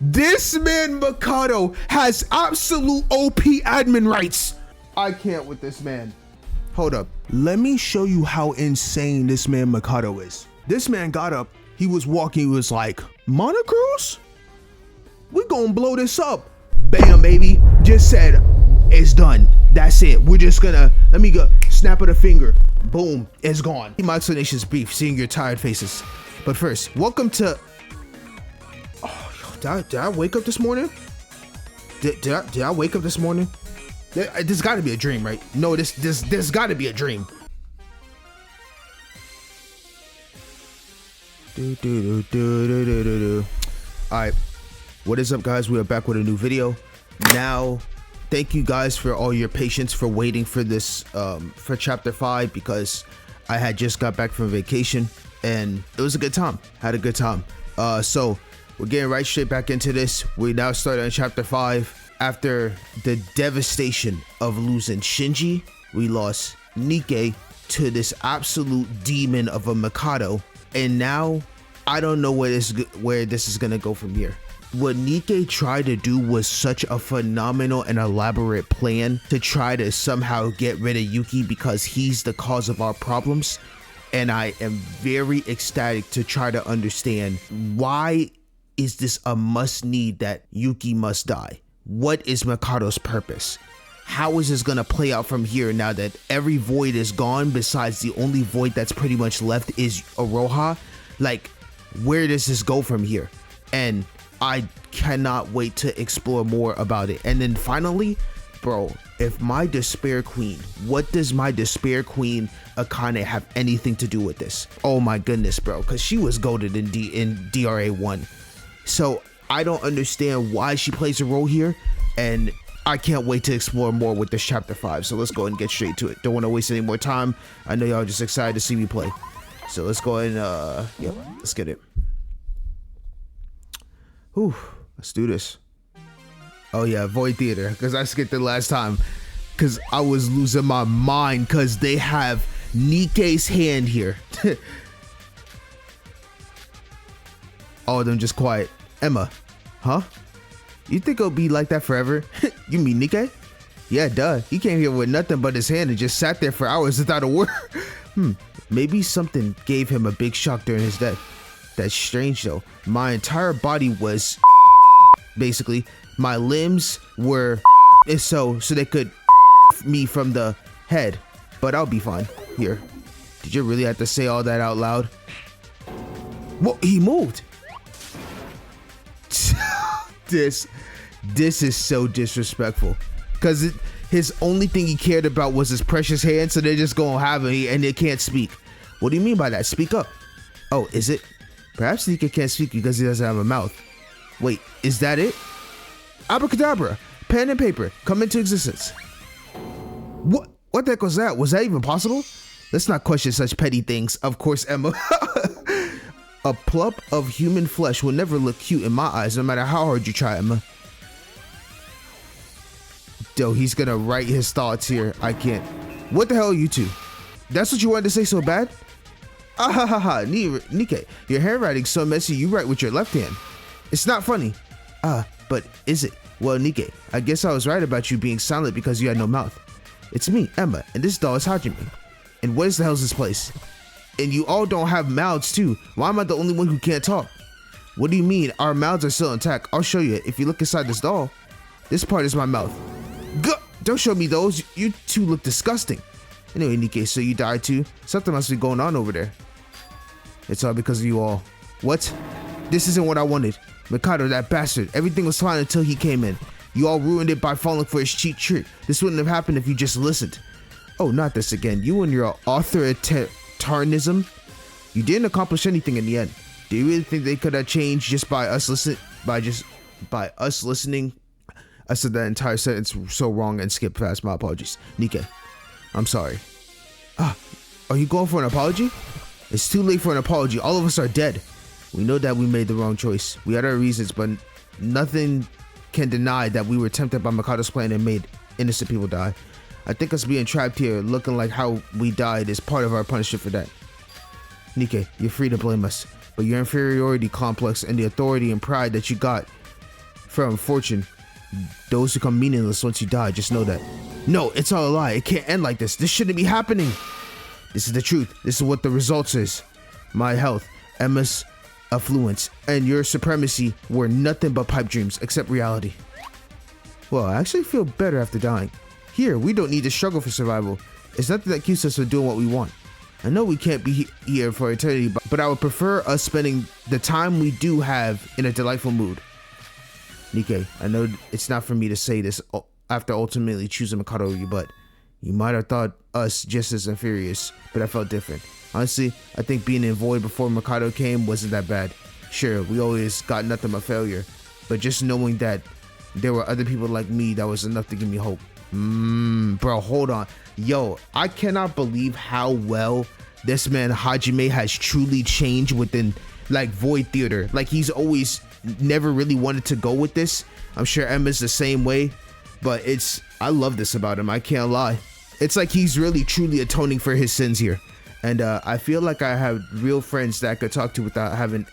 This man Mikado has absolute OP admin rights. I can't with this man. Hold up. Let me show you how insane this man Mikado is. This man got up. He was walking. He was like, Monocruise? We gonna blow this up. Bam, baby. Just said, it's done. That's it. We're just gonna, let me go. Snap of the finger. Boom. It's gone. My explanation's brief, seeing your tired faces. But first, welcome to... Did I wake up this morning? Did I wake up this morning? This got to be a dream, right? No, this got to be a dream. All right, what is up, guys? We are back with a new video. Now, thank you guys for all your patience for waiting for this for chapter 5, because I had just got back from vacation and it was a good time. Had a good time. So we're getting right straight back into this. We now start on chapter 5. After the devastation of losing Shinji, we lost Nikke to this absolute demon of a Mikado, and now I don't know where this is gonna go from here. What Nikke tried to do was such a phenomenal and elaborate plan to try to somehow get rid of Yuki because he's the cause of our problems, and I am very ecstatic to try to understand why is this a must need that Yuki must die. What is Mikado's purpose? How is this gonna play out from here now that every void is gone besides the only void that's pretty much left is Aroha? Like, where does this go from here? And I cannot wait to explore more about it. And then finally, bro, if my despair queen, what does my despair queen Akane have anything to do with this? Oh my goodness, bro, because she was goated in DRA 1. So I don't understand why she plays a role here, and I can't wait to explore more with this chapter 5. So let's go ahead and get straight to it. Don't want to waste any more time. I know y'all just excited to see me play. So let's go ahead and yeah, let's get it. Whew, let's do this. Oh yeah, Void Theater, because I skipped it last time because I was losing my mind because they have Nikke's hand here. All of them just quiet. Emma, huh? You think it'll be like that forever? You mean Nikke? Yeah, duh. He came here with nothing but his hand and just sat there for hours without a word. Maybe something gave him a big shock during his death. That's strange though. My entire body was basically, my limbs were so they could me from the head, but I'll be fine. Here, did you really have to say all that out loud? What? He moved. This is so disrespectful, because his only thing he cared about was his precious hand, so they're just gonna have it and they can't speak. What do you mean by that? Speak up. Oh, is it? Perhaps Nikke can't speak because he doesn't have a mouth. Wait, is that it? Abracadabra, pen and paper, come into existence. What the heck was that? Was that even possible? Let's not question such petty things. Of course, Emma. A plump of human flesh will never look cute in my eyes, no matter how hard you try, Emma. Yo, he's gonna write his thoughts here. I can't. What the hell are you two? That's what you wanted to say so bad? Ah ha ha ha, Nikke, your handwriting's so messy you write with your left hand. It's not funny. But is it? Well, Nikke, I guess I was right about you being silent because you had no mouth. It's me, Emma, and this doll is Hajime. And what the hell's this place? And you all don't have mouths too. Why am I the only one who can't talk? What do you mean? Our mouths are still intact. I'll show you. If you look inside this doll, this part is my mouth. Don't show me those. You two look disgusting. Anyway, Nikke, so you died too? Something must be going on over there. It's all because of you all. What? This isn't what I wanted. Mikado, that bastard. Everything was fine until he came in. You all ruined it by falling for his cheap trick. This wouldn't have happened if you just listened. Oh, not this again. You and your authoritarianism. You didn't accomplish anything in the end. Do you really think they could have changed just by us listening? By us listening? I said that entire sentence so wrong and skipped past. My apologies. Nikke, I'm sorry. Are you going for an apology? It's too late for an apology. All of us are dead. We know that we made the wrong choice. We had our reasons, but nothing can deny that we were tempted by Mikado's plan and made innocent people die. I think us being trapped here, looking like how we died, is part of our punishment for that. Nikke, you're free to blame us, but your inferiority complex and the authority and pride that you got from fortune. Those become meaningless once you die, just know that. No, it's all a lie. It can't end like this. This shouldn't be happening. This is the truth. This is what the results is. My health, Emma's affluence, and your supremacy were nothing but pipe dreams, except reality. Well, I actually feel better after dying. Here, we don't need to struggle for survival. It's nothing that keeps us from doing what we want. I know we can't be here for eternity, but I would prefer us spending the time we do have in a delightful mood. Nikke, I know it's not for me to say this after ultimately choosing Mikado over you, but you might have thought us just as inferior, but I felt different. Honestly, I think being in Void before Mikado came wasn't that bad. Sure, we always got nothing but failure, but just knowing that there were other people like me, that was enough to give me hope. Bro, hold on. Yo, I cannot believe how well this man Hajime has truly changed within like Void Theater. Like, he's always never really wanted to go with this. I'm sure Emma's the same way, but I love this about him. I can't lie. It's like he's really truly atoning for his sins here. And I feel like I have real friends that I could talk to without having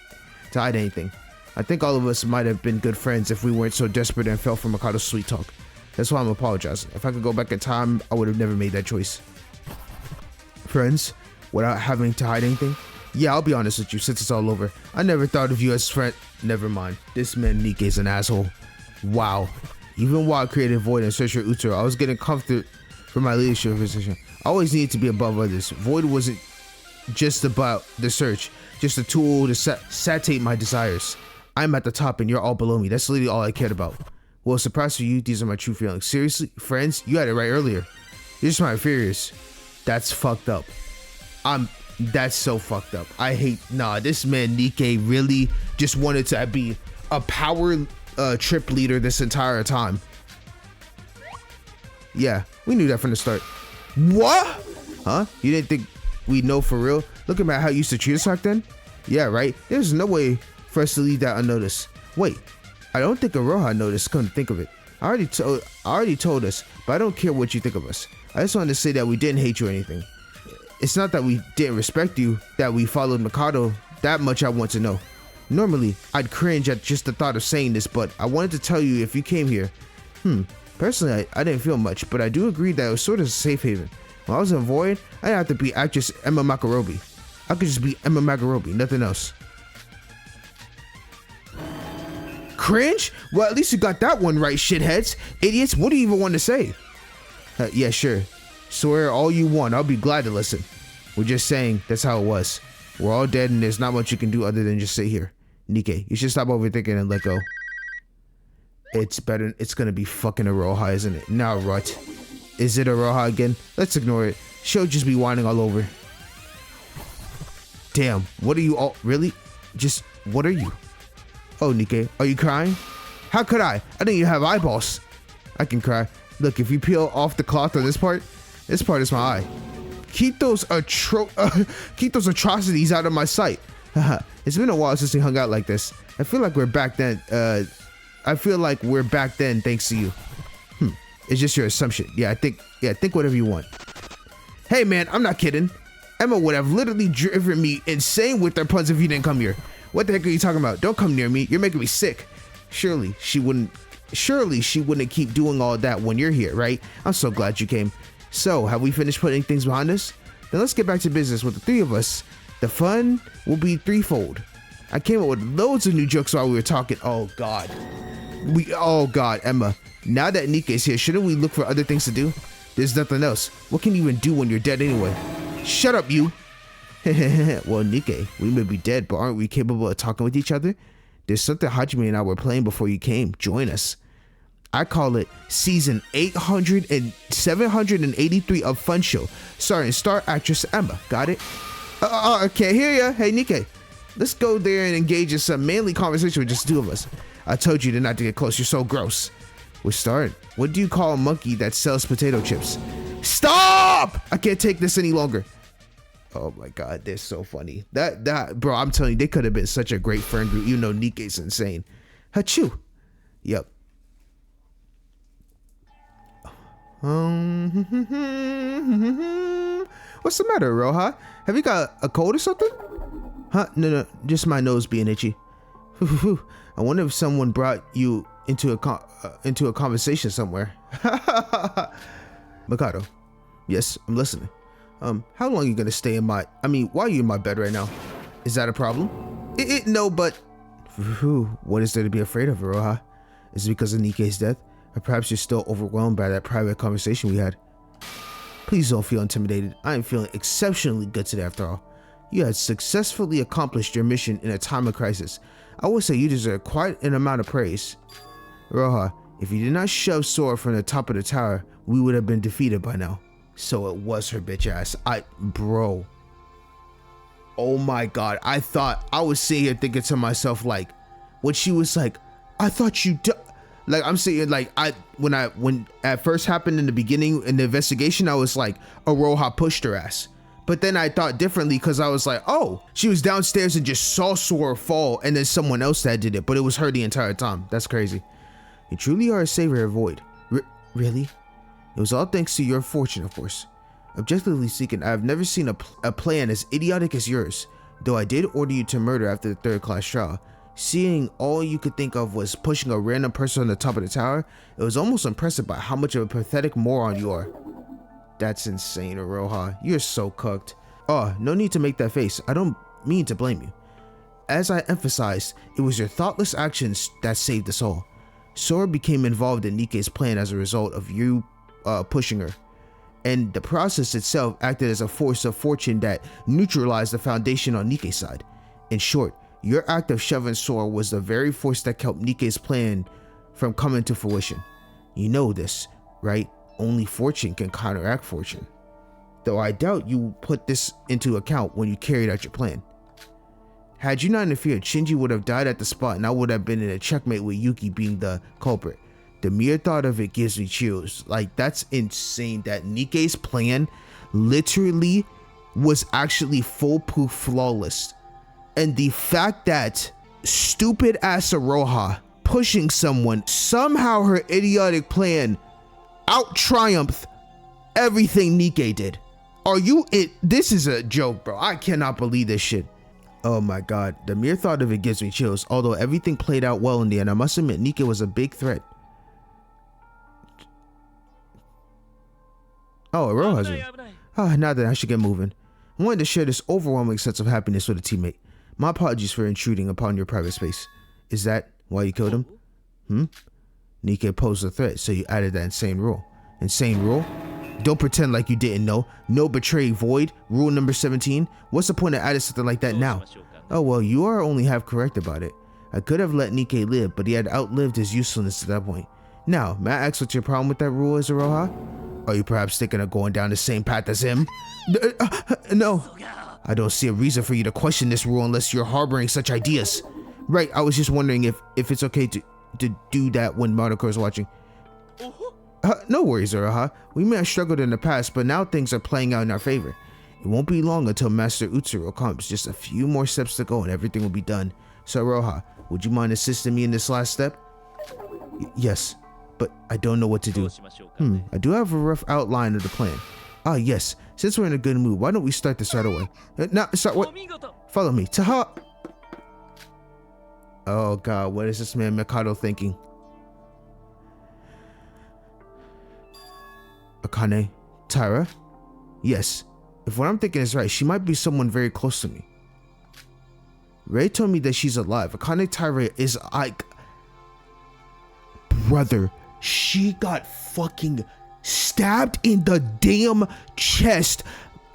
to hide anything. I think all of us might have been good friends if we weren't so desperate and fell for Mikado's sweet talk. That's why I'm apologizing. If I could go back in time, I would have never made that choice. Friends, without having to hide anything? Yeah, I'll be honest with you, since it's all over. I never thought of you as friend. Never mind. This man Nikke's an asshole. Wow. Even while I created Void and searched for Utaro, I was getting comforted for my leadership position. I always needed to be above others. Void wasn't just about the search, just a tool to satiate my desires. I'm at the top and you're all below me. That's literally all I cared about. Well, surprise for you, these are my true feelings. Seriously, friends, you had it right earlier. You're just my inferiors. That's fucked up. That's so fucked up. I hate, this man Nikke really just wanted to be a power trip leader this entire time. Yeah, we knew that from the start. What? Huh? You didn't think we'd know for real? Look at how you used to treat us back then? Yeah, right? There's no way for us to leave that unnoticed. Wait, I don't think Aroha noticed, come to think of it. I already told us, but I don't care what you think of us. I just wanted to say that we didn't hate you or anything. It's not that we didn't respect you, that we followed Mikado. That much I want to know. Normally, I'd cringe at just the thought of saying this, but I wanted to tell you if you came here. Personally, I didn't feel much, but I do agree that it was sort of a safe haven. When I was in Void, I didn't have to be actress Emma Makarobi. I could just be Emma Makarobi, nothing else. Cringe? Well, at least you got that one right, shitheads. Idiots, what do you even want to say? Yeah, sure. Swear all you want, I'll be glad to listen. We're just saying that's how it was. We're all dead and there's not much you can do other than just sit here. Nikke, you should stop overthinking and let go. It's gonna be fucking Aroha, isn't it? Now what? Is it Aroha again? Let's ignore it. She'll just be whining all over. Damn, what are you all, really? What are you? Oh, Nikke, are you crying? How could I? I didn't even have eyeballs. I can cry. Look, if you peel off the cloth on this part is my eye. Keep those atrocities out of my sight. It's been a while since we hung out like this. I feel like we're back then. Thanks to you. It's just your assumption. Think whatever you want. Hey man, I'm not kidding. Emma would have literally driven me insane with her puns if you didn't come here. What the heck are you talking about? Don't come near me. You're making me sick. Surely she wouldn't keep doing all that when you're here, right? I'm so glad you came. So, have we finished putting things behind us? Then let's get back to business with the three of us. The fun will be threefold. I came up with loads of new jokes while we were talking. Oh God, Emma. Now that Nikke's here, shouldn't we look for other things to do? There's nothing else. What can you even do when you're dead anyway? Shut up, you. Well, Nikke, we may be dead, but aren't we capable of talking with each other? There's something Hajime and I were playing before you came. Join us. I call it season 800 and 783 of Fun Show, starring star actress Emma. Got it? Okay, hear ya. Hey, Nikke, let's go there and engage in some manly conversation with just the two of us. I told you not to get close. You're so gross. We're starting. What do you call a monkey that sells potato chips? Stop! I can't take this any longer. Oh my God, they're so funny. That bro, I'm telling you, they could have been such a great friend group. You know, Nikke's insane. Achoo. Yep. What's the matter, Roha? Have you got a cold or something? Huh? No, just my nose being itchy. I wonder if someone brought you into a conversation somewhere. Mikado. Yes, I'm listening. How long are you gonna stay in my... why are you in my bed right now? Is that a problem? No, but... What is there to be afraid of, Iroha? Is it because of Nikke's death? Or perhaps you're still overwhelmed by that private conversation we had? Please don't feel intimidated. I am feeling exceptionally good today after all. You had successfully accomplished your mission in a time of crisis. I would say you deserve quite an amount of praise. Iroha, if you did not shove Sora from the top of the tower, we would have been defeated by now. So it was her bitch ass. Bro. Oh my god. I was sitting here thinking to myself, like, when she was like, I thought you like, I'm saying, like, when at first happened in the beginning in the investigation, I was like, Iroha pushed her ass. But then I thought differently because I was like, oh, she was downstairs and just saw Sora fall and then someone else that did it, but it was her the entire time. That's crazy. You truly are a savior of void. Really? It was all thanks to your fortune, of course. Objectively speaking, I have never seen a plan as idiotic as yours, though I did order you to murder after the third-class trial. Seeing all you could think of was pushing a random person on the top of the tower, it was almost impressive by how much of a pathetic moron you are. That's insane, Iroha. You're so cooked. Oh, no need to make that face. I don't mean to blame you. As I emphasized, it was your thoughtless actions that saved us all. Sora became involved in Nikke's plan as a result of you pushing her, and the process itself acted as a force of fortune that neutralized the foundation on Nikke's side. In short, your act of shoving Sora was the very force that kept Nikke's plan from coming to fruition. You know this, right? Only fortune can counteract fortune. Though I doubt you put this into account when you carried out your plan. Had you not interfered, Shinji would have died at the spot and I would have been in a checkmate with Yuki being the culprit. The mere thought of it gives me chills. Like, that's insane that Nikke's plan literally was actually foolproof, flawless. And the fact that stupid ass Iroha pushing someone, somehow her idiotic plan out-triumphed everything Nikke did. This is a joke, bro. I cannot believe this shit. Oh my god. The mere thought of it gives me chills. Although everything played out well in the end, I must admit Nikke was a big threat. Oh, Iroha's room. Now then, I should get moving. I wanted to share this overwhelming sense of happiness with a teammate. My apologies for intruding upon your private space. Is that why you killed him? Nikke posed a threat, so you added that insane rule. Insane rule? Don't pretend like you didn't know. No betray void. Rule number 17. What's the point of adding something like that now? Oh well, you are only half correct about it. I could have let Nikke live, but he had outlived his usefulness at that point. Now, may I ask what your problem with that rule is, Iroha? Are you perhaps thinking of going down the same path as him? No. I don't see a reason for you to question this rule unless you're harboring such ideas. Right, I was just wondering if it's okay to do that when Madoka is watching. No worries, Iroha. We may have struggled in the past, but now things are playing out in our favor. It won't be long until Master Utsuro comes. Just a few more steps to go and everything will be done. So Iroha, would you mind assisting me in this last step? Yes, but I don't know what to do. I do have a rough outline of the plan. Ah, yes. Since we're in a good mood, why don't we start this right away? What? Follow me. Taha! Oh god, what is this man Mikado thinking? Akane? Tyra? Yes. If what I'm thinking is right, she might be someone very close to me. Ray told me that she's alive. Akane Tyra is like... Brother, she got fucking stabbed in the damn chest,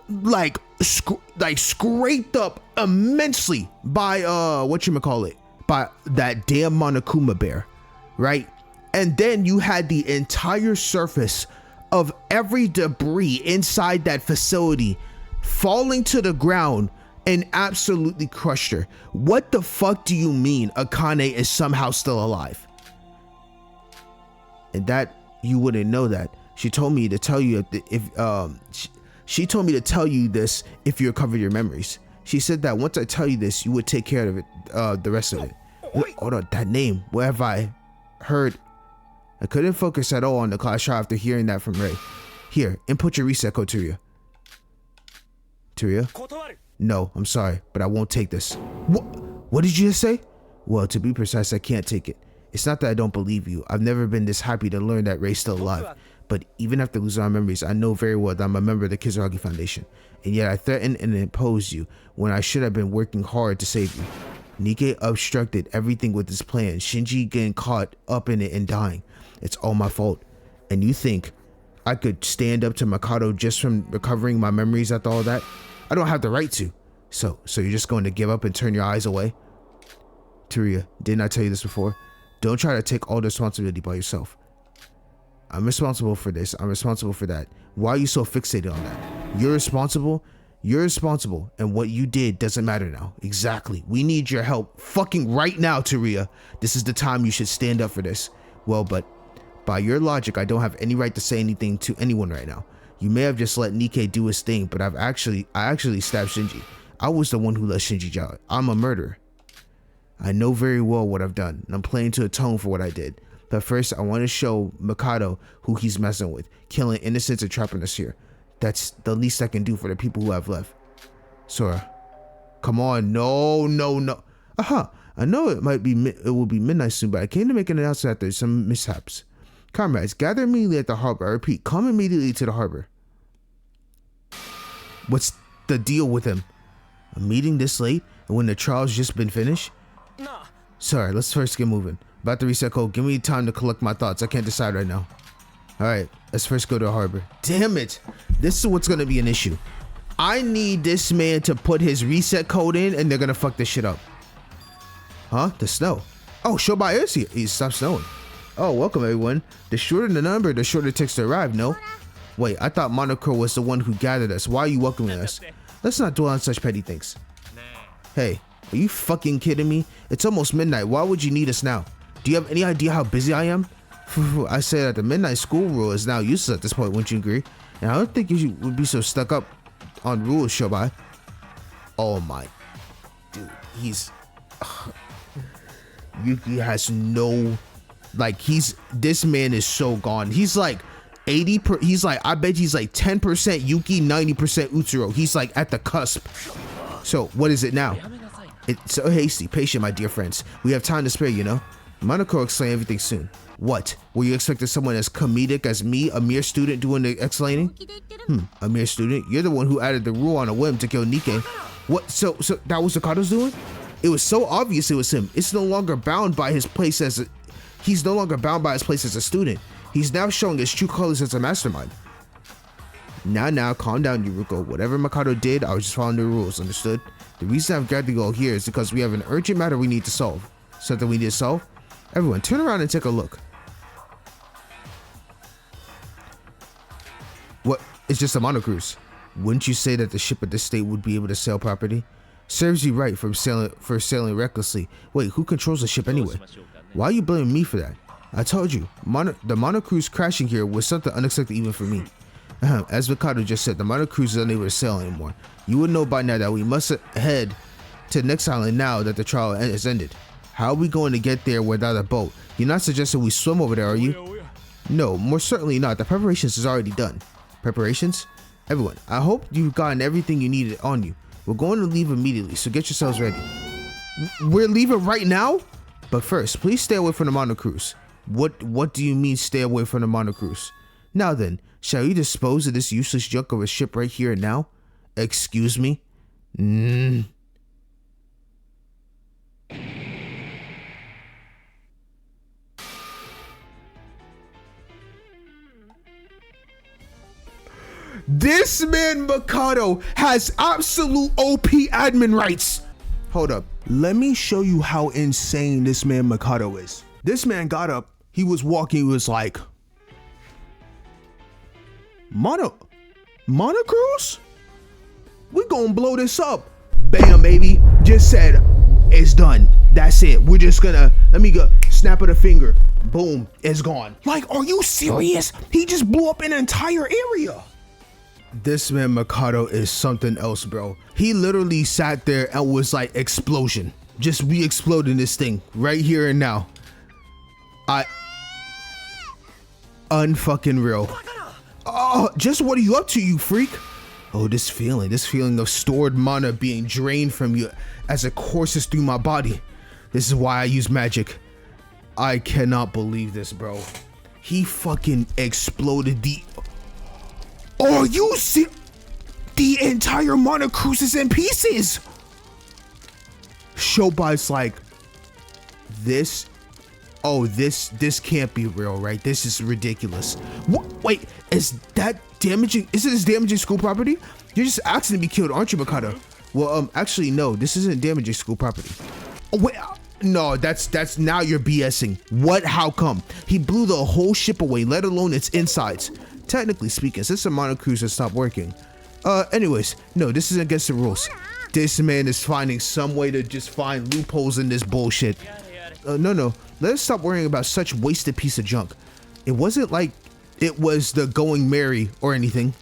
like scraped up immensely by by that damn Monokuma bear, right? And then you had the entire surface of every debris inside that facility falling to the ground and absolutely crushed her. What the fuck do you mean Akane is somehow still alive? And that you wouldn't know that. She told me to tell you she told me to tell you this if you recover your memories. She said that once I tell you this, you would take care of it, the rest of it. Hold on, that name. Where have I heard? I couldn't focus at all on the class trial after hearing that from Ray. Here, input your reset code, Turia. Turia? No, I'm sorry, but I won't take this. What did you just say? Well, to be precise, I can't take it. It's not that I don't believe you. I've never been this happy to learn that Ray's still alive. But even after losing our memories, I know very well that I'm a member of the Kizuragi Foundation. And yet I threatened and imposed you when I should have been working hard to save you. Nikke obstructed everything with his plan. Shinji getting caught up in it and dying. It's all my fault. And you think I could stand up to Mikado just from recovering my memories after all that? I don't have the right to. So you're just going to give up and turn your eyes away? Teruya, didn't I tell you this before? Don't try to take all the responsibility by yourself. I'm responsible for this. I'm responsible for that. Why are you so fixated on that? You're responsible. You're responsible. And what you did doesn't matter now. Exactly. We need your help fucking right now, Teruya. This is the time you should stand up for this. Well, but by your logic, I don't have any right to say anything to anyone right now. You may have just let Nikke do his thing, but I actually stabbed Shinji. I was the one who let Shinji die. I'm a murderer. I know very well what I've done, and I'm planning to atone for what I did. But first, I want to show Mikado who he's messing with, killing innocents and trapping us here. That's the least I can do for the people who have left. Sora, come on, no. Aha, I know it will be midnight soon, but I came to make an announcement after some mishaps. Comrades, gather immediately at the harbor. I repeat, come immediately to the harbor. What's the deal with him? A meeting this late, and when the trial's just been finished? No. Sorry, let's first get moving. About to reset code. Give me time to collect my thoughts. I can't decide right now. Alright, let's first go to the harbor. Damn it! This is what's gonna be an issue. I need this man to put his reset code in, and they're gonna fuck this shit up. Huh? The snow. Oh, Shobai is here. He stopped snowing. Oh, welcome everyone. The shorter the number, the shorter it takes to arrive, no? Wait, I thought Monokuro was the one who gathered us. Why are you welcoming us? Let's not dwell on such petty things. Hey, are you fucking kidding me? It's almost midnight. Why would you need us now? Do you have any idea how busy I am? I say that the midnight school rule is now useless at this point, wouldn't you agree? And I don't think you would be so stuck up on rules, Shobai. Oh my. Dude, Yuki has no... this man is so gone. He's like 80 he's like, I bet he's like 10% Yuki, 90% Utsuro. He's like at the cusp. So what is it now? It's so hasty. Patient, my dear friends. We have time to spare, you know. Monokuro will explain everything soon. What? Were you expecting someone as comedic as me, a mere student, doing the explaining? A mere student? You're the one who added the rule on a whim to kill Nikke. What? So that was Okado's doing? It was so obvious it was him. It's no longer bound by his place as a... He's no longer bound by his place as a student. He's now showing his true colors as a mastermind. Now, calm down, Yuruko. Whatever Mikado did, I was just following the rules, understood? The reason I've gathered you all here is because we have an urgent matter we need to solve. Something we need to solve? Everyone, turn around and take a look. What? It's just a monocruise. Wouldn't you say that the ship of this state would be able to sail properly? Serves you right for sailing recklessly. Wait, who controls the ship anyway? Why are you blaming me for that? I told you, the monocruise crashing here was something unexpected even for me. As Mikado just said, the monocruise is unable to sail anymore. You would know by now that we must head to the next island now that the trial has ended. How are we going to get there without a boat? You're not suggesting we swim over there, are you? No, more certainly not. The preparations is already done. Preparations? Everyone, I hope you've gotten everything you needed on you. We're going to leave immediately, so get yourselves ready. We're leaving right now? But first, please stay away from the monocruise. What do you mean stay away from the monocruise? Now then, shall we dispose of this useless junk of a ship right here and now? Excuse me? This man Mikado has absolute OP admin rights. Hold up. Let me show you how insane this man Mikado is. This man got up. He was walking. He was like, Monocruise? We gonna blow this up. Bam, baby. Just said, it's done. That's it. We're just gonna, let me go. Snap of the finger. Boom. It's gone. Like, are you serious? He just blew up an entire area. This man Mikado is something else, bro. He literally sat there and was like, explosion. Just re-exploding this thing right here and now. Unfucking real. Oh, just what are you up to, you freak? Oh, this feeling of stored mana being drained from you as it courses through my body. This is why I use magic. I cannot believe this, bro. He fucking exploded the... Oh, you see... The entire Monocruise is in pieces. Showbite's like, this... Oh, this can't be real, right? This is ridiculous. What? Wait, is that damaging? Is it damaging school property? You're just asking to be killed, aren't you, Mikado? Well, actually, no. This isn't damaging school property. Oh, wait. No, that's now you're BSing. What? How come? He blew the whole ship away, let alone its insides. Technically speaking, since the Monocruise has stopped working. Anyways, no, this is against the rules. This man is finding some way to just find loopholes in this bullshit. No. Let's stop worrying about such wasted piece of junk. It wasn't like it was the Going Merry or anything.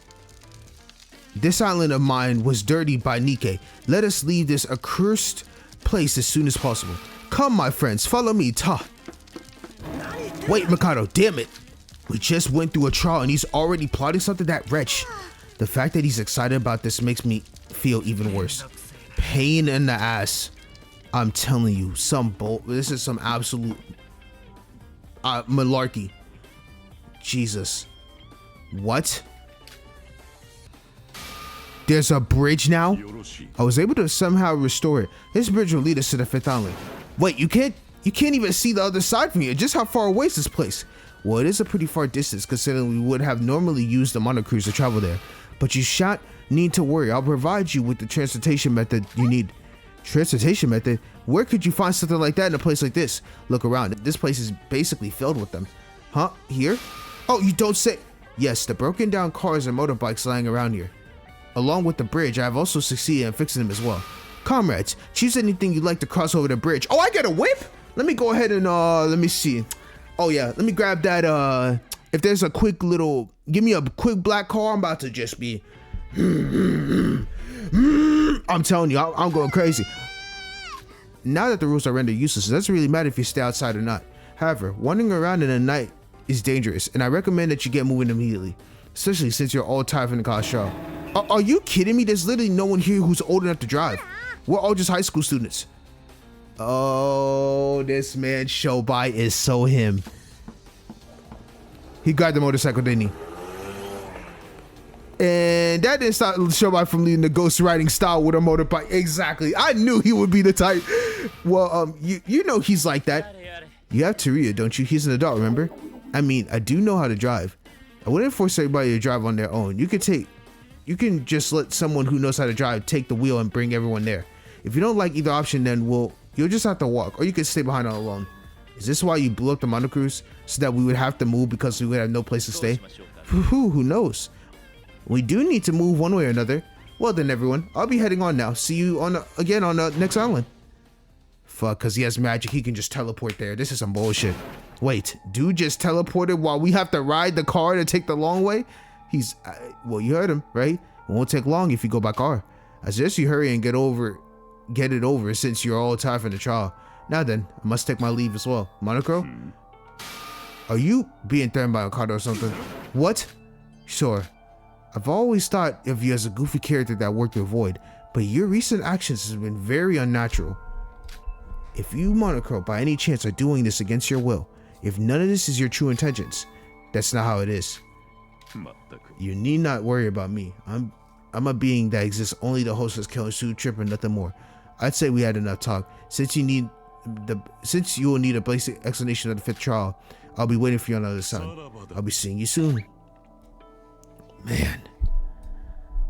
This island of mine was dirtied by Nikke. Let us leave this accursed place as soon as possible. Come, my friends, follow me, Ta. Wait, Mikado, damn it. We just went through a trial and he's already plotting something, that wretch. The fact that he's excited about this makes me feel even worse. Pain in the ass. I'm telling you, this is some absolute malarkey. Jesus. What? There's a bridge now? I was able to somehow restore it. This bridge will lead us to the 5th island. Wait, you can't even see the other side from here. Just how far away is this place? Well, it is a pretty far distance considering we would have normally used the Monocruise to travel there. But you shan't need to worry. I'll provide you with the transportation method you need. Transportation method? Where could you find something like that in a place like this? Look around. This place is basically filled with them. Huh? Here? Oh, you don't say. Yes, the broken down cars and motorbikes lying around here. Along with the bridge, I have also succeeded in fixing them as well. Comrades, choose anything you'd like to cross over the bridge. Oh, I get a whip? Let me go ahead and let me see. Oh yeah, let me grab that. If there's a quick little, give me a quick black car. I'm about to just be. I'm telling you, I'm going crazy. Now that the rules are rendered useless, it doesn't really matter if you stay outside or not. However, wandering around in the night is dangerous, and I recommend that you get moving immediately, especially since you're all tired from the college show. Are you kidding me? There's literally no one here who's old enough to drive. We're all just high school students. Oh, this man Showbite is so him. He grabbed the motorcycle, didn't he? And that didn't stop Showbite from leading the ghost riding style with a motorbike. Exactly. I knew he would be the type. Well, you know he's like that. You have Teruya, don't you? He's an adult, remember? I mean, I do know how to drive. I wouldn't force everybody to drive on their own. You can just let someone who knows how to drive take the wheel and bring everyone there. If you don't like either option, then you'll just have to walk, or you can stay behind all alone. Is this why you blew up the Monocruise? So that we would have to move because we would have no place to stay? Who knows? We do need to move one way or another. Well then, everyone, I'll be heading on now. See you again on the next island. Fuck, because he has magic, he can just teleport there. This is some bullshit. Wait, dude just teleported while we have to ride the car to take the long way? Well, you heard him, right? It won't take long if you go by car. I suggest you hurry and get it over since you're all tired from the trial. Now then, I must take my leave as well. Monocro? Are you being threatened by Okada or something? What? Sure. I've always thought of you as a goofy character that worked to avoid, but your recent actions have been very unnatural. If you, Monocro, by any chance are doing this against your will, if none of this is your true intentions, that's not how it is. You need not worry about me. I'm a being that exists only to host this killing suit trip and nothing more. I'd say we had enough talk. Since you will need a basic explanation of the 5th trial, I'll be waiting for you on the other side. I'll be seeing you soon. Man,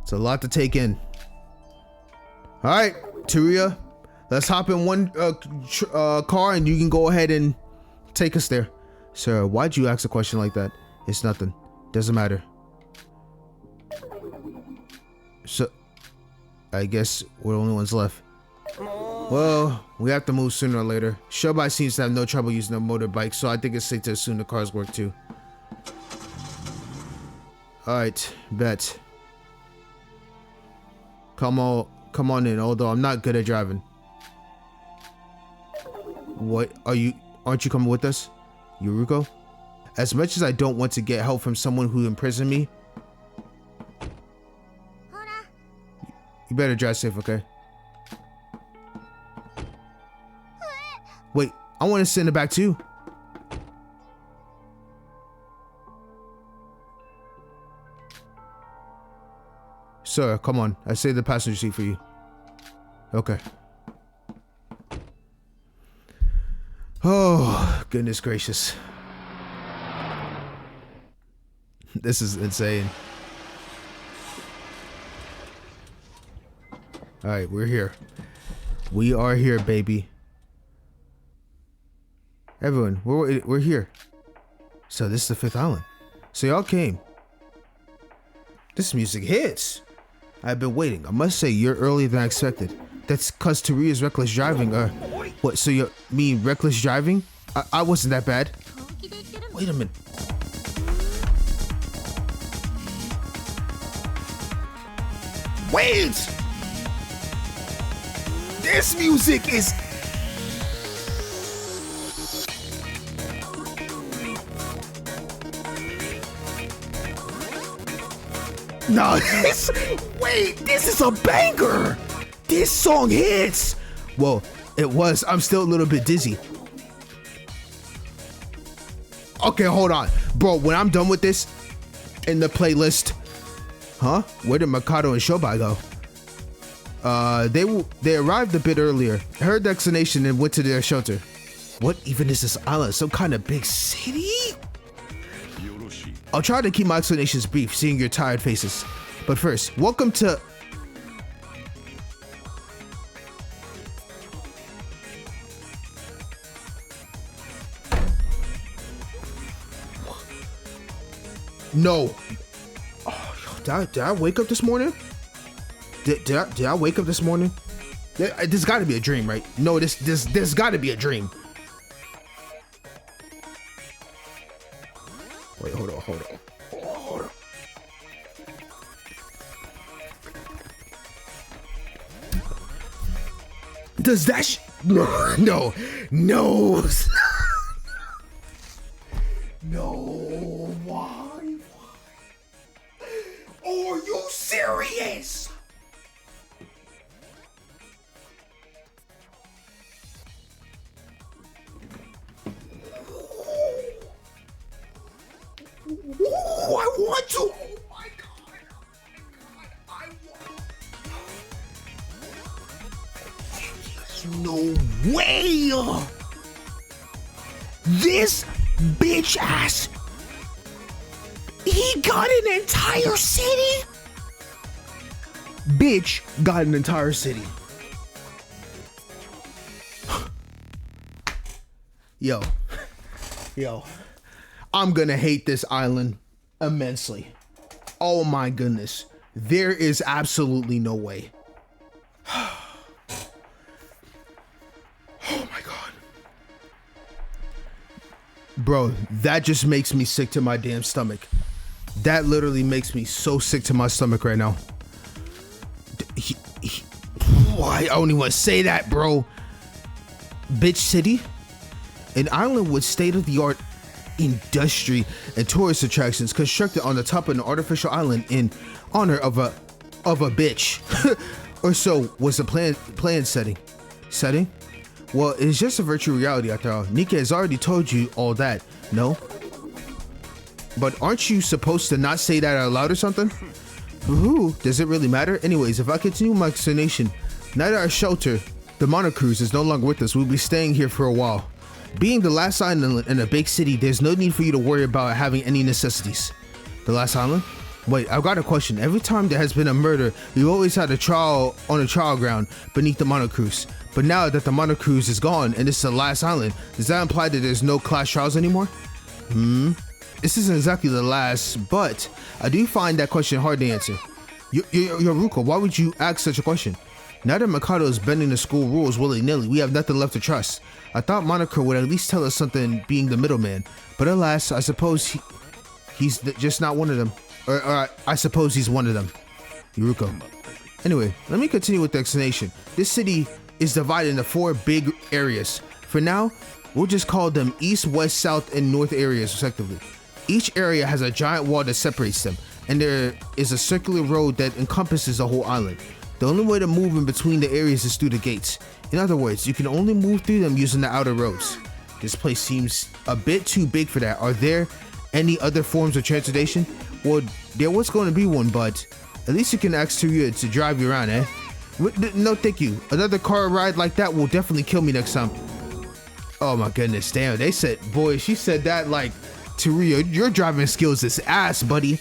it's a lot to take in. All right, Teruya, let's hop in one car and you can go ahead and take us there. Sir, why'd you ask a question like that? It's nothing. Doesn't matter. So, I guess we're the only ones left. Well, we have to move sooner or later. Showbite seems to have no trouble using a motorbike, so I think it's safe to assume the cars work too. Alright, bet. Come on in, although I'm not good at driving. What, aren't you coming with us, Yuruko? As much as I don't want to get help from someone who imprisoned me, you better drive safe, okay? Wait, I want to sit in the back too. Sir, come on. I saved the passenger seat for you. Okay. Oh, goodness gracious. This is insane. All right, we're here. We are here, baby. Everyone, we're here. So this is the 5th island. So y'all came. This music hits. I've been waiting. I must say, you're earlier than I expected. That's cause Taria's reckless driving. What? So you mean reckless driving? I wasn't that bad. Wait a minute. Wait! This music is... No, wait, this is a banger. This song hits. Well, it was. I'm still a little bit dizzy. Okay, hold on. Bro, when I'm done with this in the playlist, huh? Where did Mikado and Shobai go? They arrived a bit earlier, heard the explanation and went to their shelter. What even is this island? Some kind of big city? I'll try to keep my explanations brief, seeing your tired faces. But first, welcome to... No. Oh, did I wake up this morning? Did I wake up this morning? This got to be a dream, right? No, this got to be a dream. Wait, hold on. Does that no. No, why? Are you serious? I want to. Oh my god. I want. No way. This bitch ass. He got an entire city. Bitch got an entire city. Yo. I'm gonna hate this island immensely. Oh my goodness. There is absolutely no way. Oh my god. Bro, that just makes me sick to my damn stomach. That literally makes me so sick to my stomach right now. I don't even want to say that, bro. Bitch city? An island with state-of-the-art industry and tourist attractions constructed on the top of an artificial island in honor of a bitch. Or so was the plan setting. Well, it's just a virtual reality after all. Nika has already told you all that, no? But aren't you supposed to not say that out loud or something? Who does it really matter? Anyways, if I continue my explanation, now that our shelter, the monocruise, is no longer with us, we'll be staying here for a while. Being the last island in a big city, there's no need for you to worry about having any necessities. The last island? Wait, I've got a question. Every time there has been a murder, we've always had a trial on a trial ground beneath the monocruise. But now that the monocruise is gone and this is the last island, does that imply that there's no class trials anymore? This isn't exactly the last, but I do find that question hard to answer. Yoruko, why would you ask such a question? Now that Mikado is bending the school rules willy-nilly, we have nothing left to trust. I thought Monaco would at least tell us something being the middleman, but alas, I suppose he's just not one of them. Or I suppose he's one of them. Yoruko. Anyway, let me continue with the explanation. This city is divided into 4 big areas. For now, we'll just call them East, West, South, and North areas respectively. Each area has a giant wall that separates them, and there is a circular road that encompasses the whole island. The only way to move in between the areas is through the gates. In other words, you can only move through them using the outer roads. This place seems a bit too big for that. Are there any other forms of transportation? Well, there was going to be one, but at least you can ask Tsuruya to drive you around, eh? No, thank you. Another car ride like that will definitely kill me next time. Oh my goodness, damn. They said, boy, she said that like, Tsuruya, your driving skills is ass, buddy.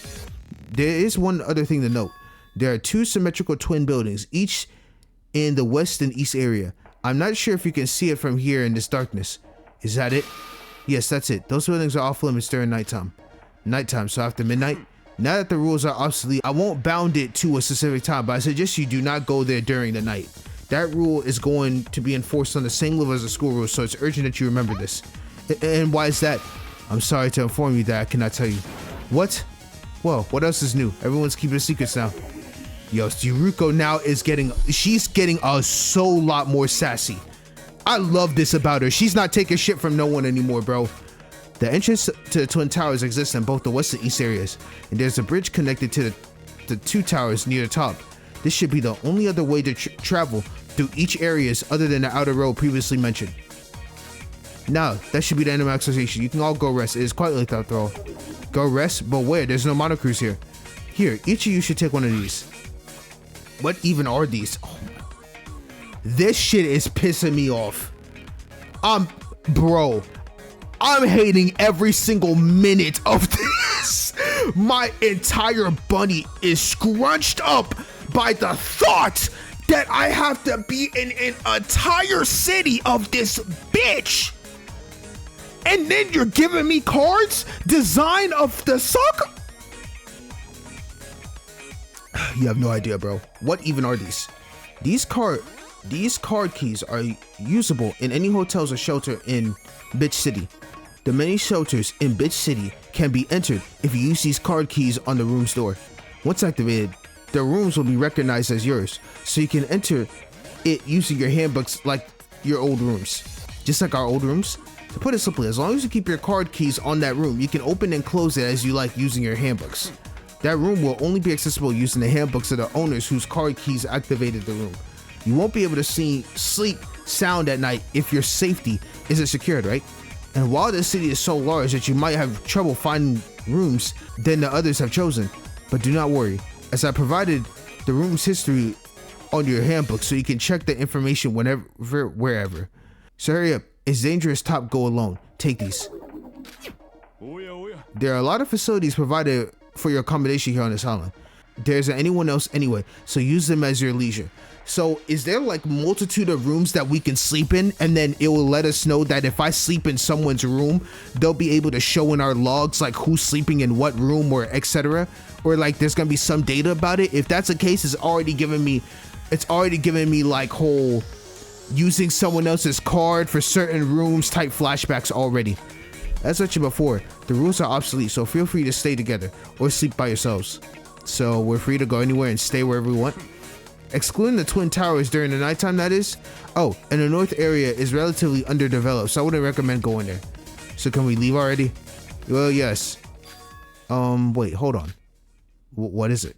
There is one other thing to note. There are 2 symmetrical twin buildings, each in the west and east area. I'm not sure if you can see it from here in this darkness. Is that it? Yes, that's it. Those buildings are off limits during nighttime. Nighttime, so after midnight? Now that the rules are obsolete, I won't bound it to a specific time, but I suggest you do not go there during the night. That rule is going to be enforced on the same level as the school rules, so it's urgent that you remember this. And why is that? I'm sorry to inform you that I cannot tell you. What? Well, what else is new? Everyone's keeping secrets now. Yo, Yuruko now is she's getting a lot more sassy. I love this about her. She's not taking shit from no one anymore, bro. The entrance to the Twin Towers exists in both the west and east areas, and there's a bridge connected to the 2 towers near the top. This should be the only other way to travel through each areas other than the outer road previously mentioned. Now, that should be the end of my exhortation. You can all go rest. It is quite late after all. Go rest? But where? There's no monocruise here. Here, each of you should take one of these. What even are these? Oh, this shit is pissing me off. Bro, I'm hating every single minute of this. My entire bunny is scrunched up by the thought that I have to be in an entire city of this bitch. And then you're giving me cards? Design of the soccer? You have no idea, bro. What even are these? These card keys are usable in any hotels or shelter in Bitch City. The many shelters in Bitch City can be entered if you use these card keys on the room's door. Once activated, the rooms will be recognized as yours, so you can enter it using your handbooks like your old rooms. Just like our old rooms. To put it simply, as long as you keep your card keys on that room, you can open and close it as you like using your handbooks. That room will only be accessible using the handbooks of the owners whose card keys activated the room. You won't be able to sleep sound at night if your safety isn't secured, right? And while this city is so large that you might have trouble finding rooms than the others have chosen, but do not worry, as I provided the room's history on your handbook so you can check the information whenever, wherever. So hurry up. It's dangerous. Top, go alone. Take these. There are a lot of facilities provided for your accommodation here on this island. There isn't anyone else anyway, so use them as your leisure. So is there like multitude of rooms that we can sleep in, and then it will let us know that if I sleep in someone's room, they'll be able to show in our logs like who's sleeping in what room or etc. Or like there's gonna be some data about it. If that's the case, it's already giving me like whole using someone else's card for certain rooms type flashbacks already. As mentioned before, the rules are obsolete, so feel free to stay together or sleep by yourselves. So we're free to go anywhere and stay wherever we want. Excluding the Twin Towers during the nighttime, that is. Oh, and the north area is relatively underdeveloped, so I wouldn't recommend going there. So can we leave already? Well, yes. Wait, hold on. What is it?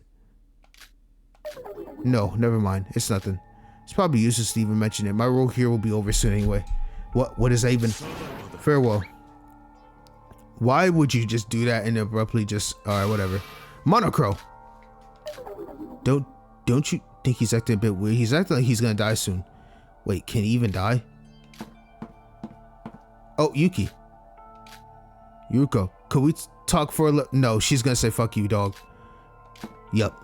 No, never mind. It's nothing. It's probably useless to even mention it. My role here will be over soon anyway. What is that even? Farewell. Why would you just do that and abruptly just... Alright, whatever. Monocro! Don't you think he's acting a bit weird? He's acting like he's gonna die soon. Wait, can he even die? Oh, Yuki. Yuko, could we talk for a little? No, she's gonna say fuck you, dog. Yup.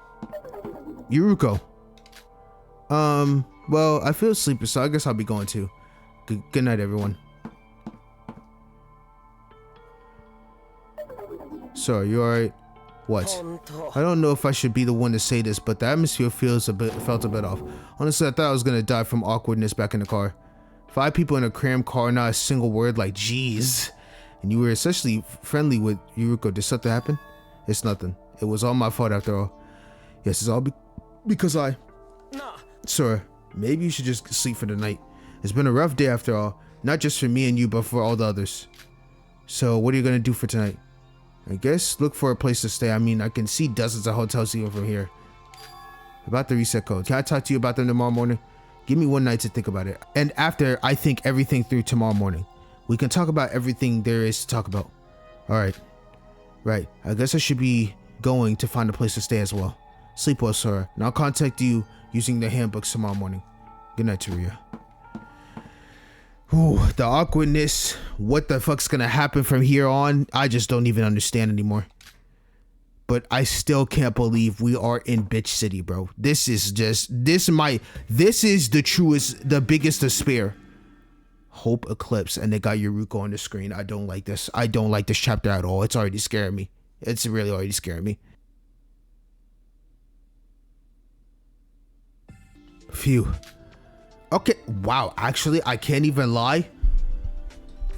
Yuruko. Well, I feel sleepy, so I guess I'll be going too. Good night, everyone. So, you alright? What? I don't know if I should be the one to say this, but the atmosphere felt a bit off. Honestly, I thought I was gonna die from awkwardness back in the car. 5 people in a crammed car, not a single word, like jeez. And you were essentially friendly with Yuruko. Did something happen? It's nothing. It was all my fault after all. Yes, it's all because I... Sir, maybe you should just sleep for the night. It's been a rough day after all. Not just for me and you, but for all the others. So, what are you gonna do for tonight? I guess look for a place to stay. I mean, I can see dozens of hotels even from here. About the reset code. Can I talk to you about them tomorrow morning? Give me one night to think about it. And after I think everything through tomorrow morning, we can talk about everything there is to talk about. All right. Right. I guess I should be going to find a place to stay as well. Sleep well, sir. And I'll contact you using the handbooks tomorrow morning. Good night, Taria. Ooh, the awkwardness. What the fuck's gonna happen from here on? I just don't even understand anymore. But I still can't believe we are in bitch city, bro. This is the truest, the biggest despair. Hope Eclipse, and they got Yuruko on the screen. I don't like this. I don't like this chapter at all. It's already scaring me. It's really already scaring me. Phew. Okay, wow, actually, I can't even lie.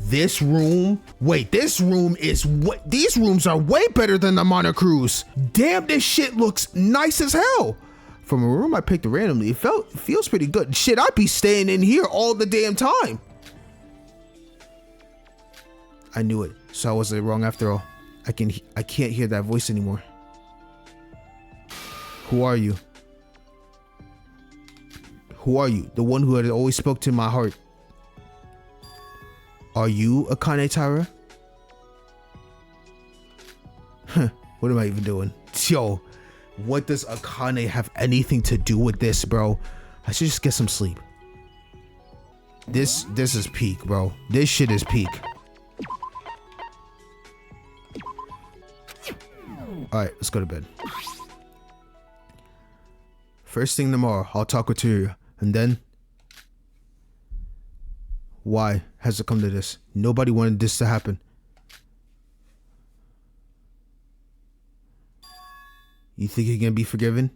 This room, wait, this room is what? These rooms are way better than the Mana Cruise. Damn, this shit looks nice as hell. From a room I picked randomly, it feels pretty good. Shit, I'd be staying in here all the damn time. I knew it, so I wasn't wrong after all. I can't hear that voice anymore. Who are you? Who are you? The one who had always spoke to my heart. Are you Akane Taira? Huh, what am I even doing? Yo, what does Akane have anything to do with this, bro? I should just get some sleep. This is peak, bro. This shit is peak. Alright, let's go to bed. First thing tomorrow, I'll talk with Taria. And then... Why has it come to this? Nobody wanted this to happen. You think you're gonna be forgiven?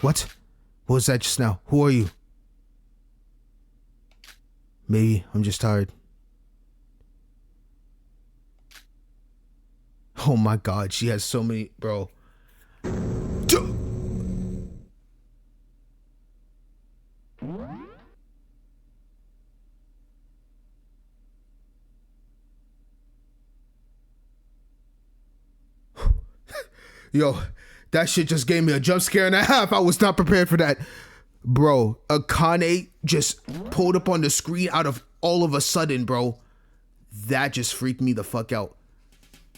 What? What was that just now? Who are you? Maybe I'm just tired. Oh my god, she has so many, bro. Yo, that shit just gave me a jump scare and a half. I was not prepared for that. Bro, Akane just pulled up on the screen out of all of a sudden, bro. That just freaked me the fuck out.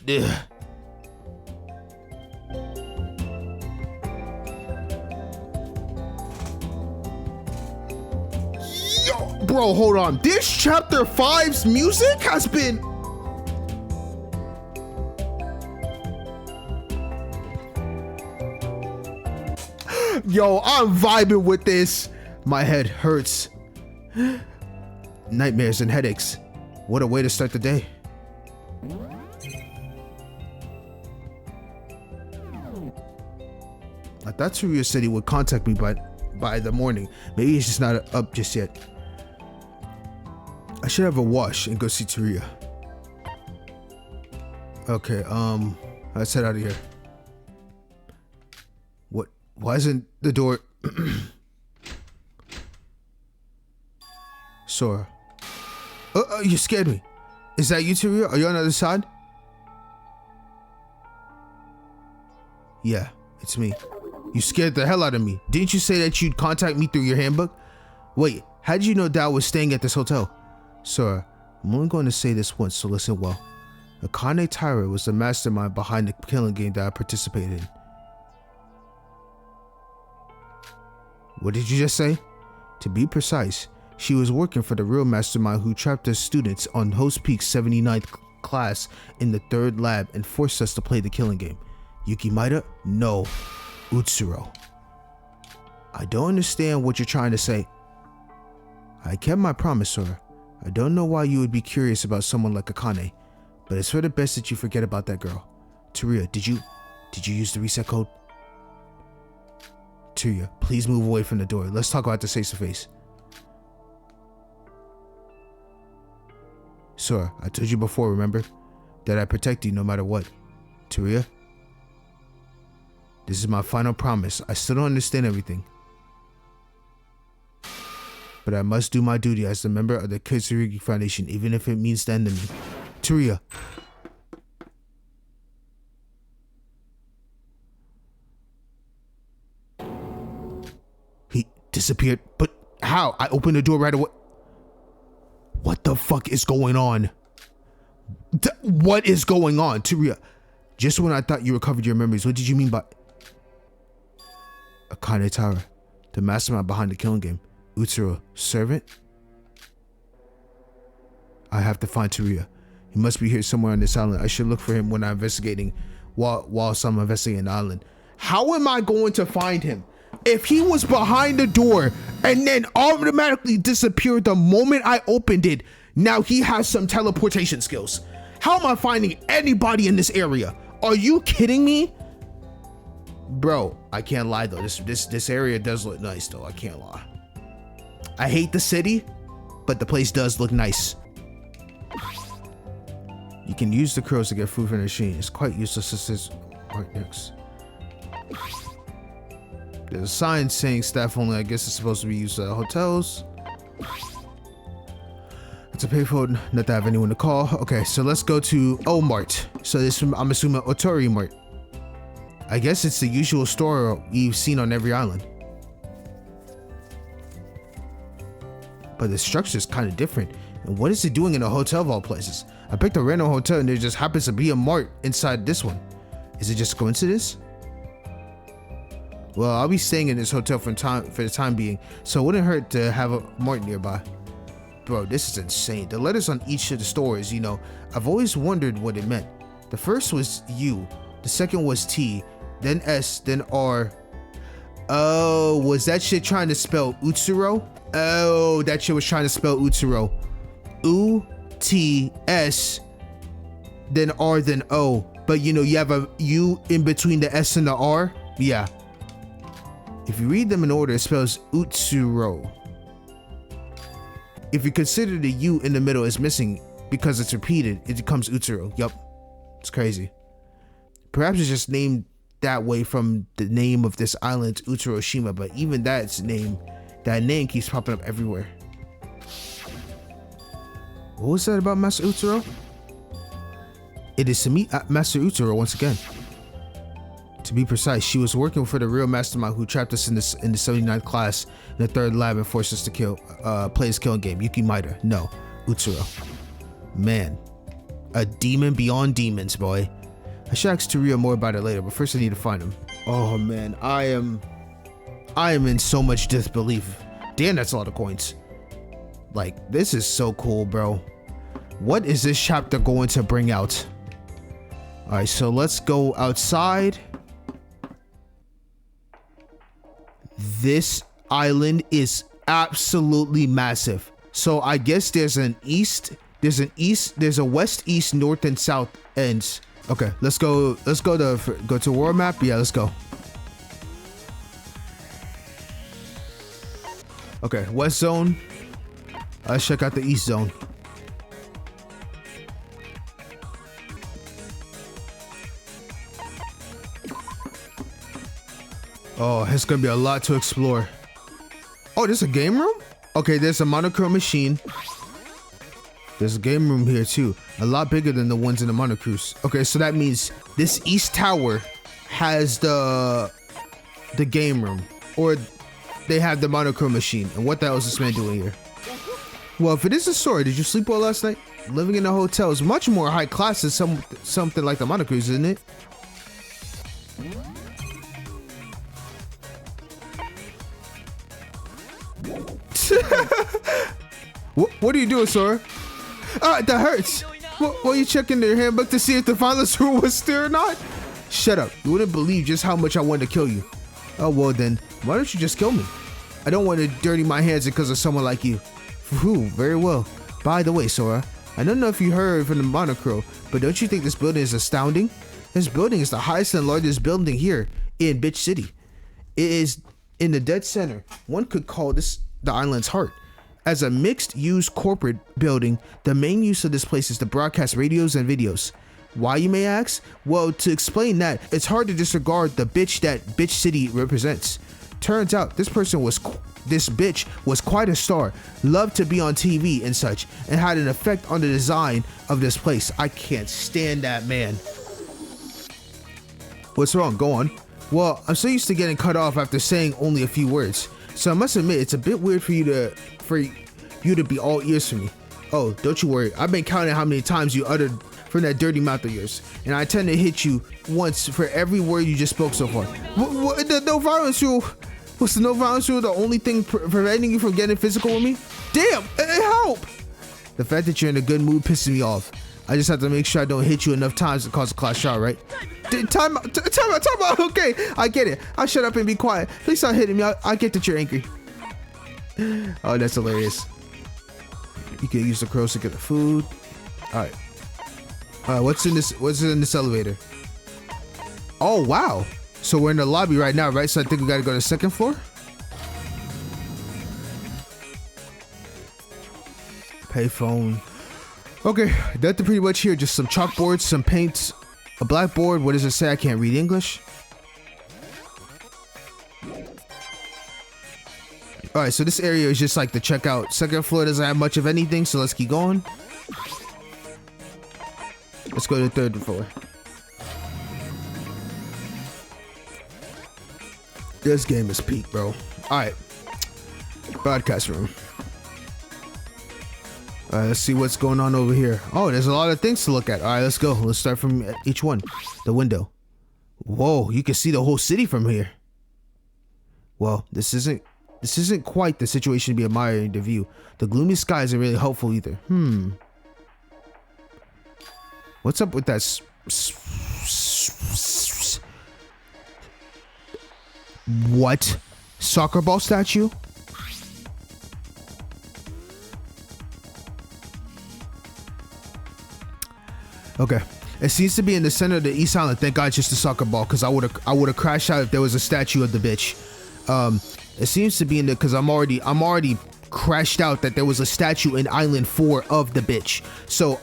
Ugh. Yo, bro, hold on. This chapter 5's music has been... Yo, I'm vibing with this. My head hurts. Nightmares and headaches. What a way to start the day. I thought Taria said he would contact me by the morning. Maybe he's just not up just yet. I should have a wash and go see Taria. Okay, let's head out of here. What? Why isn't the door... Sora. You scared me. Is that you, Taria? Are you on the other side? Yeah, it's me. You scared the hell out of me. Didn't you say that you'd contact me through your handbook? Wait, how did you know Dao was staying at this hotel? Sora, I'm only going to say this once, so listen well. Akane Taira was the mastermind behind the killing game that I participated in. What did you just say? To be precise, she was working for the real mastermind who trapped us students on Host Peak's 79th class in the 3rd lab and forced us to play the killing game. Yuki Maeda? No. Utsuro. I don't understand what you're trying to say. I kept my promise, Sora. I don't know why you would be curious about someone like Akane, but it's for the best that you forget about that girl. Taria, did you use the reset code? Taria, please move away from the door. Let's talk about this face to face. Sora, I told you before, remember? That I protect you no matter what. Taria? This is my final promise. I still don't understand everything. But I must do my duty as a member of the Kitsuragi Foundation, even if it means the end of me. Taria. disappeared. But how? I opened the door right away. What the fuck is going on? What is going on, Taria? Just when I thought you recovered your memories, what did you mean by Akane Tara, the mastermind behind the killing game? Utsuro, servant? I have to find Taria. He must be here somewhere on this island. I should look for him when I'm investigating, whilst I'm investigating the island. How am I going to find him? If he was behind the door and then automatically disappeared the moment I opened it, now he has some teleportation skills. How am I finding anybody in this area? Are you kidding me? Bro, I can't lie though. This area does look nice though. I can't lie. I hate the city, but the place does look nice. You can use the crows to get food from the machine. It's quite useless since it's right next. There's a sign saying staff only. I guess it's supposed to be used at hotels. It's a payphone, not to have anyone to call. Okay, so let's go to O-Mart. So this, I'm assuming, Otori Mart. I guess it's the usual store you've seen on every island. But the structure is kind of different. And what is it doing in a hotel of all places? I picked a random hotel and there just happens to be a mart inside this one. Is it just a coincidence? Well, I'll be staying in this hotel for the time being, so it wouldn't hurt to have a mart nearby. Bro, this is insane. The letters on each of the stores, you know, I've always wondered what it meant. The first was U, the second was T, then S, then R. Oh, was that shit trying to spell Utsuro? Oh, that shit was trying to spell Utsuro. U, T, S, then R, then O. But you know, you have a U in between the S and the R? Yeah. If you read them in order, it spells Utsuro. If you consider the U in the middle is missing because it's repeated, it becomes Utsuro. Yup. It's crazy. Perhaps it's just named that way from the name of this island, Utsuroshima, but even that name keeps popping up everywhere. What was that about Master Utsuro? It is to meet Master Utsuro once again. To be precise, she was working for the real mastermind who trapped us in the 79th class in the 3rd lab and forced us to play his killing game. Yuki Maida. No, Utsuro. Man, a demon beyond demons, boy. I should ask Taria more about it later, but first I need to find him. Oh man, I am in so much disbelief. Damn, that's a lot of coins. Like, this is so cool, bro. What is this chapter going to bring out? All right, so let's go outside. This island is absolutely massive. So I guess there's a west, east, north, and south ends. Okay, let's go to world map. Yeah, let's go. Okay, west zone. Let's check out the east zone. Oh, it's gonna be a lot to explore. Oh, there's a game room? Okay, there's a monochrome machine. There's a game room here too. A lot bigger than the ones in the monocruise. Okay, so that means this east tower has the game room. Or they have the monochrome machine. And what the hell is this man doing here? Well, if it is a story, did you sleep well last night? Living in a hotel is much more high class than something like the monocruise, isn't it? What are you doing, Sora? That hurts. What are you checking their handbook to see if the violence rule was still or not? Shut up. You wouldn't believe just how much I wanted to kill you. Oh, well then, why don't you just kill me? I don't want to dirty my hands because of someone like you. Whew, very well. By the way, Sora, I don't know if you heard from the Monocro, but don't you think this building is astounding? This building is the highest and largest building here in Bitch City. It is in the dead center. One could call this the island's heart. As a mixed-use corporate building, the main use of this place is to broadcast radios and videos. Why, you may ask? Well, to explain that, it's hard to disregard the bitch that Bitch City represents. Turns out this bitch was quite a star, loved to be on TV and such, and had an effect on the design of this place. I can't stand that man. What's wrong? Go on. Well, I'm so used to getting cut off after saying only a few words. So I must admit, it's a bit weird for you to be all ears for me. Oh, don't you worry. I've been counting how many times you uttered from that dirty mouth of yours, and I tend to hit you once for every word you just spoke so far. The no violence rule? What's the no violence rule? The only thing preventing you from getting physical with me? Damn, help! The fact that you're in a good mood pisses me off. I just have to make sure I don't hit you enough times to cause a class shot, right? Time out. Okay, I get it. I'll shut up and be quiet. Please stop hitting me. I get that you're angry. Oh, that's hilarious. You can use the crows to get the food. All right. What's in this elevator? Oh, wow. So we're in the lobby right now, right? So I think we got to go to the second floor. Payphone. Okay, that's pretty much here. Just some chalkboards, some paints, a blackboard. What does it say? I can't read English. All right, so this area is just like the checkout. Second floor doesn't have much of anything, so let's keep going. Let's go to the third floor. This game is peak, bro. All right, broadcast room. All right, let's see what's going on over here. Oh, there's a lot of things to look at. All right, let's go. Let's start from each one. The window. Whoa, you can see the whole city from here. Well, this isn't quite the situation to be admiring the view. The gloomy sky isn't really helpful either. What's up with that? What? Soccer ball statue? Okay, it seems to be in the center of the East Island. Thank God, it's just a soccer ball, because I would have crashed out if there was a statue of the bitch. It seems to be in the, because I'm already crashed out that there was a statue in Island 4 of the bitch. So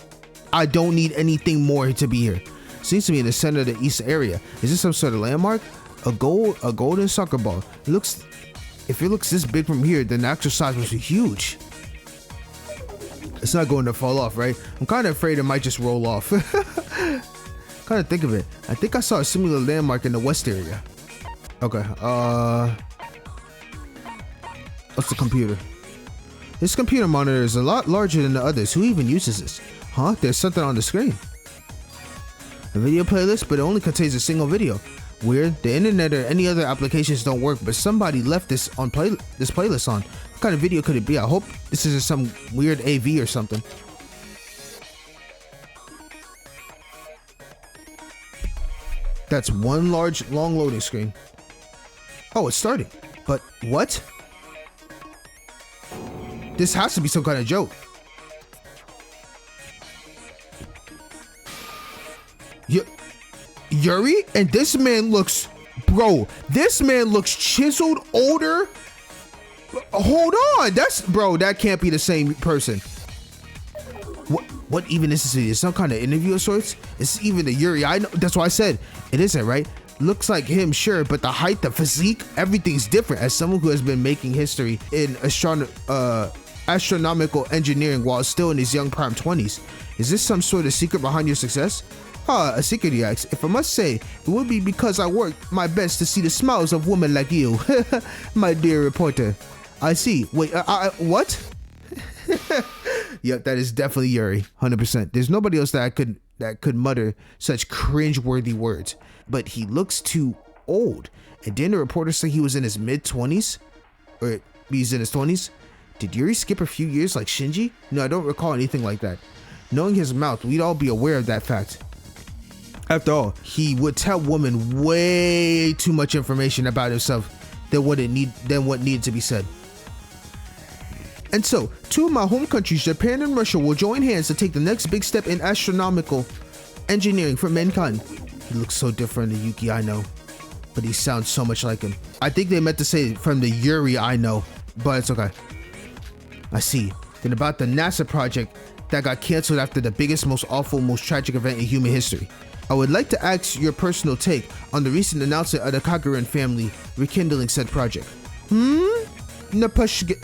I don't need anything more to be here. Seems to be in the center of the East area. Is this some sort of landmark? A golden soccer ball. If it looks this big from here, then the actual size must be huge. It's not going to fall off, right? I'm kind of afraid it might just roll off. Kind of think of it. I think I saw a similar landmark in the west area. Okay, what's the computer? This computer monitor is a lot larger than the others. Who even uses this? Huh? There's something on the screen. A video playlist, but it only contains a single video. Weird. The internet or any other applications don't work, but somebody left this on this playlist on. What kind of video could it be? I hope this isn't some weird AV or something. That's one large, long loading screen. Oh, it's starting. But what? This has to be some kind of joke. Yuri? And this man looks... Bro, this man looks chiseled, older. Hold on. That can't be the same person. What even is this? Is some kind of interview of sorts? It's even the Yuri I know. That's why I said it isn't, right? Looks like him, sure, but the height, the physique, everything's different. As someone who has been making history in astronomical engineering while still in his young prime 20s, is this some sort of secret behind your success? A secret, he asks. If I must say, it would be because I worked my best to see the smiles of women like you, my dear reporter. I see. Wait, what? Yep, that is definitely Yuri, 100%. There's nobody else that could mutter such cringe-worthy words. But he looks too old. And didn't the reporter say he was in his mid-20s? Or he's in his 20s? Did Yuri skip a few years like Shinji? No, I don't recall anything like that. Knowing his mouth, we'd all be aware of that fact. After all, he would tell women way too much information about himself than what needed to be said. And so, two of my home countries, Japan and Russia, will join hands to take the next big step in astronomical engineering for mankind. He looks so different to Yuki I know, but he sounds so much like him. I think they meant to say from the Yuri I know, but it's okay. I see. Then about the NASA project that got canceled after the biggest, most awful, most tragic event in human history. I would like to ask your personal take on the recent announcement of the Kagarin family rekindling said project.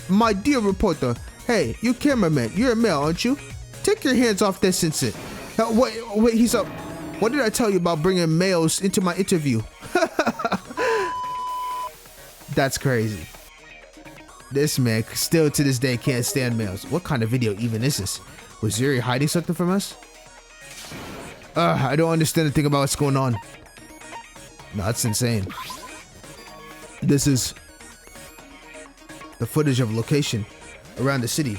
My dear reporter, hey, you cameraman, you're a male, aren't you? Take your hands off this instant. Wait, he's up. What did I tell you about bringing males into my interview? That's crazy. This man still to this day can't stand males. What kind of video even is this? Was Yuri hiding something from us? I don't understand a thing about what's going on. No, that's insane. This is the footage of a location around the city.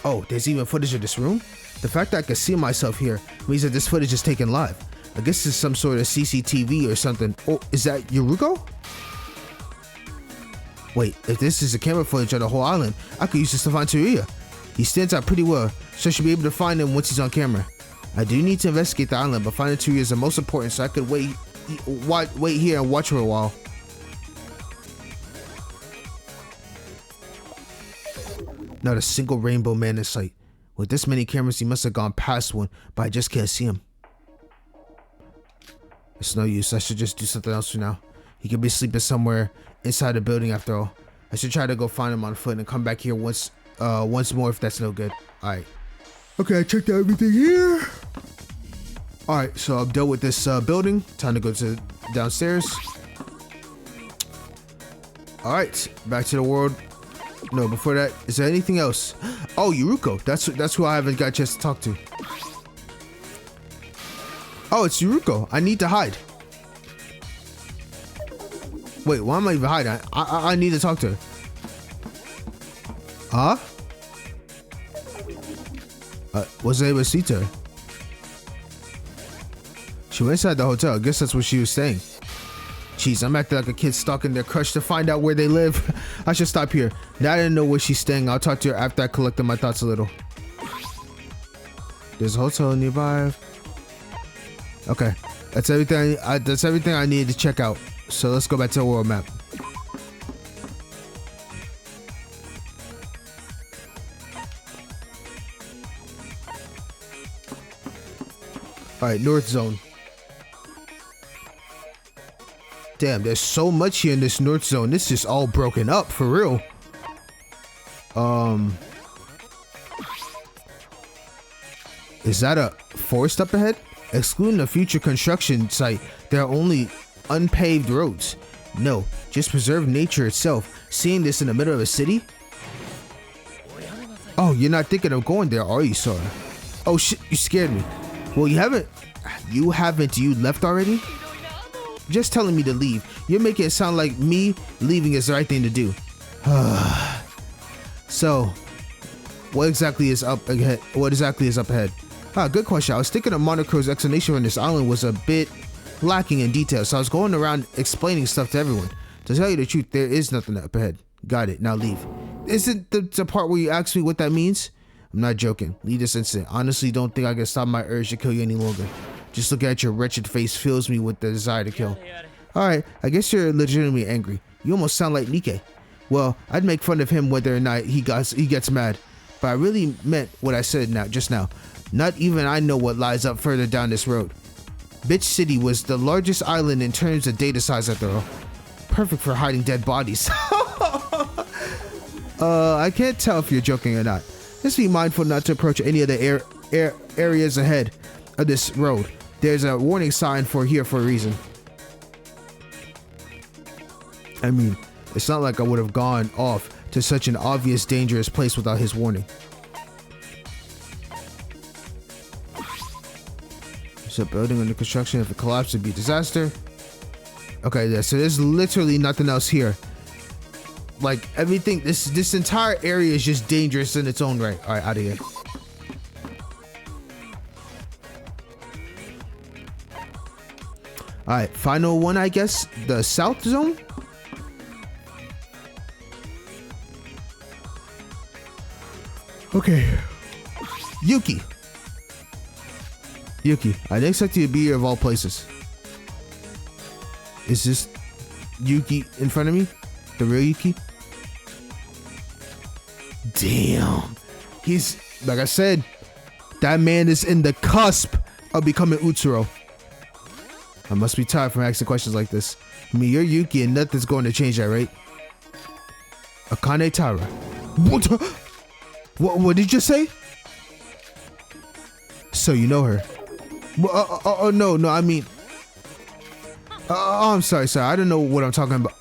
Oh, there's even footage of this room? The fact that I can see myself here means that this footage is taken live. I guess it's some sort of CCTV or something. Oh, is that Yuruko? Wait, if this is a camera footage of the whole island, I could use this to find Tsuruya. He stands out pretty well, so I should be able to find him once he's on camera. I do need to investigate the island, but finding Tsuruya is the most important, so I could wait here and watch for a while. Not a single rainbow man in sight. With this many cameras, he must have gone past one, but I just can't see him. It's no use. I should just do something else for now. He could be sleeping somewhere inside the building after all. I should try to go find him on foot and come back here once more if that's no good. Alright. Okay, I checked out everything here. Alright, so I'm done with this building. Time to go to downstairs. Alright, back to the world. No, before that, is there anything else? Oh, Yuruko. That's who I haven't got a chance to talk to. Oh, it's Yuruko. I need to hide. Wait, why am I even hiding? I need to talk to her. Huh? Wasn't able to see to her. She went inside the hotel. I guess that's where she was staying. Jeez, I'm acting like a kid stalking their crush to find out where they live. I should stop here. Now I didn't know where she's staying. I'll talk to her after I collected my thoughts a little. There's a hotel nearby. Okay, that's everything. That's everything I needed to check out. So let's go back to the world map. All right, North Zone. Damn, there's so much here in this North Zone. This is all broken up for real. Is that a forest up ahead? Excluding the future construction site, there are only unpaved roads. No, just preserve nature itself. Seeing this in the middle of a city? Oh, you're not thinking of going there, are you, Sora? Oh shit, you scared me. Well, you haven't. You left already? Just telling me to leave. You're making it sound like me leaving is the right thing to do. So, what exactly is up ahead? Good question. I was thinking of Monoco's explanation on this island was a bit lacking in detail, so I was going around explaining stuff to everyone. To tell you the truth, there is nothing up ahead. Got it. Now leave. Isn't the part where you ask me what that means? I'm not joking. Leave this instant. Honestly, don't think I can stop my urge to kill you any longer. Just looking at your wretched face fills me with the desire to kill. Alright, I guess you're legitimately angry. You almost sound like Nikke. Well, I'd make fun of him whether or not he gets mad. But I really meant what I said just now. Not even I know what lies up further down this road. Bitch City was the largest island in terms of data size after all. Perfect for hiding dead bodies. I can't tell if you're joking or not. Just be mindful not to approach any of the areas ahead of this road. There's a warning sign here for a reason. I mean, it's not like I would have gone off to such an obvious dangerous place without his warning. There's a building under construction. If it collapsed, it'd be a disaster. Okay, yeah, so there's literally nothing else here. Like everything, this entire area is just dangerous in its own right. All right, out of here. All right, final one, I guess. The South Zone. Okay. Yuki. I didn't expect you to be here of all places. Is this Yuki in front of me? The real Yuki? Damn. He's, like I said, that man is in the cusp of becoming Utsuro. I must be tired from asking questions like this. I mean, you're Yuki and nothing's going to change that, right? Akane Tara. What did you say? So you know her. No, I mean... I'm sorry. I don't know what I'm talking about.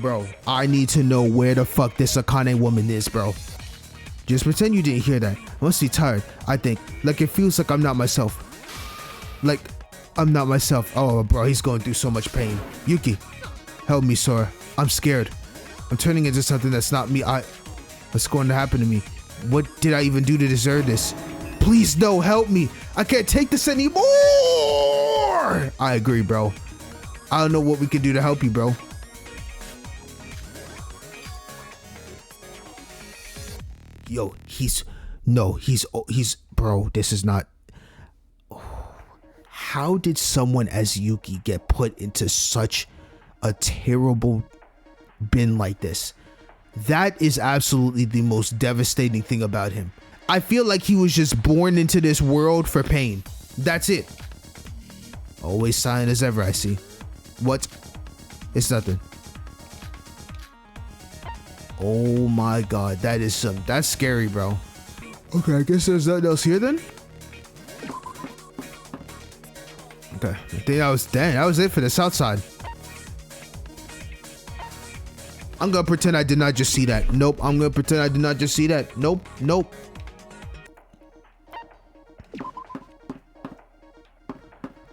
Bro, I need to know where the fuck this Akane woman is, bro. Just pretend you didn't hear that. I must be tired, I think. Like, it feels like I'm not myself. Like, I'm not myself. Oh, bro, he's going through so much pain. Yuki, help me, Sora. I'm scared. I'm turning into something that's not me. What's going to happen to me? What did I even do to deserve this? Please, no, help me. I can't take this anymore. I agree, bro. I don't know what we can do to help you, bro. Yo, bro, this is not. How did someone as Yuki get put into such a terrible bin like this? That is absolutely the most devastating thing about him. I feel like he was just born into this world for pain. That's it. Always silent as ever, I see. What? It's nothing. Oh my god, that's scary, bro. Okay, I guess there's nothing else here then? Okay, I think that was it for the south side. I'm gonna pretend I did not just see that. Nope, I'm gonna pretend I did not just see that. Nope.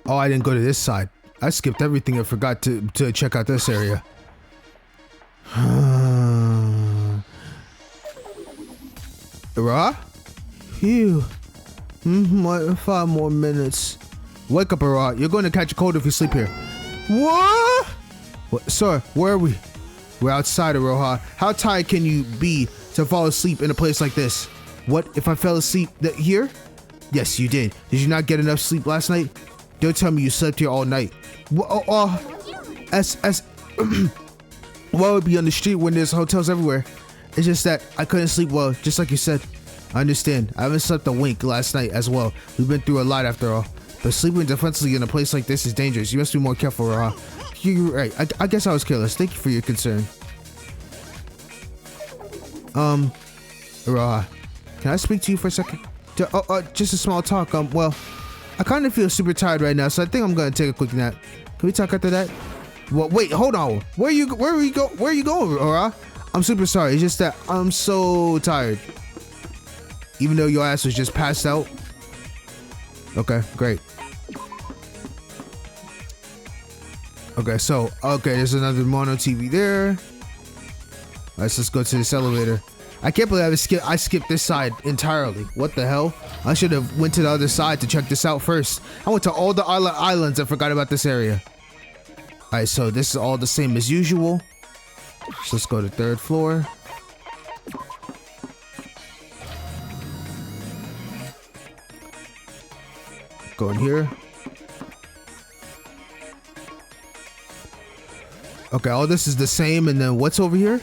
Oh, I didn't go to this side. I skipped everything and forgot to check out this area. Ra? Phew. 5 more minutes. Wake up, Ra. You're going to catch a cold if you sleep here. What? Sir, where are we? We're outside, Aroha. How tired can you be to fall asleep in a place like this? What if I fell asleep here? Yes, you did. Did you not get enough sleep last night? Don't tell me you slept here all night. What would be on the street when there's hotels everywhere? It's just that I couldn't sleep well, just like you said. I understand. I haven't slept a wink last night as well. We've been through a lot after all. But sleeping defensively in a place like this is dangerous. You must be more careful, Ra. You're right. I guess I was careless. Thank you for your concern. Ra, can I speak to you for a second? Just a small talk. Well, I kind of feel super tired right now, so I think I'm gonna take a quick nap. Can we talk after that? Well, wait, hold on. Where are you going, Ra? I'm super sorry. It's just that I'm so tired. Even though your ass was just passed out. Okay, great. Okay, there's another mono TV there. Let's go to this elevator. I can't believe I skipped this side entirely. What the hell? I should have went to the other side to check this out first. I went to all the islands and forgot about this area. Alright, so this is all the same as usual. So let's go to 3rd floor. Go in here. Okay, all this is the same, and then what's over here?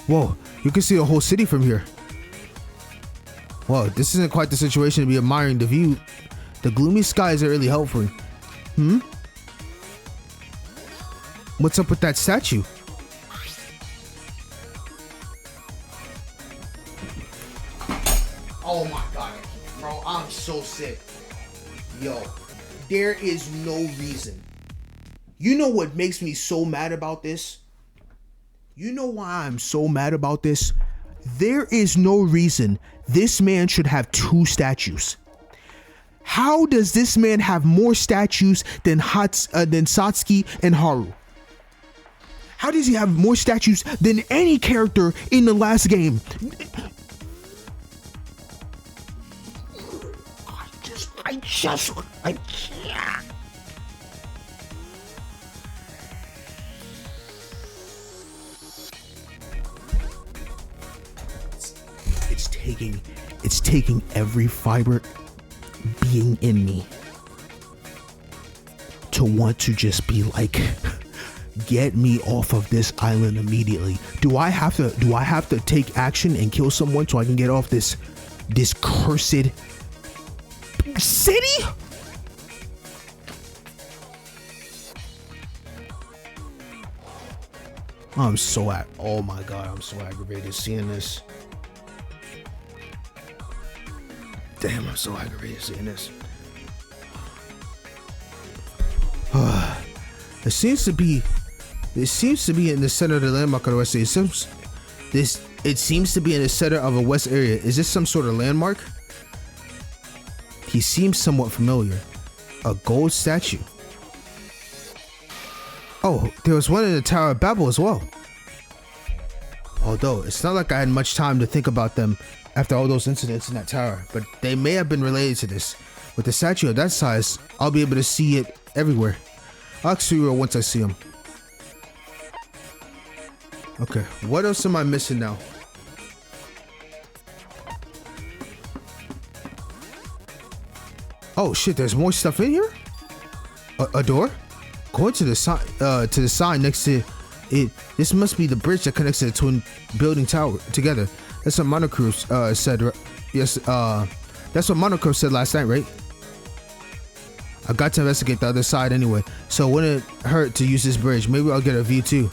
Whoa, you can see the whole city from here. Whoa, this isn't quite the situation to be admiring the view. The gloomy skies are really helpful. What's up with that statue? Oh my god, bro, I'm so sick. Yo, there is no reason. You know what makes me so mad about this? You know why I'm so mad about this? There is no reason this man should have 2 statues. How does this man have more statues than Satsuki and Haru? How does he have more statues than any character in the last game? I can't. It's taking every fiber being in me to want to just be like, get me off of this island immediately. Do I have to take action and kill someone so I can get off this cursed city? Oh my god, I'm so aggravated seeing this. Damn, I'm so aggravated seeing this. There seems to be This seems to be in the center of the landmark of the west area. It seems to be in the center of a west area. Is this some sort of landmark? He seems somewhat familiar. A gold statue. Oh, there was one in the Tower of Babel as well. Although, it's not like I had much time to think about them after all those incidents in that tower, but they may have been related to this. With a statue of that size, I'll be able to see it everywhere. I'll ask Suryo once I see him. Okay, what else am I missing now? Oh shit, there's more stuff in here? A door? Going to the sign next to it. This must be the bridge that connects the twin building tower together. That's what Monocro said. Yes, that's what Monocro said last night, right? I got to investigate the other side anyway, so it wouldn't hurt to use this bridge. Maybe I'll get a view too.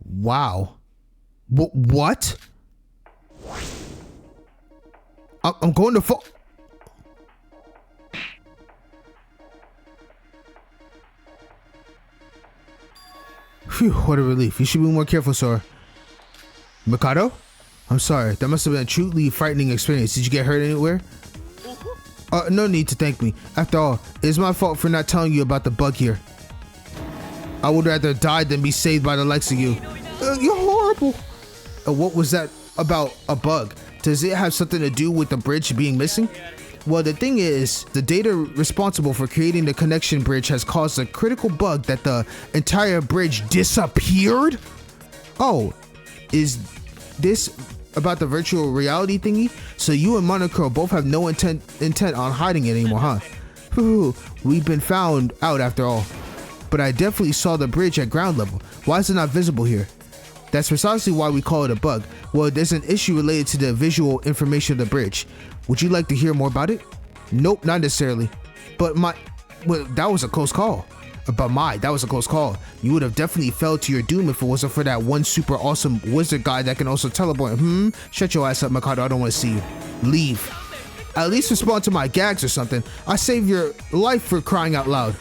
Wow. What? I'm going to fall. Phew, what a relief. You should be more careful, sir. Mikado? I'm sorry. That must have been a truly frightening experience. Did you get hurt anywhere? No need to thank me. After all, it's my fault for not telling you about the bug here. I would rather die than be saved by the likes of you. You're horrible. What was that about a bug? Does it have something to do with the bridge being missing? Well, the thing is, the data responsible for creating the connection bridge has caused a critical bug that the entire bridge disappeared? Oh, is this about the virtual reality thingy? So you and Monocro both have no intent on hiding it anymore, huh? Whew, we've been found out after all. But I definitely saw the bridge at ground level. Why is it not visible here? That's precisely why we call it a bug. Well, there's an issue related to the visual information of the bridge. Would you like to hear more about it? Nope, not necessarily. But that was a close call. That was a close call. You would have definitely fell to your doom if it wasn't for that one super awesome wizard guy that can also teleport. Shut your ass up, Mikado. I don't want to see you. Leave. At least respond to my gags or something. I saved your life for crying out loud.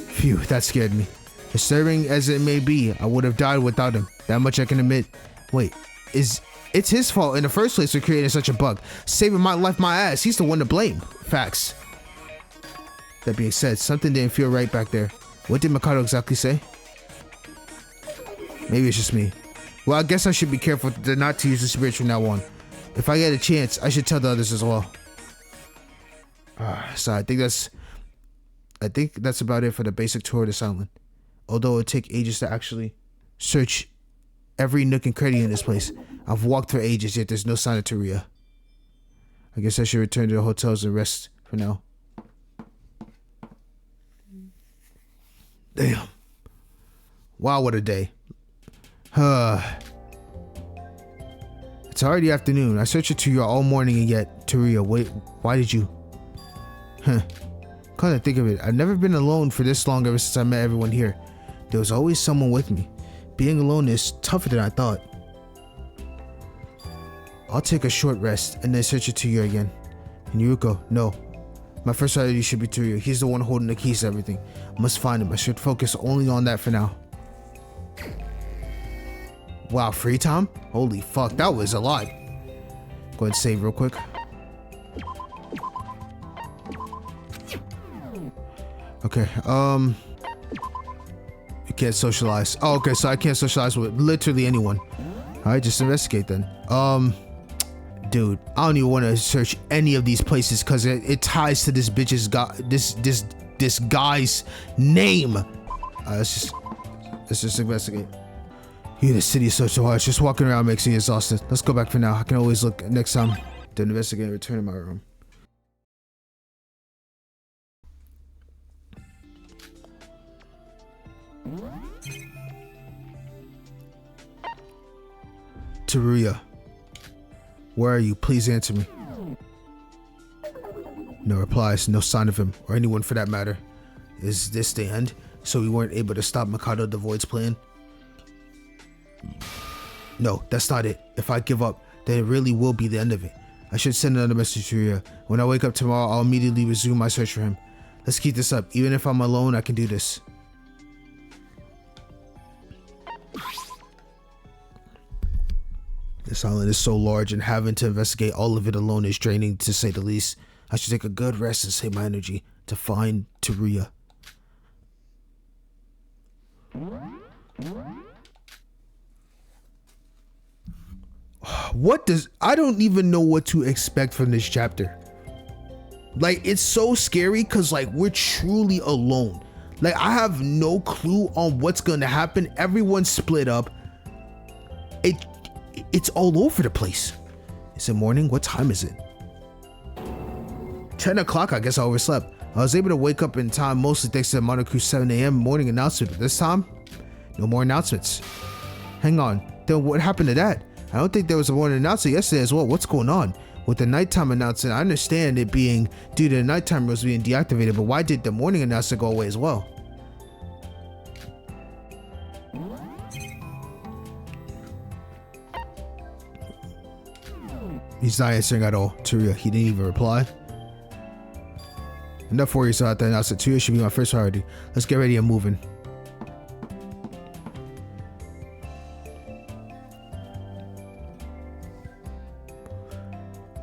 Phew, that scared me. Disturbing as it may be, I would have died without him. That much I can admit. Wait, it's his fault in the first place for creating such a bug. Saving my life, my ass. He's the one to blame. Facts. That being said, something didn't feel right back there. What did Mikado exactly say? Maybe it's just me. Well, I guess I should be careful not to use this bridge from now on. If I get a chance, I should tell the others as well. So I think that's about it for the basic tour of this island. Although it would take ages to actually search every nook and cranny in this place. I've walked for ages, yet there's no sign of Teruya. I guess I should return to the hotels and rest for now. Damn. Wow, what a day. It's already afternoon. I searched for Teruya all morning and yet, Teruya, wait, why did you? Come to think of it, I've never been alone for this long ever since I met everyone here. There was always someone with me. Being alone is tougher than I thought. I'll take a short rest and then search for Teruya again. And Yuko, no. My first priority should be Teruya. He's the one holding the keys to everything. Must find him. I should focus only on that for now. Wow, free time? Holy fuck, that was a lot. Go ahead and save real quick. Okay, you can't socialize. Oh, okay, so I can't socialize with literally anyone. Alright, just investigate then. Dude, I don't even want to search any of these places because it ties to this bitch's this guy's name. Let's just investigate. Yeah, the city is so hard. Just walking around makes me exhausted. Let's go back for now. I can always look next time. Then investigate and return to my room. Teruya, where are you? Please answer me. No replies, no sign of him, or anyone for that matter. Is this the end? So we weren't able to stop Mikado the Void's plan? No, that's not it. If I give up, then it really will be the end of it. I should send another message to Ria. When I wake up tomorrow, I'll immediately resume my search for him. Let's keep this up. Even if I'm alone, I can do this. This island is so large, and having to investigate all of it alone is draining, to say the least. I should take a good rest and save my energy to find Ria. I don't even know what to expect from this chapter. Like, it's so scary because, like, we're truly alone. Like, I have no clue on what's gonna happen. Everyone's split up. It's all over the place. Is it morning? What time is it? 10 o'clock. I guess I overslept. I was able to wake up in time, mostly thanks to the Monocru's 7 a.m. morning announcement. But this time, no more announcements. Hang on. Then what happened to that? I don't think there was a morning announcement yesterday as well. What's going on? With the nighttime announcement, I understand it being due to the nighttime rules being deactivated, but why did the morning announcement go away as well? He's not answering at all. Ria, he didn't even reply. Enough worries about that announcement. Ria should be my first priority. Let's get ready and moving.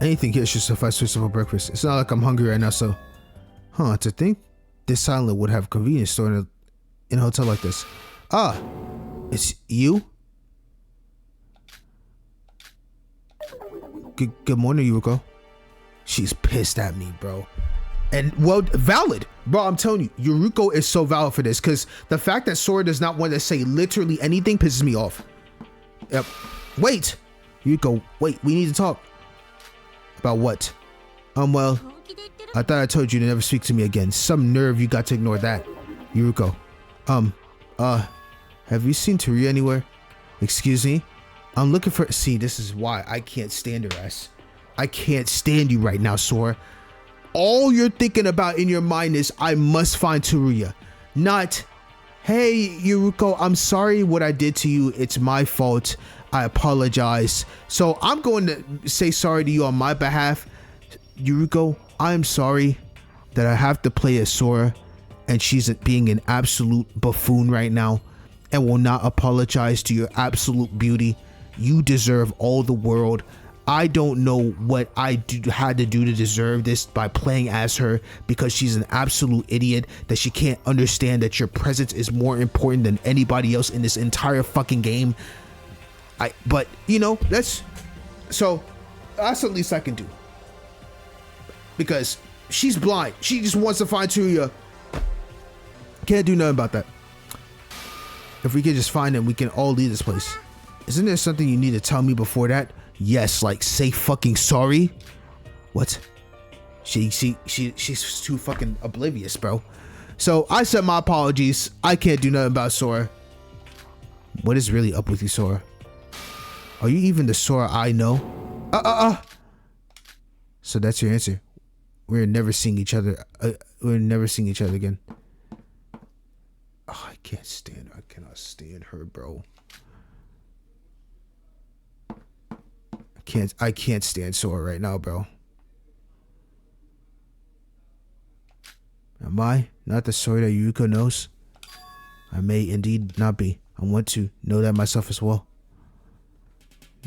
Anything here should suffice for simple breakfast. It's not like I'm hungry right now, so... Huh, to think this island would have a convenience store in a hotel like this. Ah, it's you? Good morning, Yuko. She's pissed at me, bro. And, well, valid. Bro, I'm telling you, Yuruko is so valid for this, because the fact that Sora does not want to say literally anything pisses me off. Yep. Wait! Yuruko, wait, we need to talk. About what? Well, I thought I told you to never speak to me again. Some nerve you got to ignore that. Yuruko. Have you seen Ria anywhere? Excuse me? I'm looking for... See, this is why I can't stand her ass. I can't stand you right now, Sora. All you're thinking about in your mind is, I must find Ria. Not, hey, Yuruko, I'm sorry what I did to you. It's my fault. I apologize. So I'm going to say sorry to you on my behalf. Yuruko, I'm sorry that I have to play as Sora and she's being an absolute buffoon right now and will not apologize to your absolute beauty. You deserve all the world. I don't know what I had to do to deserve this by playing as her, because she's an absolute idiot that she can't understand that your presence is more important than anybody else in this entire fucking game. But you know, that's the least I can do, because she's blind. She just wants to find Ria. Can't do nothing about that. If we can just find him, we can all leave this place. Isn't there something you need to tell me before that? Yes, like say fucking sorry. What? She's too fucking oblivious, bro. So I said my apologies. I can't do nothing about Sora. What is really up with you, Sora? Are you even the Sora I know? So that's your answer. We're never seeing each other. We're never seeing each other again. Oh, I cannot stand her, bro. I can't stand Sora right now, bro. Am I not the Sora that Yuko knows? I may indeed not be. I want to know that myself as well.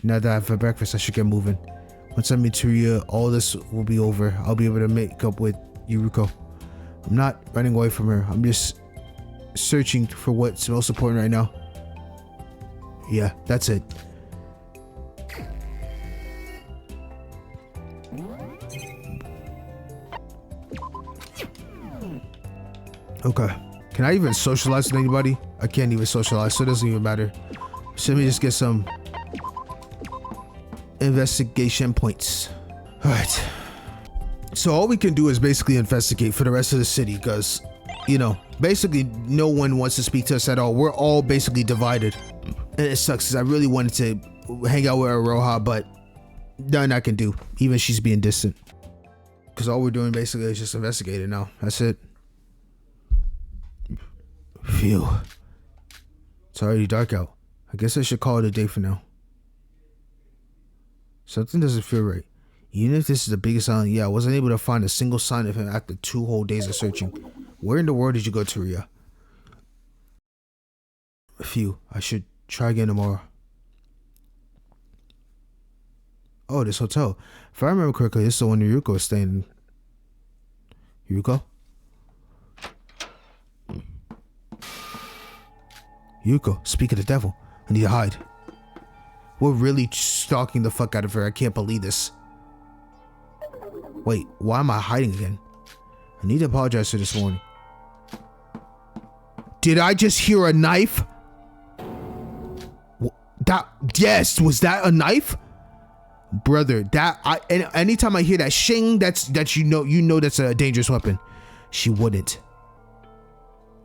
Now that I've had breakfast, I should get moving. Once I meet Ria, all this will be over. I'll be able to make up with Yuruko. I'm not running away from her. I'm just searching for what's most important right now. Yeah, that's it. Okay. Can I even socialize with anybody? I can't even socialize, so it doesn't even matter. So let me just get some investigation points. Alright. So all we can do is basically investigate for the rest of the city, because, you know, basically no one wants to speak to us at all. We're all basically divided. And it sucks because I really wanted to hang out with Aroha, but nothing I can do. Even she's being distant. Because all we're doing basically is just investigating now. That's it. Phew. It's already dark out. I guess I should call it a day for now. Something doesn't feel right. Even if this is the biggest island, yeah, I wasn't able to find a single sign of him after 2 whole days of searching. Where in the world did you go to, Ria? Phew, I should try again tomorrow. Oh, this hotel. If I remember correctly, this is the one Yuruko is staying in. Yuruko? Yuruko, speak of the devil. I need to hide. We're really stalking the fuck out of her. I can't believe this. Wait, why am I hiding again? I need to apologize for this morning. Did I just hear a knife? Yes, was that a knife? Brother, anytime I hear that shing, that's you know that's a dangerous weapon. She wouldn't.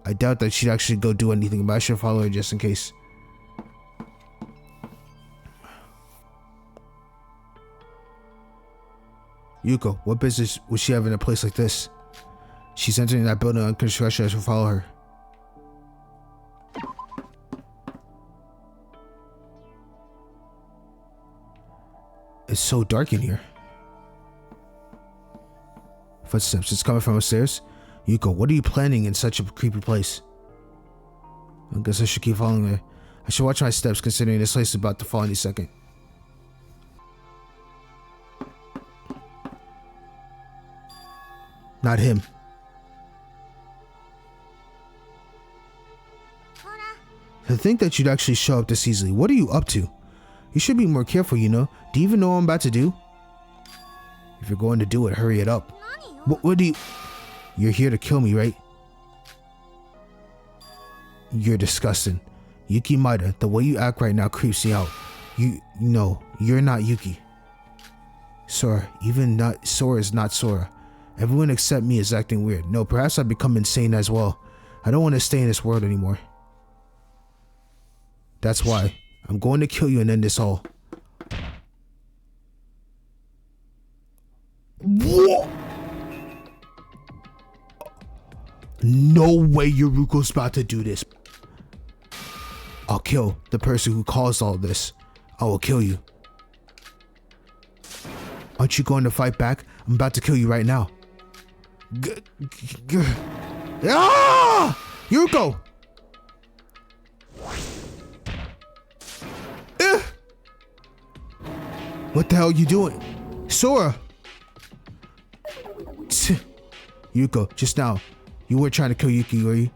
I doubt that she'd actually go do anything, but I should follow her just in case. Yuko, what business would she have in a place like this? She's entering that building on construction. I should follow her. It's so dark in here. Footsteps. It's coming from upstairs. Yuko, what are you planning in such a creepy place? I guess I should keep following her. I should watch my steps considering this place is about to fall any second. Not him. To think that you'd actually show up this easily. What are you up to? You should be more careful, you know. Do you even know what I'm about to do? If you're going to do it, hurry it up. What do you... You're here to kill me, right? You're disgusting. Yuki Maida, the way you act right now creeps me out. No, you're not Yuki. Sora, Sora is not Sora. Everyone except me is acting weird. No, perhaps I've become insane as well. I don't want to stay in this world anymore. That's why. I'm going to kill you and end this all. What? No way Yuruko's about to do this. I'll kill the person who caused all this. I will kill you. Aren't you going to fight back? I'm about to kill you right now. Ah! Yuruko! What the hell are you doing? Sora! Yuko, just now, you weren't trying to kill Yuki, were you?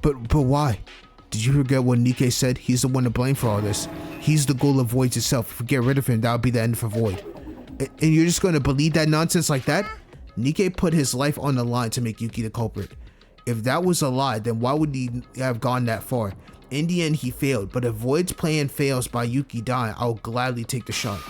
But why? Did you forget what Nikke said? He's the one to blame for all this. He's the goal of Void itself. If we get rid of him, that would be the end for Void. And you're just going to believe that nonsense like that? Nikke put his life on the line to make Yuki the culprit. If that was a lie, then why would he have gone that far? In the end, he failed, but if Void's plan fails by Yuki dying, I'll gladly take the shot.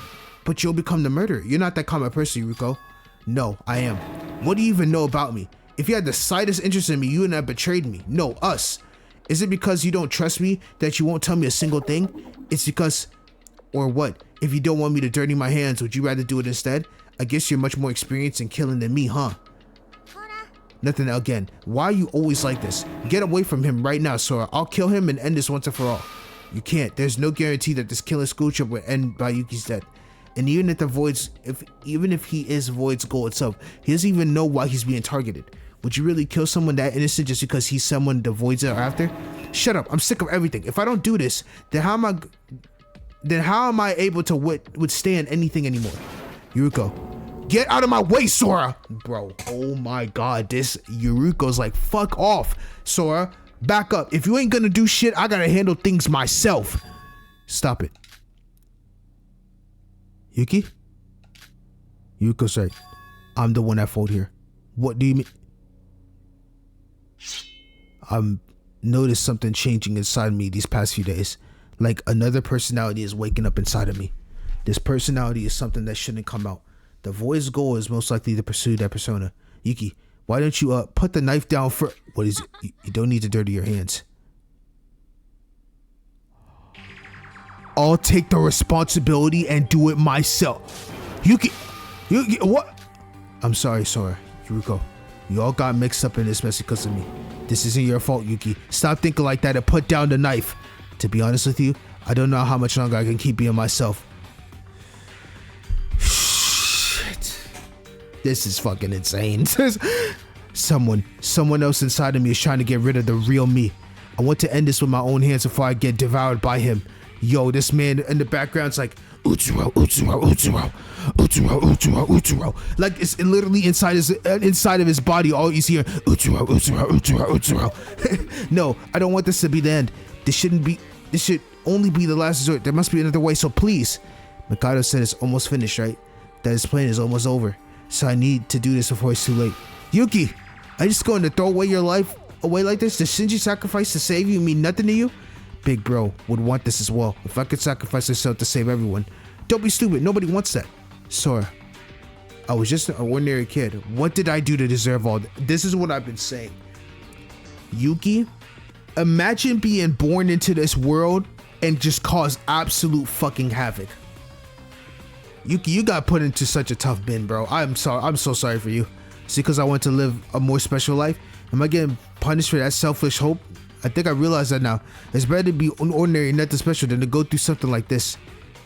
But you'll become the murderer. You're not that kind of person, Yuruko. No, I am. What do you even know about me? If you had the slightest interest in me, you wouldn't have betrayed me. No, us. Is it because you don't trust me that you won't tell me a single thing? It's because... Or what? If you don't want me to dirty my hands, would you rather do it instead? I guess you're much more experienced in killing than me, huh? Nothing again. Why are you always like this? Get away from him right now, Sora. I'll kill him and end this once and for all. You can't. There's no guarantee that this killing school trip will end by Yuki's death. And even if he is Void's goal itself, he doesn't even know why he's being targeted. Would you really kill someone that innocent just because he's someone the Voids are after? Shut up. I'm sick of everything. If I don't do this, then how am I able to withstand anything anymore? Yuruko, get out of my way, Sora! Bro, oh my god, this Yuruko's like, fuck off, Sora. Back up. If you ain't gonna do shit, I gotta handle things myself. Stop it. Yuki? Yuruko's right. I'm the one at fault here. What do you mean? I've noticed something changing inside me these past few days. Like another personality is waking up inside of me. This personality is something that shouldn't come out. The Void's goal is most likely to pursue that persona. Yuki, why don't you put the knife down for... What is it? You don't need to dirty your hands. I'll take the responsibility and do it myself. Yuki, what? I'm sorry, Sora. Yuruko, you all got mixed up in this mess because of me. This isn't your fault, Yuki. Stop thinking like that and put down the knife. To be honest with you, I don't know how much longer I can keep being myself. This is fucking insane. Someone else inside of me is trying to get rid of the real me. I want to end this with my own hands before I get devoured by him. Yo, this man in the background's like, Utsuro, Utsuro, Utsuro, Utsuro, Utsuro, Utsuro. Like it's literally inside of his body. All you see are Utsuro, Utsuro, Utsuro, Utsuro. No, I don't want this to be the end. This should only be the last resort. There must be another way, so please. Mikado said it's almost finished, right? That his plan is almost over. So I need to do this before it's too late. Yuki, are you just going to throw away your life away like this? Does Shinji sacrifice to save you mean nothing to you? Big bro would want this as well. If I could sacrifice myself to save everyone. Don't be stupid. Nobody wants that. Sora, I was just an ordinary kid. What did I do to deserve all this? This is what I've been saying. Yuki, imagine being born into this world and just cause absolute fucking havoc. Yuki, you got put into such a tough bin, bro. I'm sorry. I'm so sorry for you. See, because I want to live a more special life. Am I getting punished for that selfish hope? I think I realize that now. It's better to be ordinary and nothing special than to go through something like this.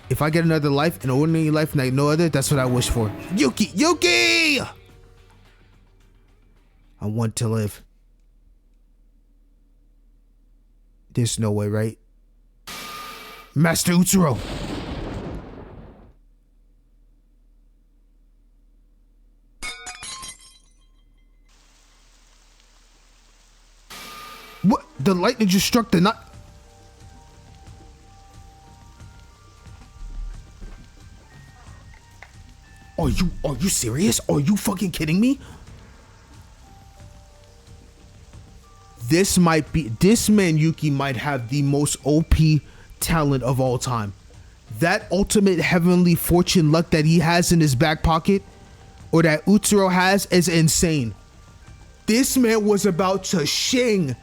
If I get another life, an ordinary life like no other, that's what I wish for. Yuki! Yuki! I want to live. There's no way, right? Master Utsuro! What? The lightning just struck the knot. Are you serious? Are you fucking kidding me? This man Yuki might have the most OP talent of all time. That ultimate heavenly fortune luck that he has in his back pocket, or that Utsuro has, is insane. This man was about to shing,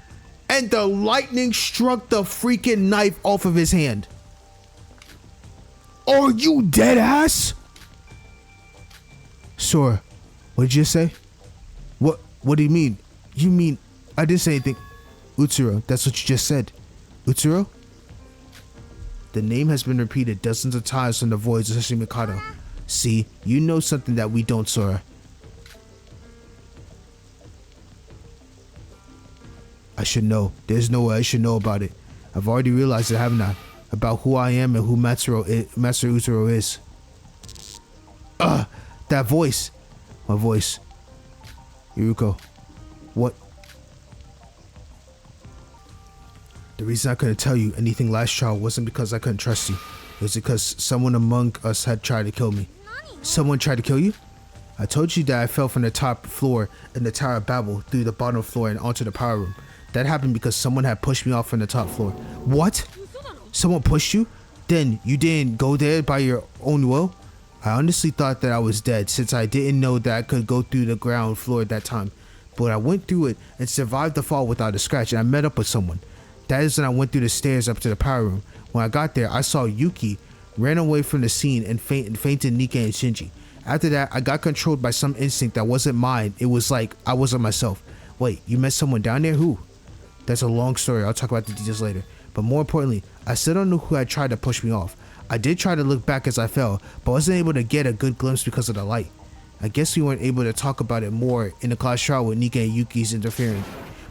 and the lightning struck the freaking knife off of his hand. Are you dead ass? Sora, what did you say? What do you mean? You mean I didn't say anything. Utsuro, that's what you just said. Utsuro? The name has been repeated dozens of times from the voice of Sashimi Mikado. See, you know something that we don't, Sora. I should know. There's no way I should know about it. I've already realized it, haven't I? About who I am and who Master Utsuro is. That voice. My voice. Yuruko. What? The reason I couldn't tell you anything last trial wasn't because I couldn't trust you. It was because someone among us had tried to kill me. Someone tried to kill you? I told you that I fell from the top floor in the Tower of Babel through the bottom floor and onto the power room. That happened because someone had pushed me off from the top floor. What? Someone pushed you? Then you didn't go there by your own will? I honestly thought that I was dead since I didn't know that I could go through the ground floor at that time. But I went through it and survived the fall without a scratch, and I met up with someone. That is when I went through the stairs up to the power room. When I got there, I saw Yuki, ran away from the scene and fainted Nika and Shinji. After that, I got controlled by some instinct that wasn't mine. It was like I wasn't myself. Wait, you met someone down there? Who? That's a long story. I'll talk about the details later. But more importantly, I still don't know who had tried to push me off. I did try to look back as I fell, but wasn't able to get a good glimpse because of the light. I guess we weren't able to talk about it more in the class trial with Nika and Yuki's interfering.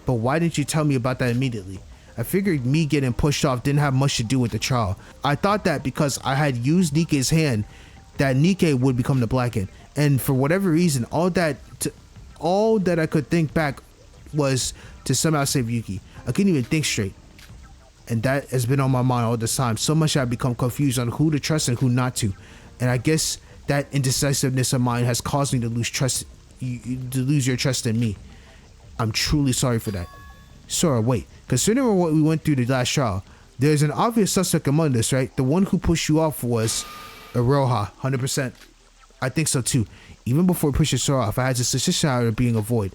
But why didn't you tell me about that immediately? I figured me getting pushed off didn't have much to do with the trial. I thought that because I had used Nika's hand, that Nika would become the Black Hand. And for whatever reason, all that I could think back was to somehow save Yuki. I couldn't even think straight. And that has been on my mind all this time. So much I've become confused on who to trust and who not to. And I guess that indecisiveness of mine has caused me to lose your trust in me. I'm truly sorry for that. Sora, wait. Considering what we went through the last trial, there's an obvious suspect among us, right? The one who pushed you off was Iroha, 100%. I think so too. Even before pushing Sora off, I had a suspicion of it being a void.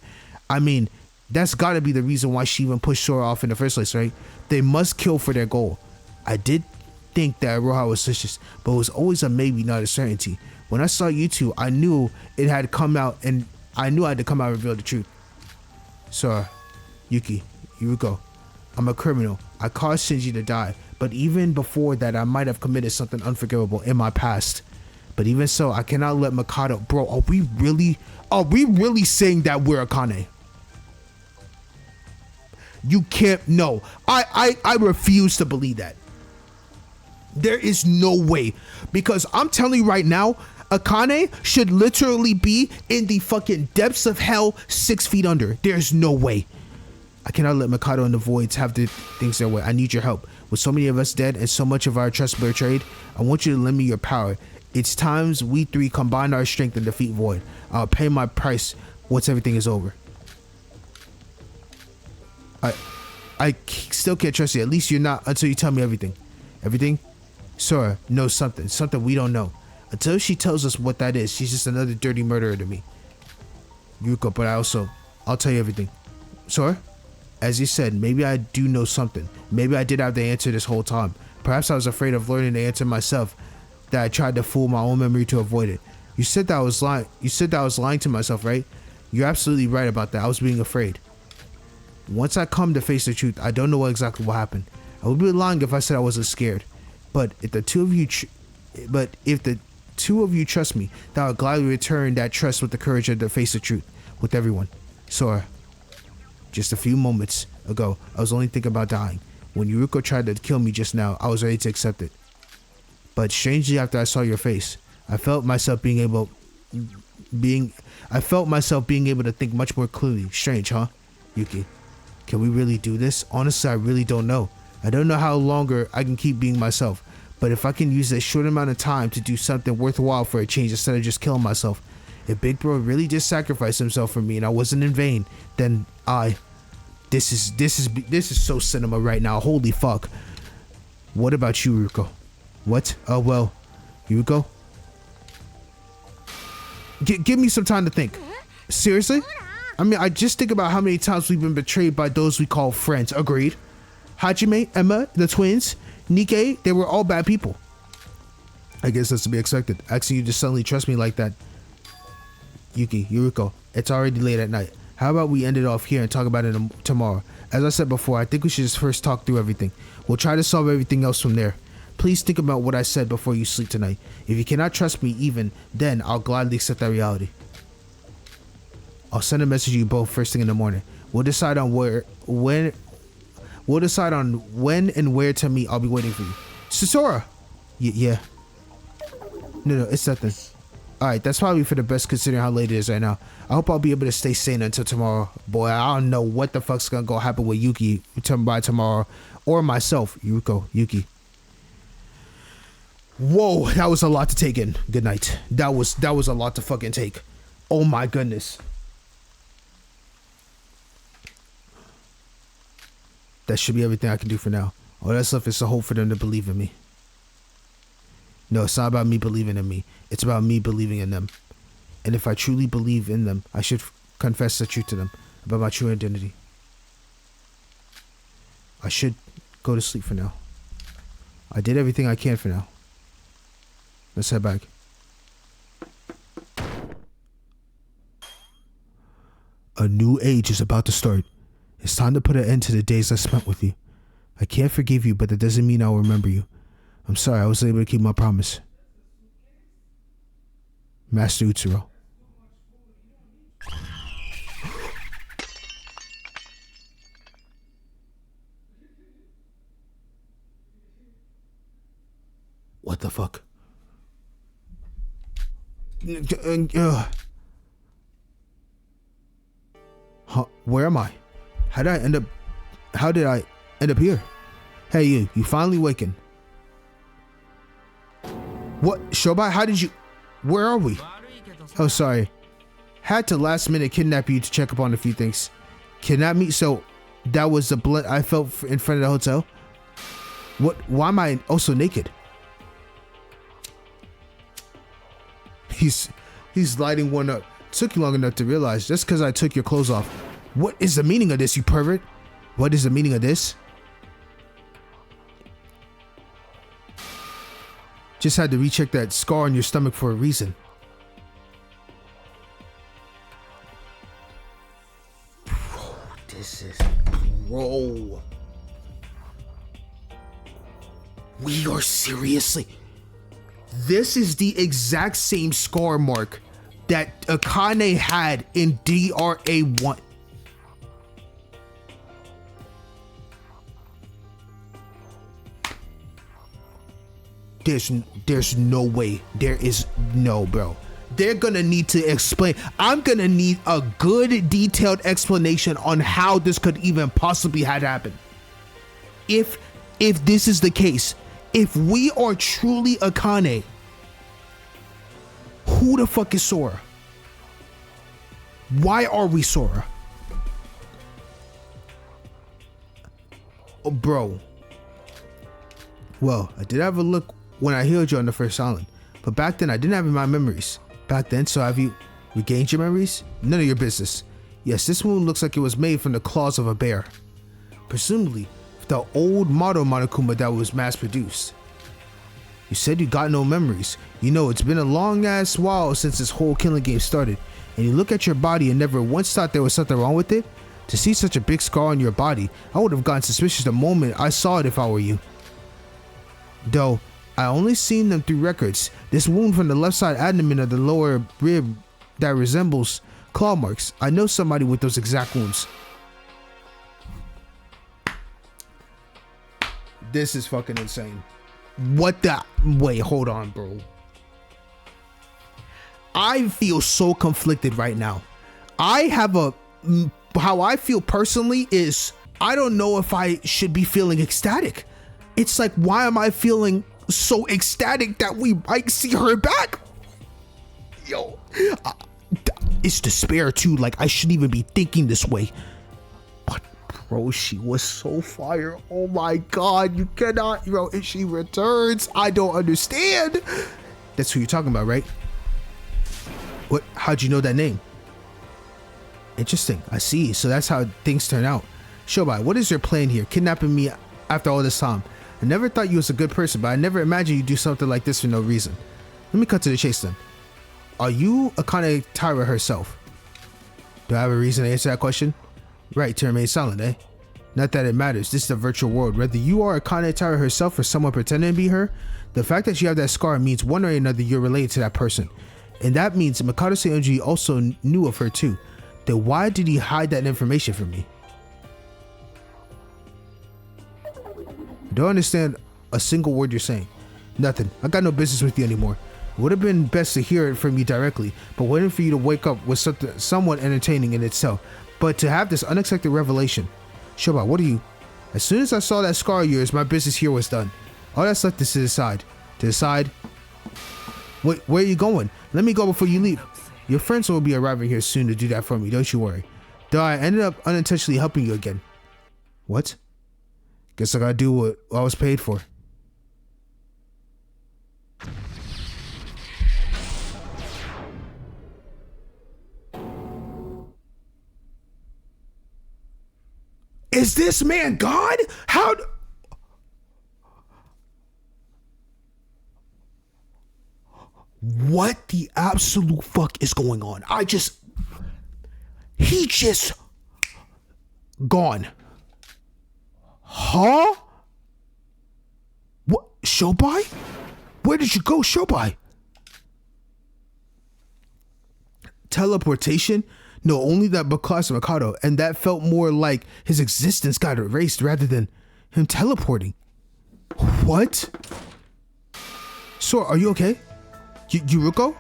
I mean, that's gotta be the reason why she even pushed Sora off in the first place, right? They must kill for their goal. I did think that Iroha was suspicious, but it was always a maybe, not a certainty. When I saw you two, I knew it had come out, and I knew I had to come out and reveal the truth. Sora, Yuki, Yuruko, I'm a criminal. I caused Shinji to die, but even before that, I might have committed something unforgivable in my past. But even so, I cannot let Mikado. Bro, are we really saying that we're Akane? You can't. No, I refuse to believe that. There is no way, because I'm telling you right now, Akane should literally be in the fucking depths of hell, 6 feet under. There's no way. I cannot let Mikado and the Voids have the things their way. I need your help. With so many of us dead and so much of our trust betrayed, I want you to lend me your power. It's times we three combine our strength and defeat Void. I'll pay my price once everything is over. I still can't trust you. At least you're not until you tell me everything. Everything? Sora knows something we don't know. Until she tells us what that is, she's just another dirty murderer to me. Yuko, but I'll tell you everything. Sora, as you said, maybe I do know something. Maybe I did have the answer this whole time. Perhaps I was afraid of learning the answer myself, that I tried to fool my own memory to avoid it. You said that I was lying. You said that I was lying to myself, right? You're absolutely right about that. I was being afraid. Once I come to face the truth, I don't know exactly what happened. I would be lying if I said I wasn't scared. But if the two of you trust me, then I'll gladly return that trust with the courage to face the truth with everyone. Sora, just a few moments ago, I was only thinking about dying. When Yuruko tried to kill me just now, I was ready to accept it. But strangely, after I saw your face, I felt myself being able to think much more clearly. Strange, huh? Yuki, can we really do this? Honestly, I really don't know. I don't know how longer I can keep being myself. But if I can use this short amount of time to do something worthwhile for a change instead of just killing myself, if Big Bro really just sacrificed himself for me and I wasn't in vain, then this is so cinema right now. Holy fuck. What about you, Ruko? What? Oh well, Ruko. Give me some time to think. Seriously? I mean, I just think about how many times we've been betrayed by those we call friends. Agreed. Hajime, Emma, the twins, Nikkei, they were all bad people. I guess that's to be expected. Asking you to suddenly trust me like that. Yuki, Yuriko, it's already late at night. How about we end it off here and talk about it tomorrow? As I said before, I think we should just first talk through everything. We'll try to solve everything else from there. Please think about what I said before you sleep tonight. If you cannot trust me even, then I'll gladly accept that reality. I'll send a message to you both first thing in the morning. We'll decide on when and where to meet. I'll be waiting for you. Sora! Yeah. No, it's nothing. Alright, that's probably for the best considering how late it is right now. I hope I'll be able to stay sane until tomorrow. Boy, I don't know what the fuck's gonna go happen with Yuki by tomorrow. Or myself. Yuki. Whoa, that was a lot to take in. Good night. That was a lot to fucking take. Oh my goodness. That should be everything I can do for now. All that stuff is to hope for them to believe in me. No, it's not about me believing in me. It's about me believing in them. And if I truly believe in them, I should confess the truth to them about my true identity. I should go to sleep for now. I did everything I can for now. Let's head back. A new age is about to start. It's time to put an end to the days I spent with you. I can't forgive you, but that doesn't mean I'll remember you. I'm sorry I wasn't able to keep my promise. Master Utsuro. What the fuck? Huh, where am I? How did I end up here? Hey you finally waking. What? Shobai, how did you... Where are we? Oh, sorry. Had to last minute kidnap you to check up on a few things. Kidnap me? So that was the blood I felt in front of the hotel? What? Why am I also naked? He's lighting one up. Took you long enough to realize just because I took your clothes off. What is the meaning of this, you pervert? What is the meaning of this? Just had to recheck that scar on your stomach for a reason. Bro, this is... Bro. We are seriously... This is the exact same scar mark that Akane had in DRA1. There's no way. There is no, bro. They're gonna need to explain. I'm gonna need a good detailed explanation on how this could even possibly had happened. If this is the case, if we are truly Akane, who the fuck is Sora? Why are we Sora? Oh, bro. Well, I did have a look when I healed you on the first island, but back then I didn't have my memories. Back then, so have you regained your memories? None of your business. Yes, this wound looks like it was made from the claws of a bear. Presumably, the old model Monokuma that was mass produced. You said you got no memories. You know, it's been a long ass while since this whole killing game started, and you look at your body and never once thought there was something wrong with it? To see such a big scar on your body, I would have gotten suspicious the moment I saw it if I were you. Though, I only seen them through records. This wound from the left side abdomen of the lower rib that resembles claw marks. I know somebody with those exact wounds. This is fucking insane. What the? Wait, hold on, bro. I feel so conflicted right now. How I feel personally is, I don't know if I should be feeling ecstatic. It's like, why am I feeling so ecstatic that we might see her back? Yo, it's despair too. Like, I shouldn't even be thinking this way. But bro, she was so fire. Oh my god, you cannot, bro. If she returns, I don't understand. That's who you're talking about, right? What? How'd you know that name? Interesting. I see. So that's how things turn out. Shobai, what is your plan here? Kidnapping me after all this time? I never thought you was a good person, but I never imagined you'd do something like this for no reason. Let me cut to the chase then. Are you Akane Taira herself? Do I have a reason to answer that question? Right, to remain silent, eh? Not that it matters, this is a virtual world. Whether you are Akane Taira herself or someone pretending to be her, the fact that you have that scar means one way or another you're related to that person. And that means Mikado Seiyuji also knew of her too. Then why did he hide that information from me? I don't understand a single word you're saying. Nothing. I got no business with you anymore. It would have been best to hear it from you directly, but waiting for you to wake up was something somewhat entertaining in itself. But to have this unexpected revelation. Shoba, what are you? As soon as I saw that scar of yours, my business here was done. All that's left is to decide. To decide? Wait, where are you going? Let me go before you leave. Your friends will be arriving here soon to do that for me, don't you worry. Though I ended up unintentionally helping you again. What? Guess I gotta do what I was paid for. Is this man God? How? What the absolute fuck is going on? He just gone. Huh? What? Shobai? Where did you go, Shobai? Teleportation? No, only that because of Mikado, and that felt more like his existence got erased rather than him teleporting. What? Sora, are you okay? Yuruko?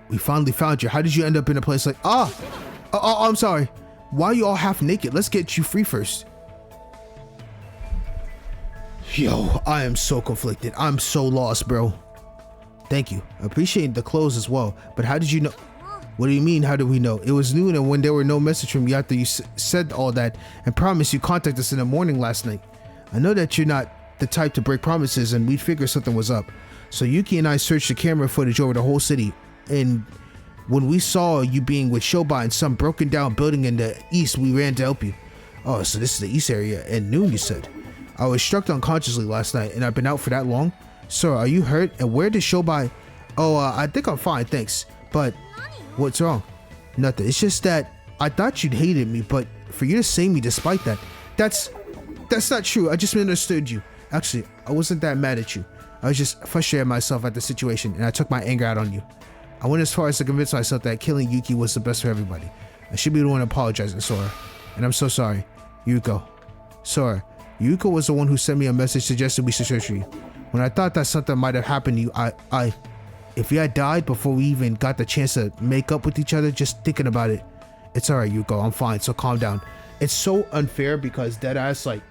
We finally found you. How did you end up in a place like... I'm sorry. Why are you all half naked? Let's get you free first. Yo, I am so conflicted. I'm so lost, bro. Thank you. I appreciate the clothes as well. But how did you know? What do you mean, how did we know? It was noon and when there were no message from you after you said all that and promised you contact us in the morning last night. I know that you're not the type to break promises and we'd figure something was up. So Yuki and I searched the camera footage over the whole city. And when we saw you being with Shobai in some broken down building in the east, we ran to help you. Oh, so this is the east area. At noon, you said. I was struck unconsciously last night and I've been out for that long. Sir, are you hurt? And where did Shobai... Oh, I think I'm fine, thanks. But what's wrong? Nothing. It's just that I thought you'd hated me, but for you to save me despite that, that's not true. I just misunderstood you. Actually, I wasn't that mad at you. I was just frustrated myself at the situation, and I took my anger out on you. I went as far as to convince myself that killing Yuki was the best for everybody. I should be the one apologizing, Sora. And I'm so sorry. Yuko. Sora, Yuko was the one who sent me a message suggesting we should search for you. When I thought that something might have happened to you, if you had died before we even got the chance to make up with each other, just thinking about it. It's alright, Yuko. I'm fine, so calm down. It's so unfair because deadass, like,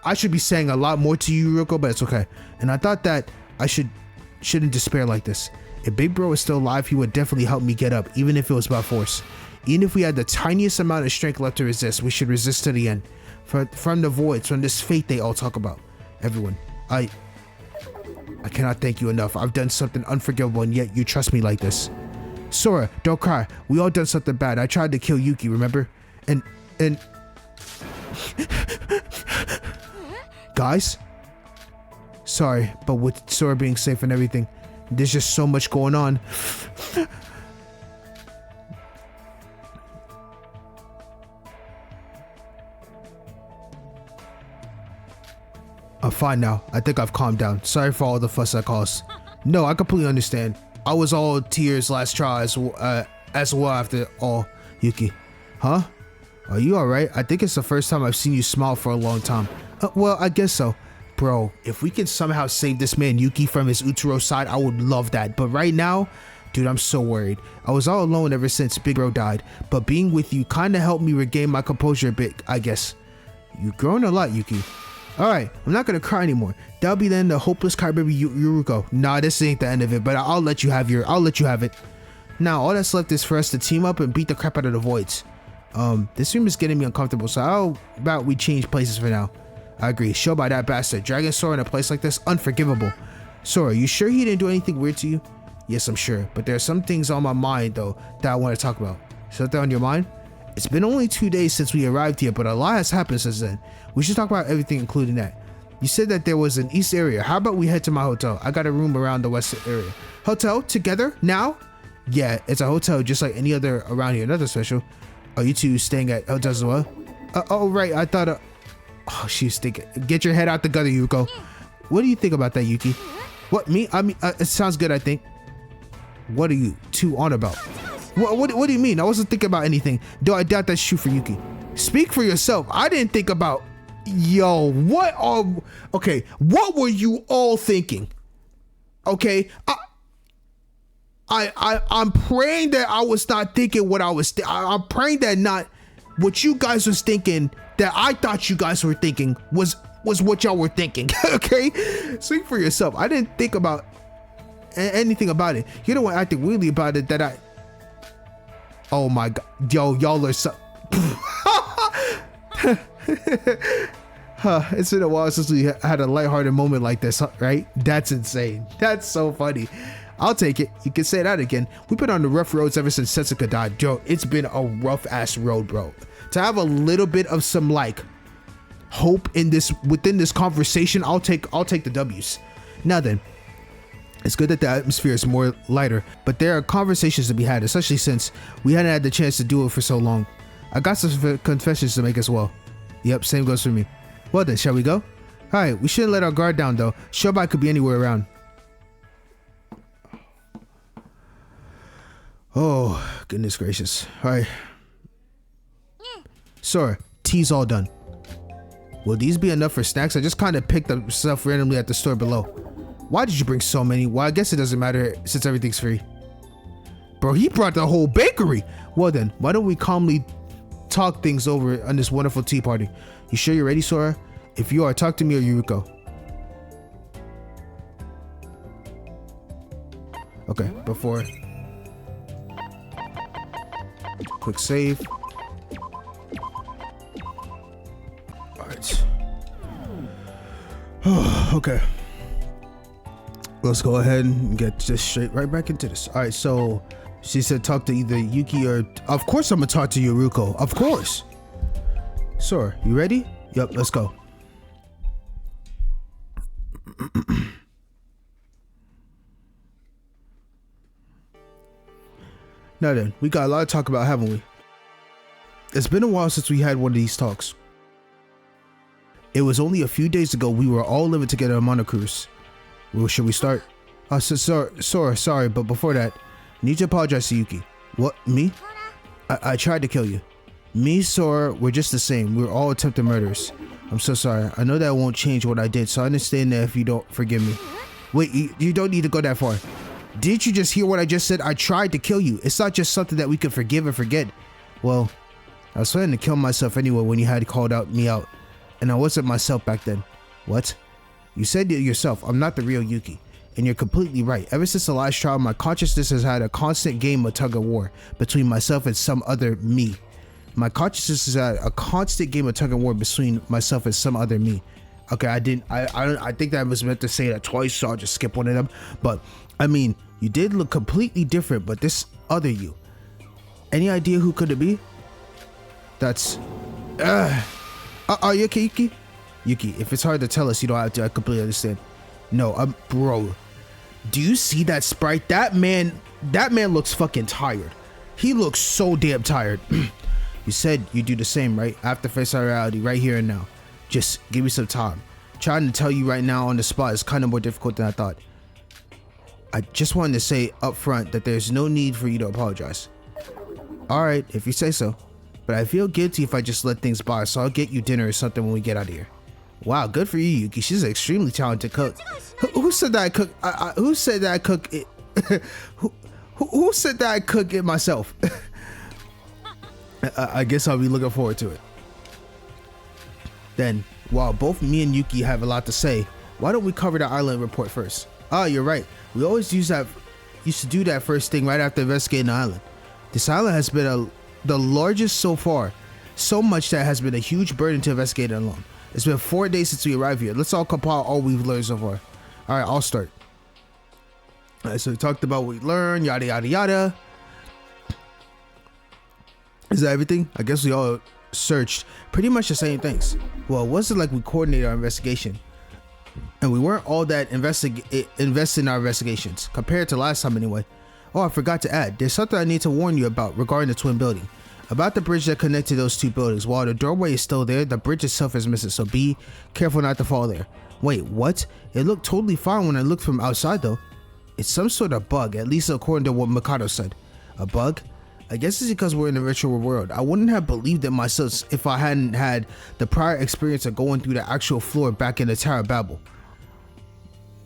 I should be saying a lot more to you, Yuko, but it's okay. And I thought that I shouldn't despair like this. If Big Bro was still alive, he would definitely help me get up, even if it was by force. Even if we had the tiniest amount of strength left to resist, we should resist to the end. From the voids, from this fate they all talk about. Everyone, I cannot thank you enough. I've done something unforgivable, and yet you trust me like this. Sora, don't cry. We all done something bad. I tried to kill Yuki, remember? And guys? Sorry, but with Sora being safe and everything, there's just so much going on. I'm fine now. I think I've calmed down. Sorry for all the fuss I caused. No, I completely understand. I was all tears last try as well after all. Yuki. Huh? Are you alright? I think it's the first time I've seen you smile for a long time. Well, I guess so. Bro, if we can somehow save this man Yuki from his Utaro side, I would love that. But right now, dude, I'm so worried. I was all alone ever since Big Bro died. But being with you kinda helped me regain my composure a bit, I guess. You've grown a lot, Yuki. Alright, I'm not gonna cry anymore. That'll be the end of Hopeless Crybaby Yuruko. Nah, this ain't the end of it, but I'll let you have it. Now, all that's left is for us to team up and beat the crap out of the voids. This room is getting me uncomfortable, so how about we change places for now? I agree. Show by that bastard. Dragging Sora in a place like this, unforgivable. Sora, you sure he didn't do anything weird to you? Yes, I'm sure, but there are some things on my mind, though, that I want to talk about. Something on your mind? It's been only 2 days since we arrived here, but a lot has happened since then. We should talk about everything, including that. You said that there was an east area. How about we head to my hotel? I got a room around the west area. Hotel? Together? Now? Yeah, it's a hotel just like any other around here. Nothing special. Are you two staying at hotels as well? Oh, right. I thought... Oh, she's thinking. Get your head out the gutter, Yuko. What do you think about that, Yuki? What, me? I mean, it sounds good, I think. What are you two on about? What do you mean? I wasn't thinking about anything. Though I doubt that's true for Yuki. Speak for yourself. I didn't think about... Yo, what are... Okay, what were you all thinking? Okay, I'm praying that I was not thinking what I was... I'm praying that not... What you guys was thinking... That I thought you guys were thinking was what y'all were thinking. Okay, speak for yourself. I didn't think about anything about it. You know what? I think weirdly about it that I... Oh my god, yo, y'all are so... It's been a while since we had a lighthearted moment like this, right? That's insane. That's so funny. I'll take it. You can say that again. We've been on the rough roads ever since Setsuka died. Yo, it's been a rough ass road, bro. To have a little bit of some like hope in this within this conversation, I'll take the W's. Now then, it's good that the atmosphere is more lighter, but there are conversations to be had, especially since we hadn't had the chance to do it for so long. I got some confessions to make as well. Yep, same goes for me. Well then, shall we go? Alright, we shouldn't let our guard down though. Shobai could be anywhere around. Oh, goodness gracious. Alright. Sir, tea's all done. Will these be enough for snacks? I just kind of picked up stuff randomly at the store below. Why did you bring so many? Well, I guess it doesn't matter since everything's free. Bro, he brought the whole bakery. Well then, why don't we calmly talk things over on this wonderful tea party? You sure you're ready, Sora? If you are, talk to me or Yuruko. Okay, before. Quick save. Alright. Okay. Let's go ahead and get just straight right back into this. Alright, so she said talk to either Yuki or... Of course I'm gonna talk to Yuruko. Of course. Sora, you ready? Yep, let's go. Now then, we got a lot to talk about, haven't we? It's been a while since we had one of these talks. It was only a few days ago we were all living together on Mono Cruise. Well, should we start? Sorry, but before that, I need to apologize to Yuki. What, me? I tried to kill you. Me, Sora, we're just the same. We're all attempted murderers. I'm so sorry. I know that won't change what I did, so I understand that if you don't forgive me. Wait, you don't need to go that far. Didn't you just hear what I just said? I tried to kill you. It's not just something that we could forgive and forget. Well, I was planning to kill myself anyway when you had called me out. And I wasn't myself back then. What? You said it yourself, I'm not the real Yuki. And you're completely right. Ever since the last trial, my consciousness has had a constant game of tug of war between myself and some other me. My consciousness has had a constant game of tug of war between myself and some other me. Okay, I think that I was meant to say that twice, so I'll just skip one of them. But, I mean, you did look completely different, but this other you. Any idea who could it be? That's... Are you okay, Yuki? Yuki, if it's hard to tell us, you don't have to. I completely understand. No, bro. Do you see that sprite? That man looks fucking tired. He looks so damn tired. You said you do the same, right? I have to face our reality right here and now. Just give me some time. Trying to tell you right now on the spot is kind of more difficult than I thought. I just wanted to say up front that there's no need for you to apologize. Alright, if you say so. But I feel guilty if I just let things by, so I'll get you dinner or something when we get out of here. Wow, good for you, Yuki. She's an extremely talented cook. Who said that I cook? Who said that I cook it? Who said that I cook it myself? I guess I'll be looking forward to it. Then, while both me and Yuki have a lot to say, why don't we cover the island report first? Oh, you're right. We always used to do that first thing right after investigating the island. This island has been the largest so far, so much that has been a huge burden to investigate it alone. It's been 4 days since we arrived here. Let's all compile all we've learned so far. All right, I'll start. All right, so we talked about what we learned, yada yada yada. Is that everything? I guess we all searched pretty much the same things. Well, it wasn't like we coordinated our investigation, and we weren't all that invested in our investigations compared to last time anyway. Oh, I forgot to add, there's something I need to warn you about regarding the twin building. About the bridge that connected those two buildings. While the doorway is still there, the bridge itself is missing, so be careful not to fall there. Wait, what? It looked totally fine when I looked from outside though. It's some sort of bug, at least according to what Mikado said. A bug? I guess it's because we're in a virtual world. I wouldn't have believed it myself if I hadn't had the prior experience of going through the actual floor back in the Tower of Babel.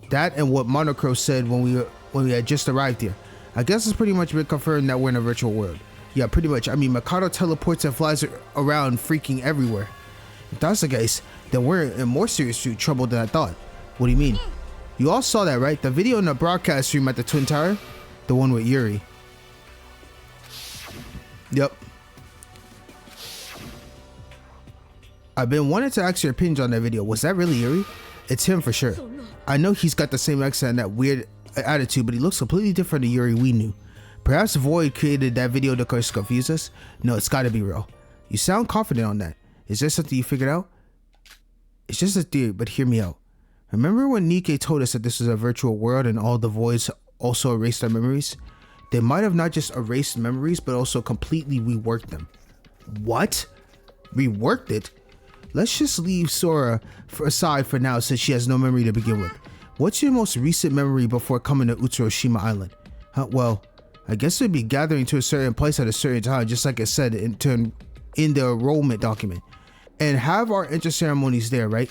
That and what Monocro said when we had just arrived here. I guess it's pretty much been confirmed that we're in a virtual world. Yeah, pretty much. I mean, Mikado teleports and flies around freaking everywhere. If that's the case, then we're in more serious trouble than I thought. What do you mean? You all saw that, right? The video in the broadcast stream at the Twin Tower? The one with Yuri. Yep. I've been wanting to ask your opinions on that video. Was that really Yuri? It's him for sure. I know he's got the same accent and that weird attitude, but he looks completely different to Yuri we knew. Perhaps Void created that video to confuse us? No, it's gotta be real. You sound confident on that. Is there something you figured out? It's just a theory, but hear me out. Remember when Nikke told us that this was a virtual world and all the voids also erased our memories? They might have not just erased memories, but also completely reworked them. What? Reworked it? Let's just leave Sora aside for now since she has no memory to begin with. What's your most recent memory before coming to Utsuroshima Island? Well, I guess we'd be gathering to a certain place at a certain time, just like I said in the enrollment document. And have our enter ceremonies there, right?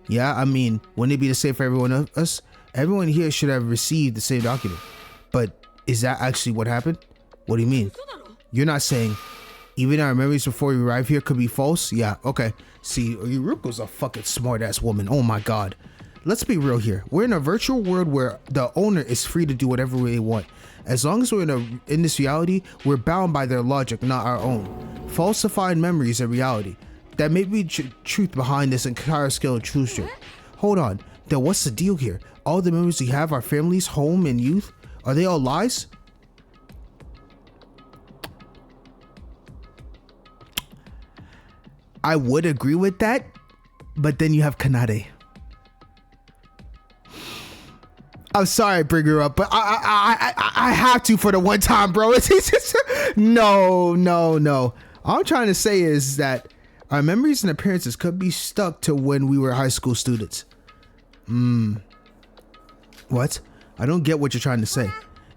Yeah, I mean, wouldn't it be the same for everyone of us? Everyone here should have received the same document. But is that actually what happened? What do you mean? You're not saying even our memories before we arrive here could be false? Yeah, okay. See, Yuruko's a fucking smart ass woman. Oh my god. Let's be real here. We're in a virtual world where the owner is free to do whatever they want. As long as we're in this reality, we're bound by their logic, not our own. Falsified memories are reality. That may be truth behind this entire scale of truth strip. Hold on, then what's the deal here? All the memories we have, our families, home, and youth, are they all lies? I would agree with that, but then you have Kanade. I'm sorry I bring her up, but I have to for the one time, bro. It's just, no. All I'm trying to say is that Our memories and appearances could be stuck to when we were high school students. What? I don't get what you're trying to say.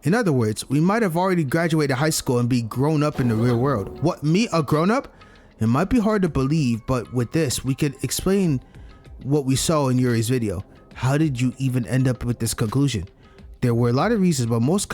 In other words, we might have already graduated high school and be grown up in the real world. What, me, a grown up? It might be hard to believe, but with this, we could explain what we saw in Yuri's video. How did you even end up with this conclusion? There were a lot of reasons, but most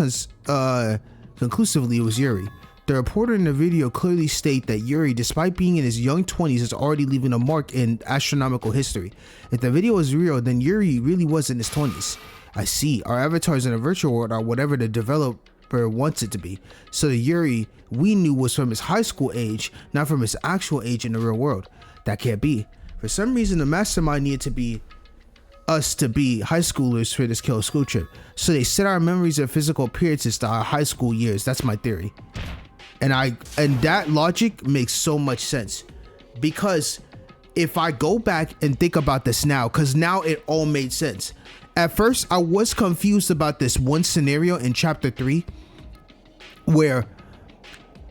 conclusively it was Yuri. The reporter in the video clearly state that Yuri, despite being in his young 20s, is already leaving a mark in astronomical history. If the video is real, then Yuri really was in his 20s. I see. Our avatars in a virtual world are whatever the developer wants it to be. So the Yuri we knew was from his high school age, not from his actual age in the real world. That can't be. For some reason, the mastermind needed to be us to be high schoolers for this killer school trip. So they set our memories and physical appearances to our high school years. That's my theory. And that logic makes so much sense, because if I go back and think about this now, because now it all made sense. At first, I was confused about this one scenario in chapter 3 where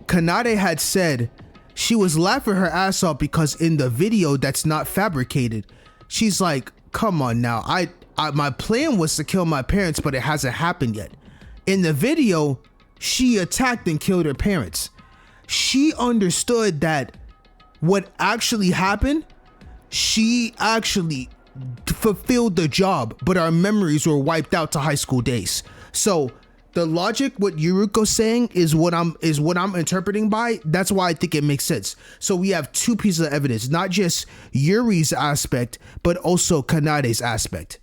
Kanade had said she was laughing her ass off because in the video that's not fabricated, she's like, come on now, I my plan was to kill my parents, but it hasn't happened yet. In the video, she attacked and killed her parents. She understood that what actually happened, she actually fulfilled the job, but our memories were wiped out to high school days. So the logic, what Yuruko's saying is what I'm interpreting by. That's why I think it makes sense. So we have two pieces of evidence, not just Yuri's aspect, but also Kanade's aspect.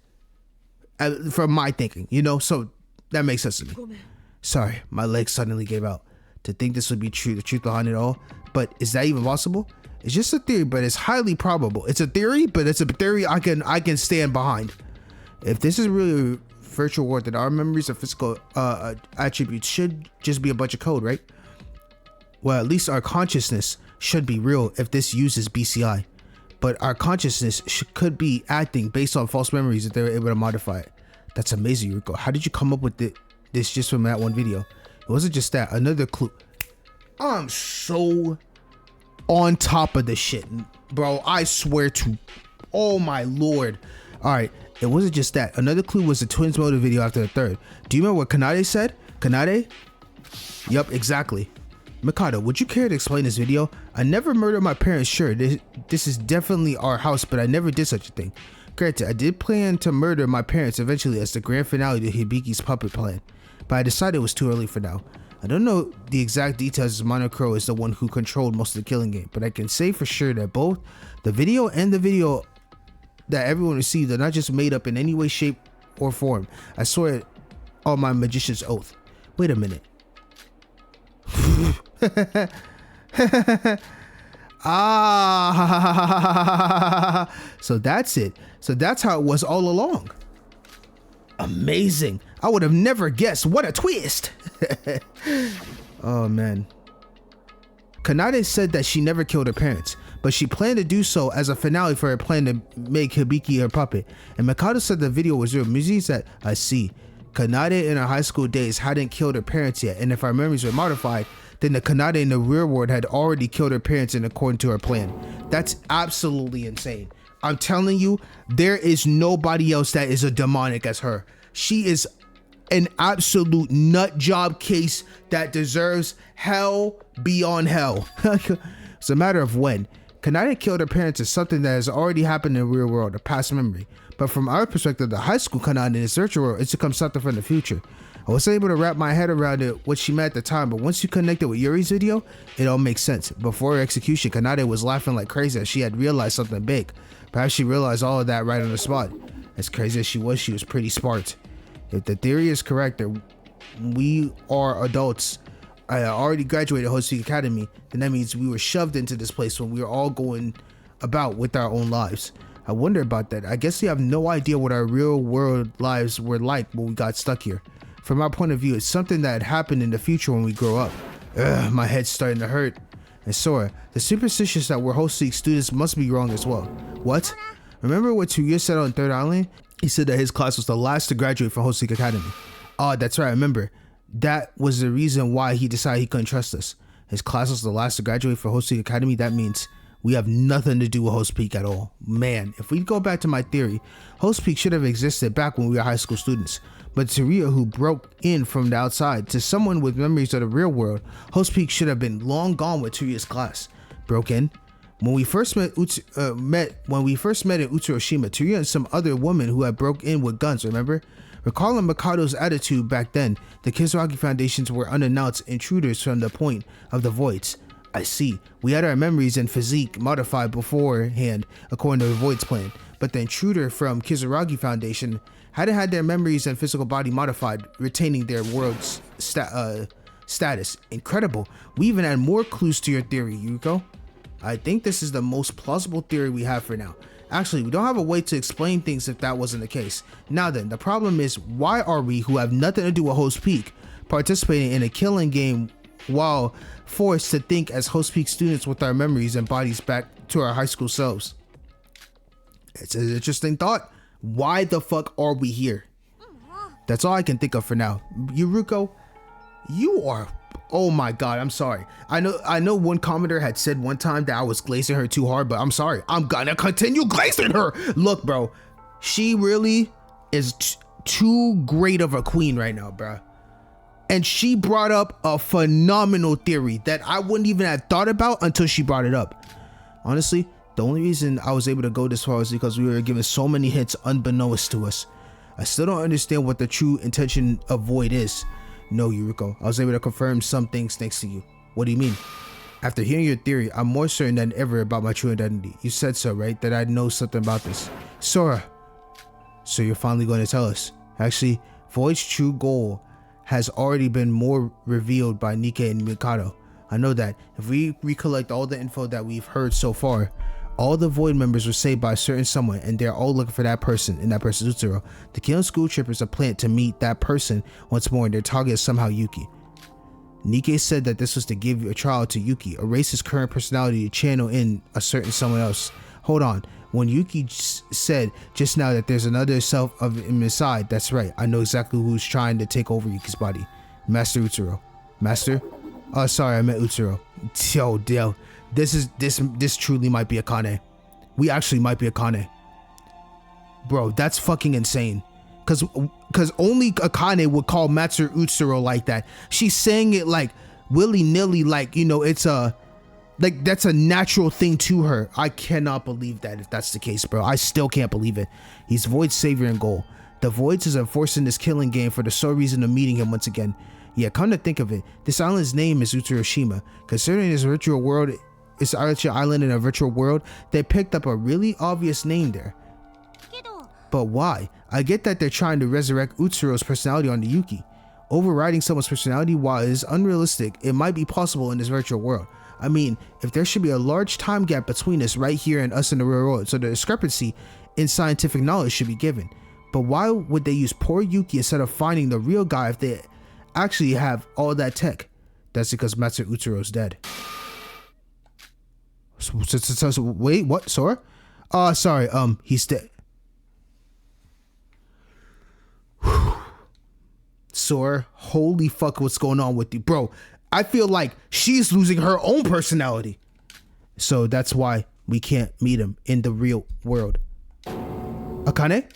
From my thinking, so that makes sense to me. Sorry, my legs suddenly gave out. To think this would be true, the truth behind it all. But is that even possible? It's just a theory, but it's highly probable. It's a theory, but it's a theory I can stand behind. If this is really a virtual world, then our memories of physical attributes should just be a bunch of code, right? Well, at least our consciousness should be real if this uses BCI. But our consciousness could be acting based on false memories if they were able to modify it. That's amazing, Yuruko. How did you come up with this just from that one video? It wasn't just that. Another clue. I'm so on top of the shit, bro. I swear to, oh my lord. All right, it wasn't just that. Another clue was the twins motive video after the third. Do you remember what Kanade said? Kanade? Yup, exactly. Mikado, would you care to explain this video? I never murdered my parents. Sure, this is definitely our house, but I never did such a thing. Granted, I did plan to murder my parents eventually as the grand finale to Hibiki's puppet plan, but I decided it was too early for now. I don't know the exact details as Monocro is the one who controlled most of the killing game, but I can say for sure that both the video and the video that everyone received are not just made up in any way, shape, or form. I swear it on my magician's oath. Wait a minute. So that's it. So that's how it was all along. Amazing. I would have never guessed. What a twist. Oh man. Kanade said that she never killed her parents, but she planned to do so as a finale for her plan to make Hibiki her puppet. And Mikado said the video was real. Mizuki said, I see. Kanade in her high school days hadn't killed her parents yet, and if our memories were modified, then the Kanade in the real world had already killed her parents in according to her plan. That's absolutely insane. I'm telling you, there is nobody else that is as demonic as her. She is an absolute nut job case that deserves hell beyond hell. It's a matter of when. Kanade killed her parents is something that has already happened in the real world, a past memory. But from our perspective, the high school Kanade in this virtual world, it's become something from the future. I wasn't able to wrap my head around it, what she meant at the time, but once you connect it with Yuri's video, it all makes sense. Before her execution, Kanade was laughing like crazy as she had realized something big. Perhaps she realized all of that right on the spot. As crazy as she was pretty smart. If the theory is correct that we are adults, I already graduated Hosuke Academy, then that means we were shoved into this place when we were all going about with our own lives. I wonder about that. I guess we have no idea what our real world lives were like when we got stuck here. From our point of view, it's something that happened in the future when we grow up. My head's starting to hurt. And Sora, the superstitions that we're Hosuke students must be wrong as well. What? Remember what Tsuya said on Third Island? He said that his class was the last to graduate from Hosuke Academy. Oh, that's right, I remember. That was the reason why he decided he couldn't trust us. His class was the last to graduate from Hosuke Academy. That means We have nothing to do with Host Peak at all. Man, if we go back to my theory, Host Peak should have existed back when we were high school students. But to Ria, who broke in from the outside, to someone with memories of the real world, Host Peak should have been long gone with Turia's class. Broke in? When we first met in Utsuroshima, Turia and some other woman who had broke in with guns, remember? Recalling Mikado's attitude back then, the Kizuragi Foundations were unannounced intruders from the point of the voids. I see. We had our memories and physique modified beforehand according to the void's plan, but the intruder from Kizuragi Foundation hadn't had their memories and physical body modified, retaining their world's status. Incredible. We even had more clues to your theory, Yuko. I think this is the most plausible theory we have for now. Actually, we don't have a way to explain things if that wasn't the case. Now then, the problem is, why are we, who have nothing to do with Host Peak, participating in a killing game while forced to think as Host Peak students with our memories and bodies back to our high school selves? It's an interesting thought. Why the fuck are we here? That's all I can think of for now. Yuruko, you are... Oh my god, I'm sorry. I know one commenter had said one time that I was glazing her too hard, but I'm sorry. I'm gonna continue glazing her. Look, bro, she really is too great of a queen right now, bro. And she brought up a phenomenal theory that I wouldn't even have thought about until she brought it up. Honestly, the only reason I was able to go this far is because we were given so many hints unbeknownst to us. I still don't understand what the true intention of Void is. No, Yuriko, I was able to confirm some things thanks to you. What do you mean? After hearing your theory, I'm more certain than ever about my true identity. You said so, right? That I know something about this. Sora. So you're finally going to tell us. Actually, Void's true goal has already been more revealed by Nikke and Mikado. I know that. If we recollect all the info that we've heard so far, all the Void members were saved by a certain someone, and they're all looking for that person, and that person is Utsuro. The killing school trip is a plan to meet that person once more, and their target is somehow Yuki. Nikke said that this was to give a trial to Yuki, erase his current personality to channel in a certain someone else. Hold on, when Yuki said just now that there's another self of him inside, that's right, I know exactly who's trying to take over Yuki's body. Master Utsuro. Master? Oh, sorry, I meant Utsuro. Yo, this truly might be Akane. We actually might be Akane. Bro, that's fucking insane. Cause only Akane would call Master Utsuro like that. She's saying it like willy-nilly, like, you know, it's a like that's a natural thing to her. I cannot believe that if that's the case, bro. I still can't believe it. He's Void's savior and goal. The Voids is enforcing this killing game for the sole reason of meeting him once again. Yeah, come to think of it, this island's name is Utsuroshima. Considering this virtual world, it's actually an island in a virtual world, they picked up a really obvious name there. But why? I get that they're trying to resurrect Utsuro's personality onto Yuki. Overriding someone's personality, while it is unrealistic, it might be possible in this virtual world. I mean, if there should be a large time gap between us right here and us in the real world, so the discrepancy in scientific knowledge should be given. But why would they use poor Yuki instead of finding the real guy if they actually have all that tech? That's because Master Utsuro's dead. So, wait, what? Sora? Sorry, he's dead. Sora, holy fuck, what's going on with you? Bro, I feel like she's losing her own personality. So that's why we can't meet him in the real world. Akane?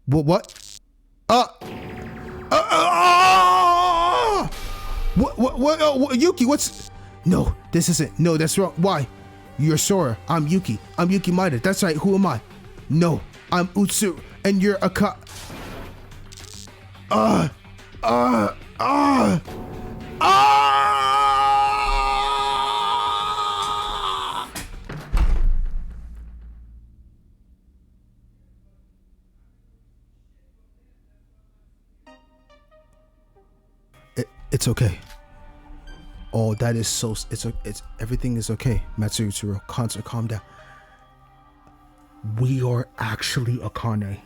What? What? Yuki, what's... No, this isn't. No, that's wrong. Why? You're Sora. I'm Yuki. I'm Yuki Maida. That's right. Who am I? No, I'm Utsu, and you're It's okay. Oh, that is so... It's everything is okay. Matsuru Utsuro, calm down. We are actually Akane.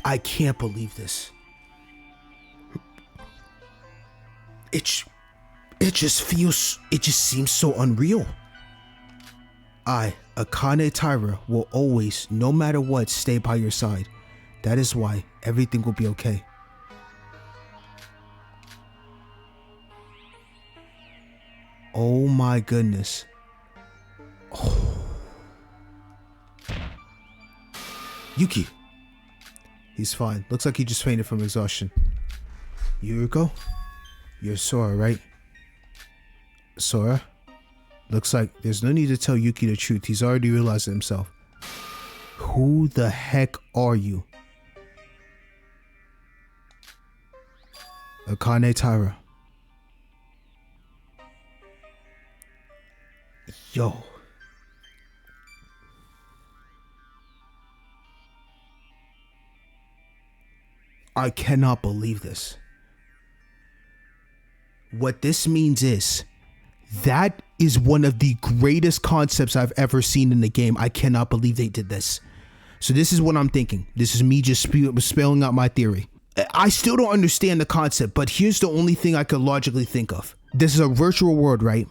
I can't believe this. It just seems so unreal. I, Akane Taira, will always, no matter what, stay by your side. That is why everything will be okay. Oh my goodness. Oh. Yuki. He's fine. Looks like he just fainted from exhaustion. Yuriko? You're Sora, right? Sora? Looks like there's no need to tell Yuki the truth. He's already realized it himself. Who the heck are you? Akane Taira. Yo. I cannot believe this. What this means is that is one of the greatest concepts I've ever seen in the game. I cannot believe they did this. So this is what I'm thinking. This is me just spelling out my theory. I still don't understand the concept, but here's the only thing I could logically think of. This is a virtual world, right?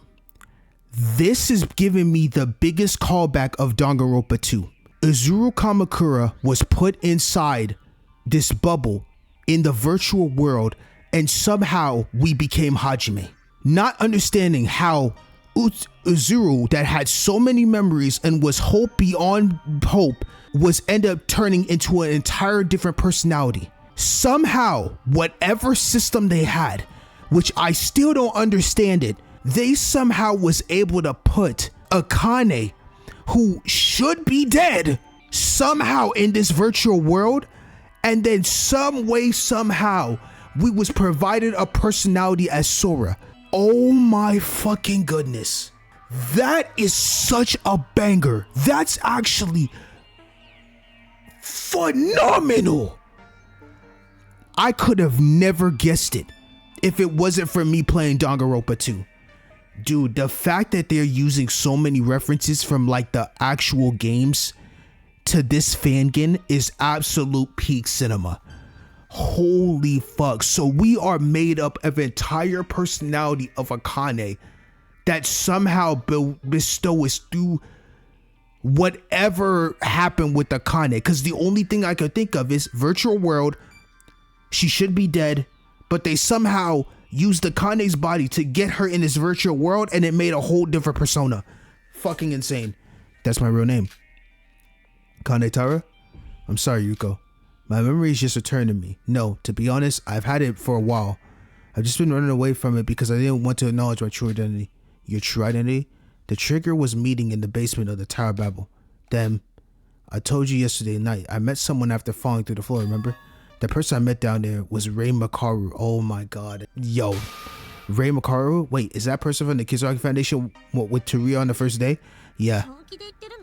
This is giving me the biggest callback of Danganronpa 2. Izuru Kamakura was put inside this bubble in the virtual world, and somehow we became Hajime. Not understanding how Izuru, that had so many memories and was hope beyond hope, was end up turning into an entire different personality. Somehow, whatever system they had, which I still don't understand it, they somehow was able to put Akane, who should be dead, somehow in this virtual world, and then some way, somehow, we was provided a personality as Sora. Oh my fucking goodness. That is such a banger. That's actually phenomenal. I could have never guessed it if it wasn't for me playing Danganronpa 2. Dude, the fact that they're using so many references from like the actual games to this fangan is absolute peak cinema. Holy fuck. So we are made up of entire personality of Akane that somehow bestow us through whatever happened with Akane. Because the only thing I could think of is virtual world. She should be dead, but they somehow used Akane's body to get her in this virtual world, and it made a whole different persona. Fucking insane. That's my real name. Akane Taira? I'm sorry, Yuko. My memories just returned to me. No, to be honest, I've had it for a while. I've just been running away from it because I didn't want to acknowledge my true identity. Your true identity? The trigger was meeting in the basement of the Tower of Babel. Then, I told you yesterday night, I met someone after falling through the floor, remember? The person I met down there was Ray Makaru. Oh my god. Yo. Ray Makaru? Wait, is that person from the Kizaraki Foundation with Teruya on the first day? Yeah.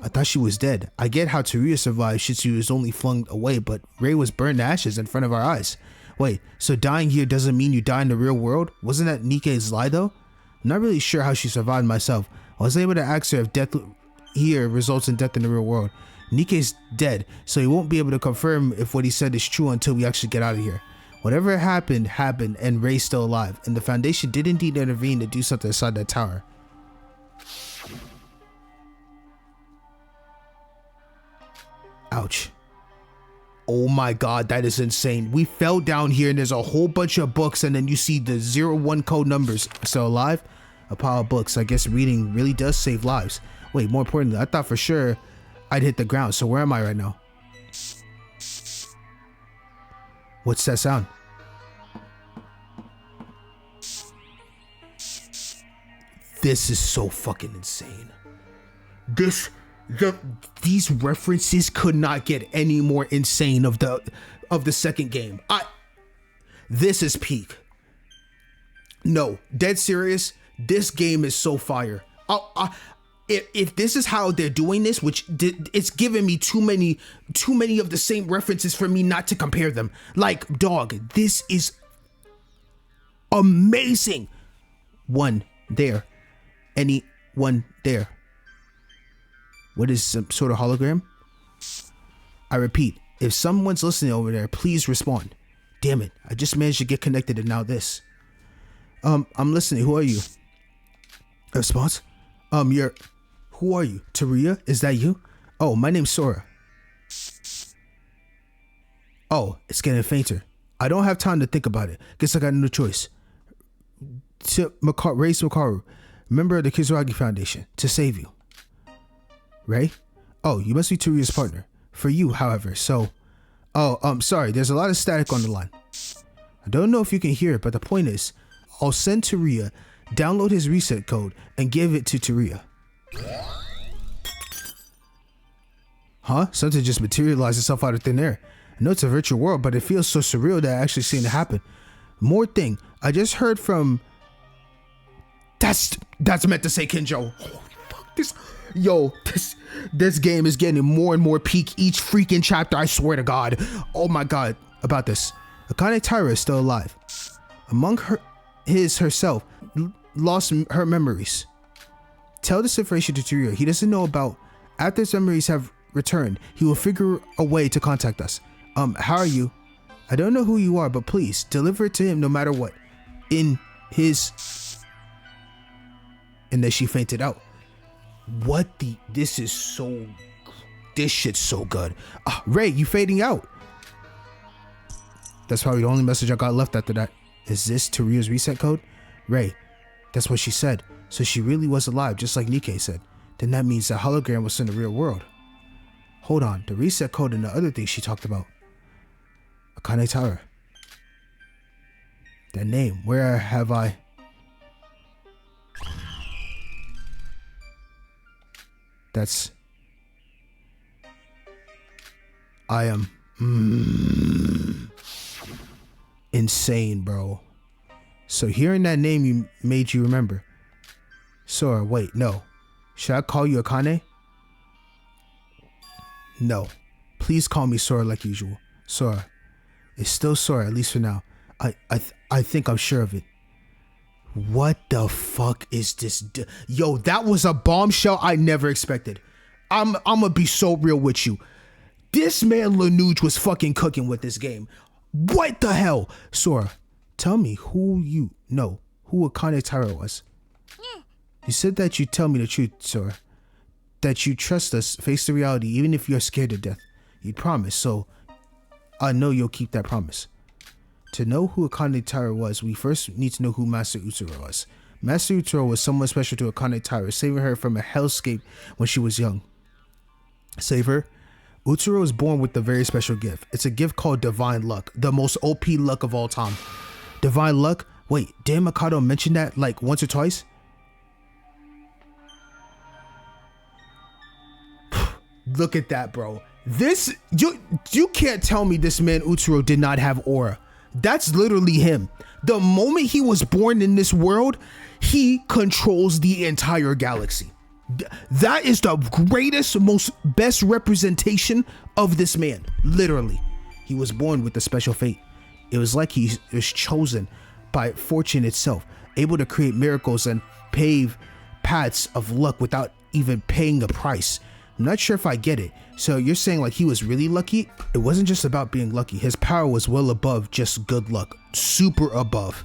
I thought she was dead. I get how Teruya survived since she was only flung away, but Ray was burned to ashes in front of our eyes. Wait, so dying here doesn't mean you die in the real world? Wasn't that Nikke's lie though? I'm not really sure how she survived myself. I was able to ask her if death here results in death in the real world. Nikke's dead, so he won't be able to confirm if what he said is true until we actually get out of here. Whatever happened, happened, and Ray's still alive, and the Foundation did indeed intervene to do something inside that tower. Ouch. Oh my god, that is insane. We fell down here and there's a whole bunch of books, and then you see the 01 code numbers. Still alive? A pile of books. I guess reading really does save lives. Wait, more importantly, I thought for sure I'd hit the ground, so where am I right now? What's that sound? This is so fucking insane. These references could not get any more insane of the second game. This is peak. No, dead serious. This game is so fire. If this is how they're doing this, which it's giving me too many of the same references for me not to compare them. Like, dog, this is amazing. One there. Anyone there? What is some sort of hologram? I repeat, if someone's listening over there, please respond. Damn it, I just managed to get connected and now this. I'm listening. Who are you? A response? Who are you? Teruya? Is that you? Oh, my name's Sora. Oh, it's getting fainter. I don't have time to think about it. Guess I got no choice. To Race Makaru. member of the Kizuragi Foundation, to save you. Ray? Oh, you must be Toria's partner. For you, however, so... Oh, sorry, there's a lot of static on the line. I don't know if you can hear it, but the point is, I'll send Toria, download his reset code, and give it to Toria. Huh? Something just materialized itself out of thin air. I know it's a virtual world, but it feels so surreal that I actually seen it happen. More thing, I just heard from... That's meant to say Kinjo. Holy fuck, this game is getting more and more peak each freaking chapter, I swear to God. Oh my God, about this. Akane Taira is still alive. Among herself, lost her memories. Tell this information to Toria. He doesn't know about... After his memories have returned, he will figure a way to contact us. How are you? I don't know who you are, but please deliver it to him no matter what. In his... And then she fainted out. What the... This is so... This shit's so good. Ray, you fading out. That's probably the only message I got left after that. Is this Toria's reset code? Ray, that's what she said. So she really was alive, just like Nikkei said. Then that means the hologram was in the real world. Hold on, the reset code and the other thing she talked about. Akane Taira. That name, where have I... That's... I am... Insane, bro. So hearing that name made you remember. Sora, wait, no. Should I call you Akane? No. Please call me Sora like usual. Sora. It's still Sora, at least for now. I think I'm sure of it. What the fuck is this? Yo, that was a bombshell I never expected. I'm gonna be so real with you. This man Lanuge was fucking cooking with this game. What the hell? Sora, tell me who Akane Taira was. You said that you'd tell me the truth, Sora. That you trust us, face the reality, even if you're scared to death. You'd promise, so I know you'll keep that promise. To know who Akane Taira was, we first need to know who Master Utsuro was. Master Utsuro was someone special to Akane Taira, saving her from a hellscape when she was young. Save her? Utsuro was born with a very special gift. It's a gift called Divine Luck, the most OP luck of all time. Divine Luck? Wait, didn't Mikado mention that like once or twice? Look at that, bro. This, you can't tell me this man Utsuro did not have aura. That's literally him. The moment he was born in this world, he controls the entire galaxy. That is the greatest, best representation of this man. Literally. He was born with a special fate. It was like he was chosen by fortune itself, able to create miracles and pave paths of luck without even paying a price. I'm not sure if I get it. So you're saying like he was really lucky? It wasn't just about being lucky. His power was well above just good luck. Super above.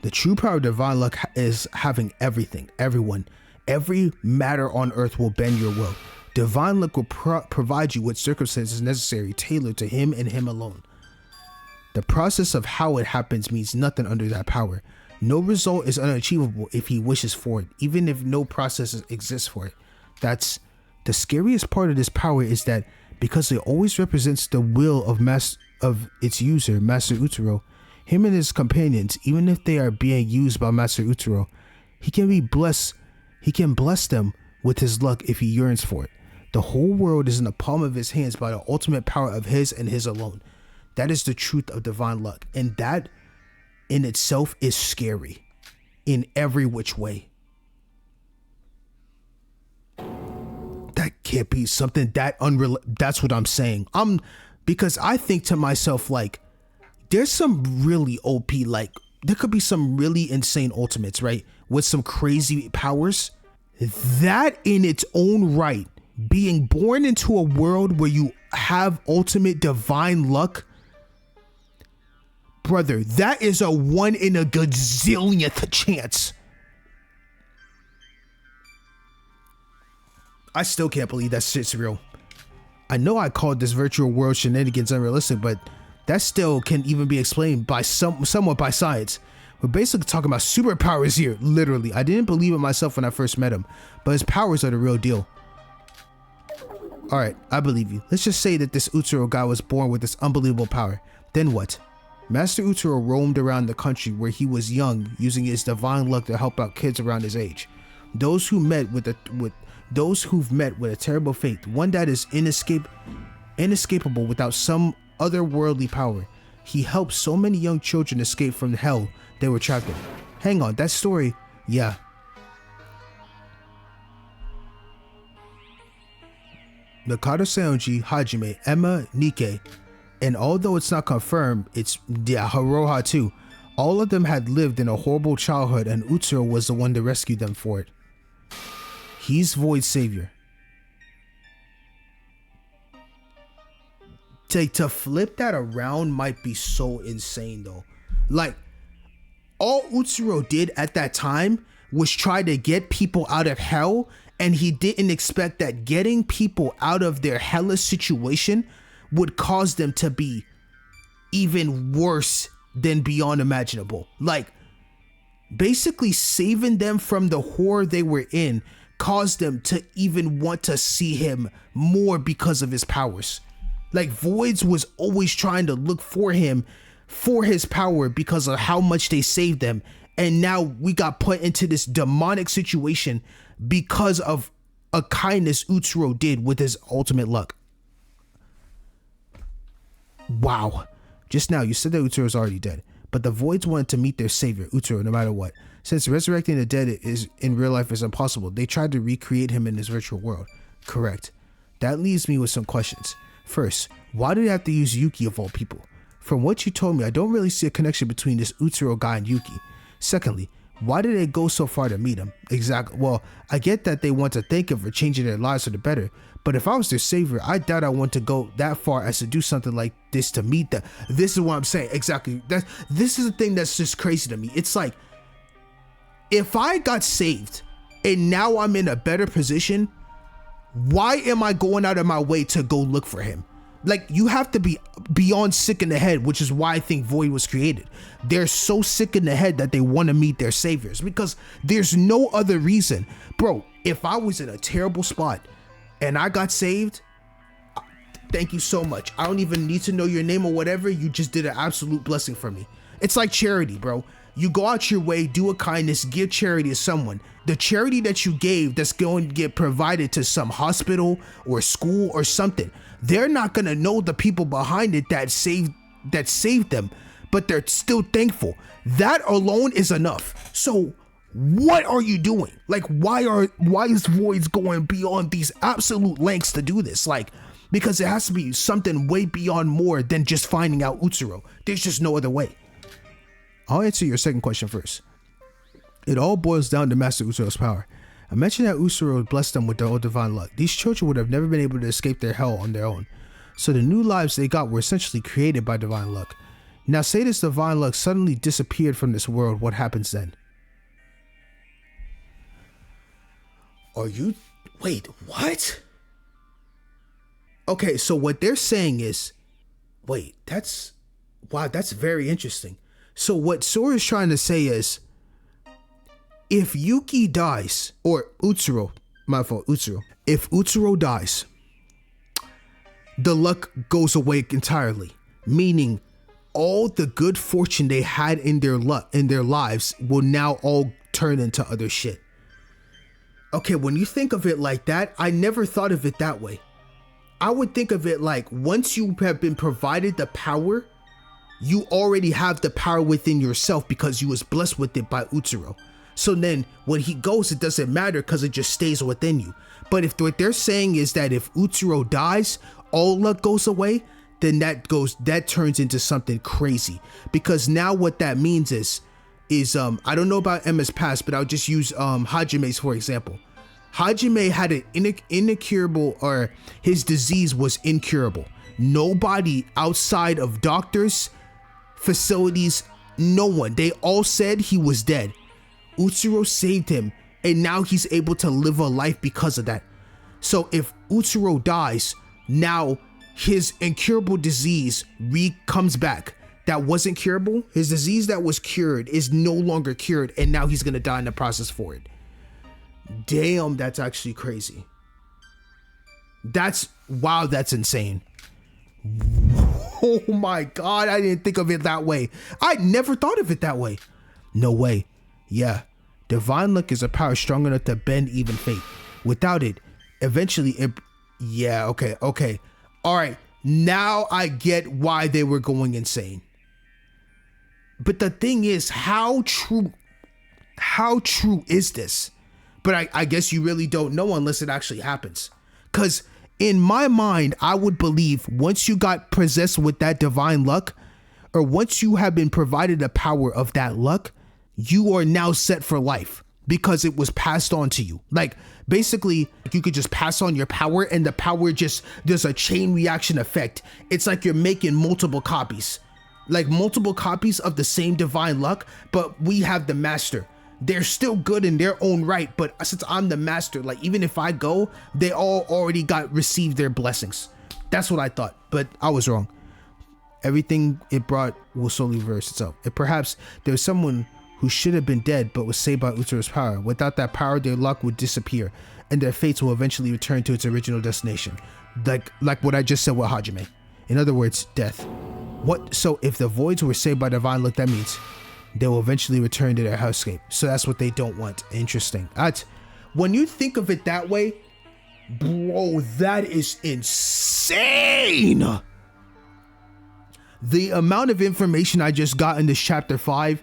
The true power of divine luck is having everything, everyone, every matter on earth will bend your will. Divine luck will provide you with circumstances necessary, tailored to him and him alone. The process of how it happens means nothing under that power. No result is unachievable if he wishes for it, even if no process exists for it. That's the scariest part of this power, is that because it always represents the will of its user, Master Utsuro, him and his companions, even if they are being used by Master Utsuro, he can bless them with his luck if he yearns for it. The whole world is in the palm of his hands by the ultimate power of his and his alone. That is the truth of divine luck, and that in itself is scary in every which way. That can't be something that unreal. That's what I'm saying. Because I think to myself, like, there's some really OP, like, there could be some really insane ultimates, right? With some crazy powers. That in its own right, being born into a world where you have ultimate divine luck, brother, that is a 1 in a gazillionth chance. I still can't believe that shit's real. I know I called this virtual world shenanigans unrealistic, but that still can even be explained by somewhat by science. We're basically talking about superpowers here, literally. I didn't believe it myself when I first met him, but his powers are the real deal. Alright, I believe you. Let's just say that this Utsuro guy was born with this unbelievable power. Then what? Master Utsuro roamed around the country where he was young, using his divine luck to help out kids around his age. Those who've met with a terrible fate, one that is inescapable without some otherworldly power. He helped so many young children escape from the hell they were trapped in. Hang on, that story, yeah. Mikado Seonji, Hajime, Emma, Nike, and although it's not confirmed, it's Haroha too. All of them had lived in a horrible childhood, and Utsuro was the one to rescue them for it. He's Void's savior. To flip that around might be so insane though. Like, all Utsuro did at that time was try to get people out of hell, and he didn't expect that getting people out of their hellish situation would cause them to be even worse than beyond imaginable. Like, basically saving them from the horror they were in caused them to even want to see him more because of his powers. Like, Voids was always trying to look for him for his power because of how much they saved them, and now we got put into this demonic situation because of a kindness Utsuro did with his ultimate luck. Wow. Just now you said that Utsuro is already dead, but the Voids wanted to meet their savior, Utsuro, no matter what. Since resurrecting the dead is in real life is impossible, they tried to recreate him in this virtual world. Correct. That leaves me with some questions. First, why did they have to use Yuki of all people? From what you told me, I don't really see a connection between this Utsuro guy and Yuki. Secondly, why did they go so far to meet him? Exactly. Well, I get that they want to thank him for changing their lives for the better, but if I was their savior, I doubt I want to go that far as to do something like this to meet them. This is what I'm saying. Exactly. This is the thing that's just crazy to me. It's like, if I got saved and now I'm in a better position, why am I going out of my way to go look for him? Like, you have to be beyond sick in the head, which is why I think Void was created. They're so sick in the head that they want to meet their saviors, because there's no other reason. Bro, if I was in a terrible spot and I got saved, thank you so much. I don't even need to know your name or whatever. You just did an absolute blessing for me. It's like charity, bro. You go out your way, do a kindness, give charity to someone. The charity that you gave that's going to get provided to some hospital or school or something, they're not going to know the people behind it that saved them, but they're still thankful. That alone is enough. So what are you doing? Like, why is Voids going beyond these absolute lengths to do this? Like, because it has to be something way beyond more than just finding out Utsuro. There's just no other way. I'll answer your second question first. It all boils down to Master Utsuro's power. I mentioned that Utsuro blessed them with their own divine luck. These children would have never been able to escape their hell on their own. So the new lives they got were essentially created by divine luck. Now say this divine luck suddenly disappeared from this world, what happens then? Wait, what? Okay, so what they're saying is, that's very interesting. So what Sora is trying to say is, if Yuki dies, or Utsuro, if Utsuro dies, the luck goes away entirely, meaning all the good fortune they had in their lives will now all turn into other shit. Okay, when you think of it like that, I never thought of it that way. I would think of it like, once you have been provided the power, you already have the power within yourself because you was blessed with it by Utsuro. So then when he goes, it doesn't matter because it just stays within you. But if what they're saying is that if Utsuro dies, all luck goes away, then that turns into something crazy. Because now what that means is I don't know about Emma's past, but I'll just use Hajime's for example. Hajime had an incurable, or his disease was incurable. Nobody outside of doctors, facilities, no one. They all said he was dead. Utsuro saved him, and now he's able to live a life because of that. So if Utsuro dies, now his incurable disease comes back. that wasn't curable, his disease that was cured is no longer cured, and now he's gonna die in the process for it. Damn, that's actually crazy. That's insane. Oh my God, I didn't think of it that way. I never thought of it that way. No way. Yeah, divine luck is a power strong enough to bend even fate. Without it, eventually it... Yeah, okay. All right, now I get why they were going insane. But the thing is, how true is this? But I guess you really don't know unless it actually happens. Because in my mind, I would believe once you got possessed with that divine luck, or once you have been provided the power of that luck, you are now set for life because it was passed on to you. Like, basically, you could just pass on your power, and the power just, there's a chain reaction effect. It's like you're making multiple copies. Like multiple copies of the same divine luck, but we have the master. They're still good in their own right, but since I'm the master, like even if I go, they all already received their blessings. That's what I thought, but I was wrong. Everything it brought will slowly reverse itself. And perhaps there's someone who should have been dead but was saved by Utsuro's power. Without that power, their luck would disappear, and their fates will eventually return to its original destination. Like what I just said with Hajime. In other words, death. What? So if the voids were saved by divine luck, that means they will eventually return to their hellscape. So that's what they don't want. Interesting. When you think of it that way, bro, that is insane. The amount of information I just got in this chapter 5,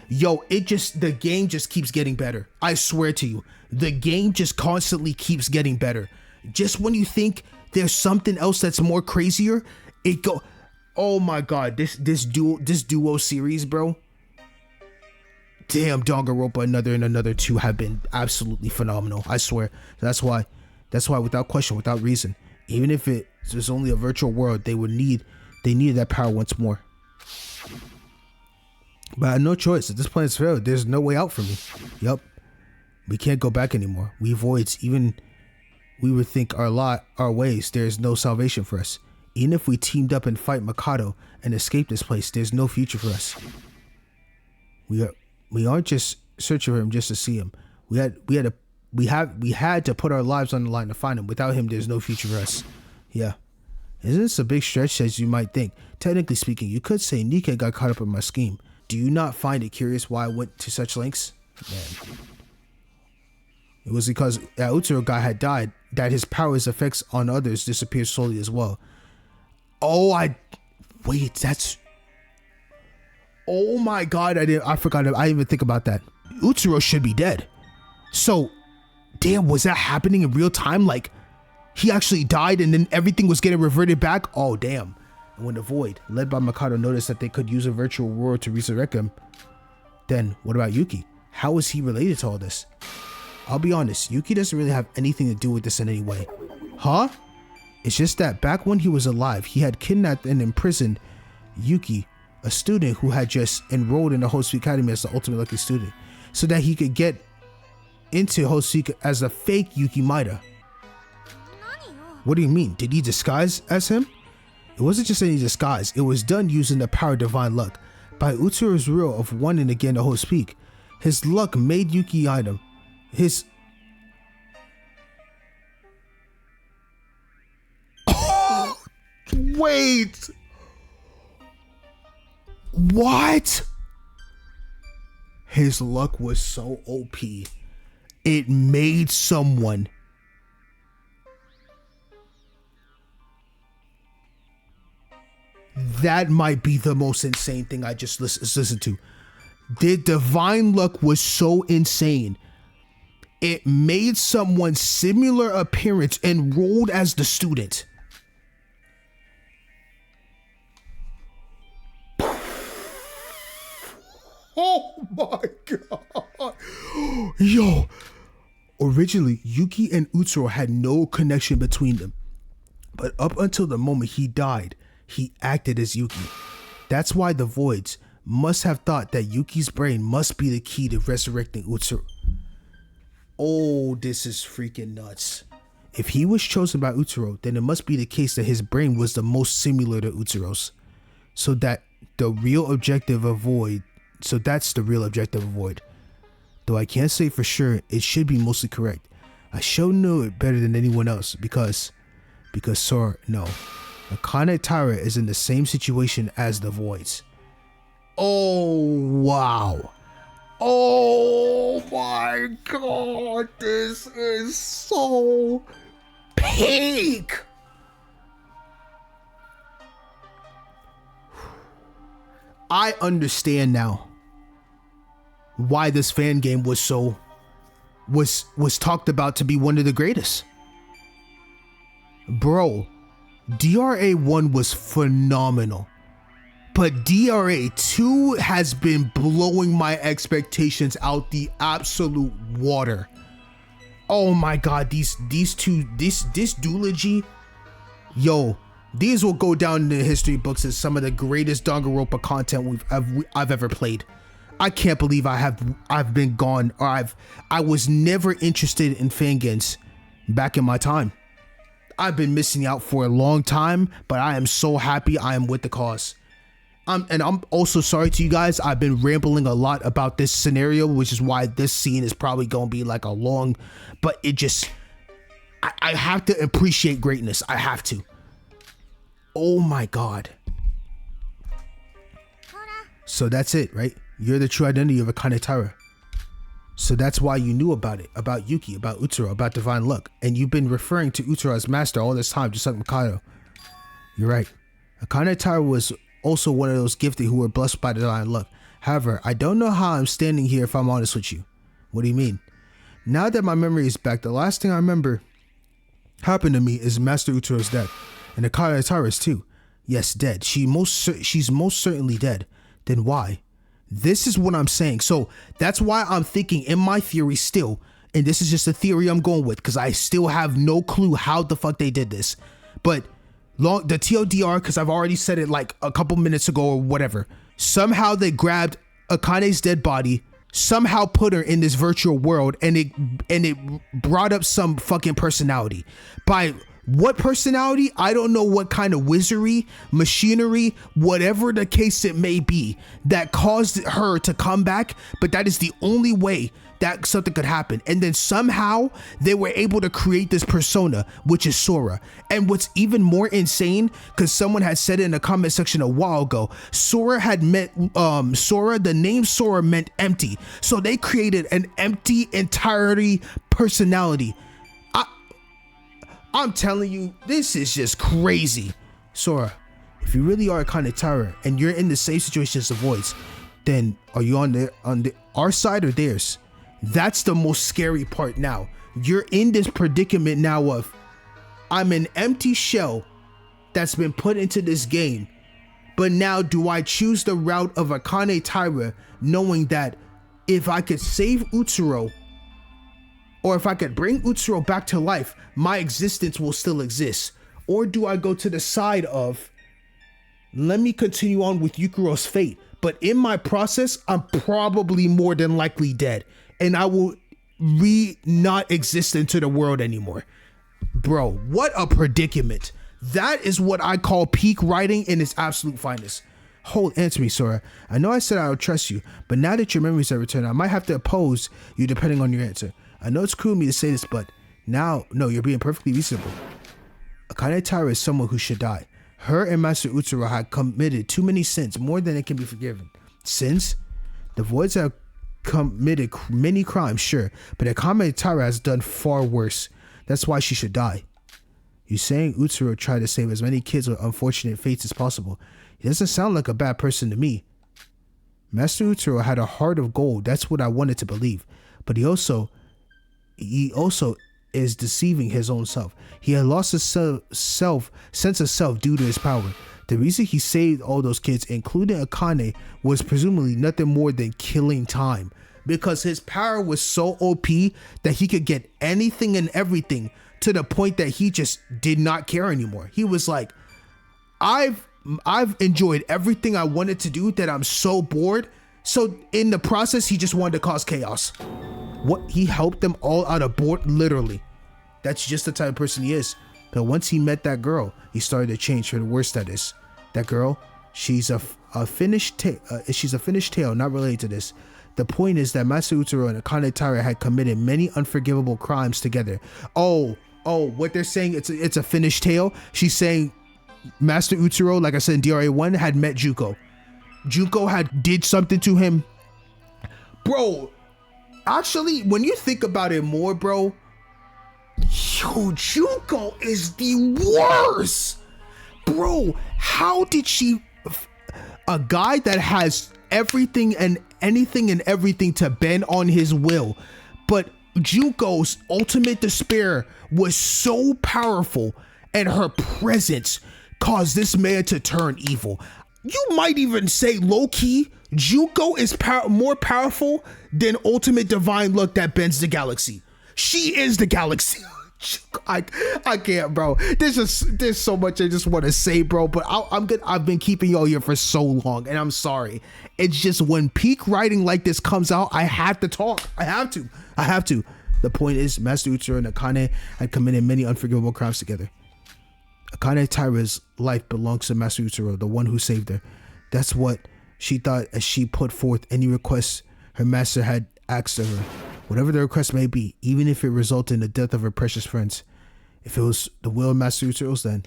yo, the game just keeps getting better. I swear to you, the game just constantly keeps getting better. Just when you think there's something else that's more crazier, oh my God, this duo series, bro. Damn, Danganronpa another 2 have been absolutely phenomenal. I swear. That's why without question, without reason, even if it was only a virtual world, they needed that power once more. But I had no choice. If this planet's failed, there's no way out for me. Yup. We can't go back anymore. We voids, even we would think our ways, there's no salvation for us. Even if we teamed up and fight Mikado and escape this place, there's no future for us. We aren't just searching for him just to see him. We had to put our lives on the line to find him. Without him, there's no future for us. Yeah. Isn't this a big stretch as you might think? Technically speaking, you could say Nikke got caught up in my scheme. Do you not find it curious why I went to such lengths? Man. It was because that Utsuro guy had died, that his power's effects on others disappeared slowly as well. Oh my God, I forgot. I didn't even think about that. Utsuro should be dead. So, damn, was that happening in real time? Like, he actually died and then everything was getting reverted back? Oh, damn. And when the Void, led by Mikado, noticed that they could use a virtual world to resurrect him, then what about Yuki? How is he related to all this? I'll be honest, Yuki doesn't really have anything to do with this in any way. Huh? It's just that back when he was alive, he had kidnapped and imprisoned Yuki, a student who had just enrolled in the Hosuke Academy as the ultimate lucky student, so that he could get into Hosuke as a fake Yuki Maeda. What do you mean? Did he disguise as him? It wasn't just any disguise, it was done using the power of divine luck. By Utsuro's rule of one and again the Hosuke, his luck made Yuki item. Wait! What? His luck was so OP. It made someone. That might be the most insane thing I just listened to. The divine luck was so insane. It made someone's similar appearance enrolled as the student. Oh my God. Yo. Originally, Yuki and Utsuro had no connection between them. But up until the moment he died, he acted as Yuki. That's why the Voids must have thought that Yuki's brain must be the key to resurrecting Utsuro. Oh, this is freaking nuts. If he was chosen by Utsuro, then it must be the case that his brain was the most similar to Utsuro's. So that the real objective of Void. So that's the real objective of Void. Though I can't say for sure, it should be mostly correct. I sure know it better than anyone else because Sora, no. Akane Taira is in the same situation as the Voids. Oh, wow. Oh my god, this is so peak. I understand now why this fan game was talked about to be one of the greatest. Bro, DRA 1 was phenomenal. But DRA 2 has been blowing my expectations out the absolute water. Oh my god, this duology, yo, these will go down in the history books as some of the greatest Danganronpa content I've ever played. I can't believe I've been gone, or I was never interested in fangans back in my time. I've been missing out for a long time, but I am so happy I am with the cause. And I'm also sorry to you guys. I've been rambling a lot about this scenario, which is why this scene is probably going to be like a long, but it just, I have to appreciate greatness. I have to. Oh my god. So that's it, right? You're the true identity of Akane Taira. So that's why you knew about it, about Yuki, about Utsuro, about Divine Luck. And you've been referring to Utsuro as master all this time, just like Mikado. You're right. Akane Taira was also one of those gifted who were blessed by Divine Luck. However, I don't know how I'm standing here if I'm honest with you. What do you mean? Now that my memory is back, the last thing I remember happened to me is Master Utsuro's death. And Akane Taira is too. Yes, dead. She's most certainly dead. Then why? This is what I'm saying. So that's why I'm thinking in my theory still, and this is just a theory I'm going with because I still have no clue how the fuck they did this. But the TLDR, because I've already said it like a couple minutes ago or whatever, somehow they grabbed Akane's dead body, somehow put her in this virtual world, and it brought up some fucking personality. By what personality? I don't know what kind of wizardry, machinery, whatever the case it may be that caused her to come back, but that is the only way that something could happen. And then somehow they were able to create this persona, which is Sora. And what's even more insane, because someone had said it in the comment section a while ago, Sora had meant Sora, the name Sora meant empty. So they created an empty entirety personality. I'm telling you, this is just crazy. Sora, if you really are Akane Taira and you're in the same situation as the Voids, then are you on our side or theirs? That's the most scary part now. You're in this predicament now of, I'm an empty shell that's been put into this game, but now do I choose the route of Akane Taira, knowing that if I could save Utsuro, or if I could bring Utsuro back to life, my existence will still exist? Or do I go to the side of, let me continue on with Yukiro's fate, but in my process, I'm probably more than likely dead, and I will not exist into the world anymore. Bro, what a predicament. That is what I call peak writing in its absolute finest. Answer me, Sora. I know I said I would trust you, but now that your memories have returned, I might have to oppose you depending on your answer. I know it's cruel of me to say this, but now, no, you're being perfectly reasonable. Akane Taira is someone who should die. Her and Master Utsuro had committed too many sins, more than it can be forgiven. Sins? The Voids have committed many crimes, sure, but Akane Taira has done far worse. That's why she should die. You're saying Utsuro tried to save as many kids with unfortunate fates as possible. He doesn't sound like a bad person to me. Master Utsuro had a heart of gold, that's what I wanted to believe. But he also is deceiving his own self. He had lost his sense of self due to his power. The reason he saved all those kids, including Akane, was presumably nothing more than killing time. Because his power was so OP that he could get anything and everything to the point that he just did not care anymore. He was like, I've enjoyed everything I wanted to do, that I'm so bored. So in the process, he just wanted to cause chaos. What, he helped them all out of board, literally. That's just the type of person he is. But once he met that girl, he started to change for the worse. That is, that girl, she's a she's a finished tale, not related to this. The point is that Master Utsuro and Akane Taira had committed many unforgivable crimes together. Oh, what they're saying, it's a finished tale. She's saying Master Utsuro, like I said in DRA 1, had met Juko. Juko had did something to him. Bro, actually, when you think about it more, bro, Juko is the worst. Bro, how did she... A guy that has everything and anything and everything to bend on his will, but Juko's ultimate despair was so powerful, and her presence caused this man to turn evil. You might even say, low-key, Juko is more powerful than Ultimate Divine Look that bends the galaxy. She is the galaxy. I can't, bro. There's so much I just want to say, bro, but I'm good. I've been keeping y'all here for so long, and I'm sorry. It's just when peak writing like this comes out, I have to talk. I have to. The point is, Master Utsuro and Akane had committed many unforgivable crimes together. Akane Taira's life belongs to Master Utsuro, the one who saved her. That's what she thought as she put forth any requests her master had asked of her. Whatever the request may be, even if it resulted in the death of her precious friends. If it was the will of Master Utsuro's, then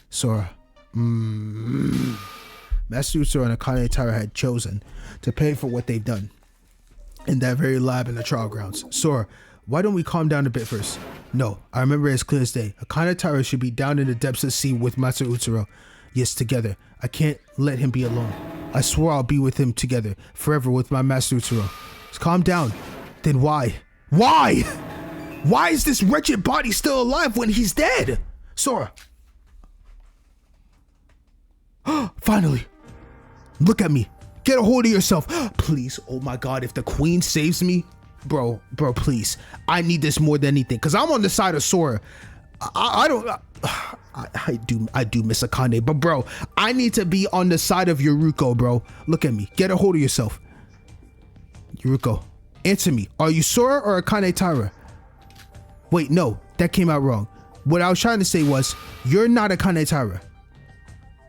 Sora. Master Utsuro and Akane Taira had chosen to pay for what they've done in that very lab in the trial grounds. Sora, why don't we calm down a bit first? No, I remember as clear as day. Akane Taira should be down in the depths of the sea with Master Utsuro. Yes, together. I can't let him be alone. I swore I'll be with him together, forever with my Master Utsuro. Just calm down. Then why? Why? Why is this wretched body still alive when he's dead? Sora. Finally. Look at me. Get a hold of yourself. Please. Oh my God. If the queen saves me, bro, please. I need this more than anything. Because I'm on the side of Sora. I do miss Akane. But bro, I need to be on the side of Yuruko, bro. Look at me. Get a hold of yourself. Yuruko. Answer me. Are you Sora or Akane Taira? Wait, no, that came out wrong. What I was trying to say was, you're not Akane Taira.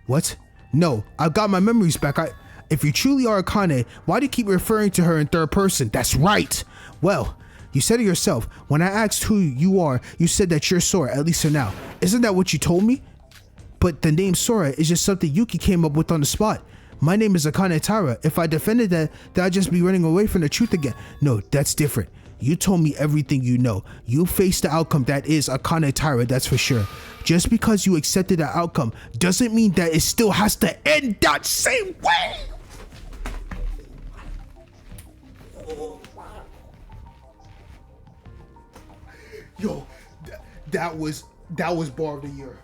What? No, I've got my memories back. If you truly are Akane, why do you keep referring to her in third person? That's right. Well, you said it yourself. When I asked who you are, you said that you're Sora, at least for now. Isn't that what you told me? But the name Sora is just something Yuki came up with on the spot. My name is Akane Taira. If I defended that, then I'd just be running away from the truth again. No, that's different. You told me everything you know. You faced the outcome that is Akane Taira, that's for sure. Just because you accepted the outcome doesn't mean that it still has to end that same way. Yo, that was bar of the year.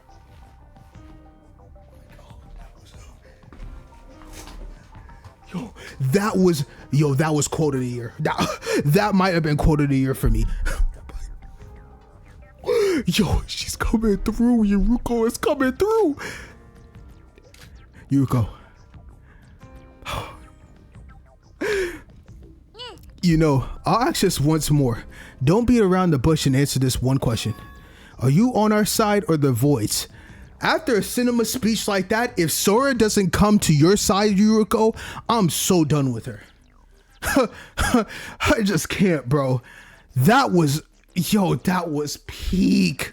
That was quote of the year. That might have been quote of the year for me. Yo, she's coming through. Yuruko is coming through. Yuruko. You know, I'll ask this once more. Don't beat around the bush and answer this one question. Are you on our side or the Void's? After a cinema speech like that, if Sora doesn't come to your side, Yuruko, I'm so done with her. I just can't, bro. That was peak.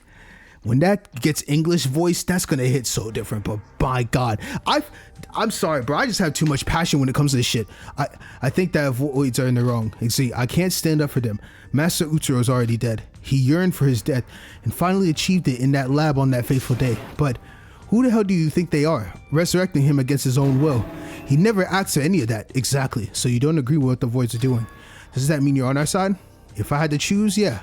When that gets English voice, that's gonna hit so different. But by God, I'm sorry, bro. I just have too much passion when it comes to this shit. I think that Voids are in the wrong. And see, I can't stand up for them. Master Utsuro is already dead. He yearned for his death and finally achieved it in that lab on that fateful day. But who the hell do you think they are, resurrecting him against his own will? He never asked for any of that. Exactly. So you don't agree with what the Voids are doing. Does that mean you're on our side? If I had to choose, yeah.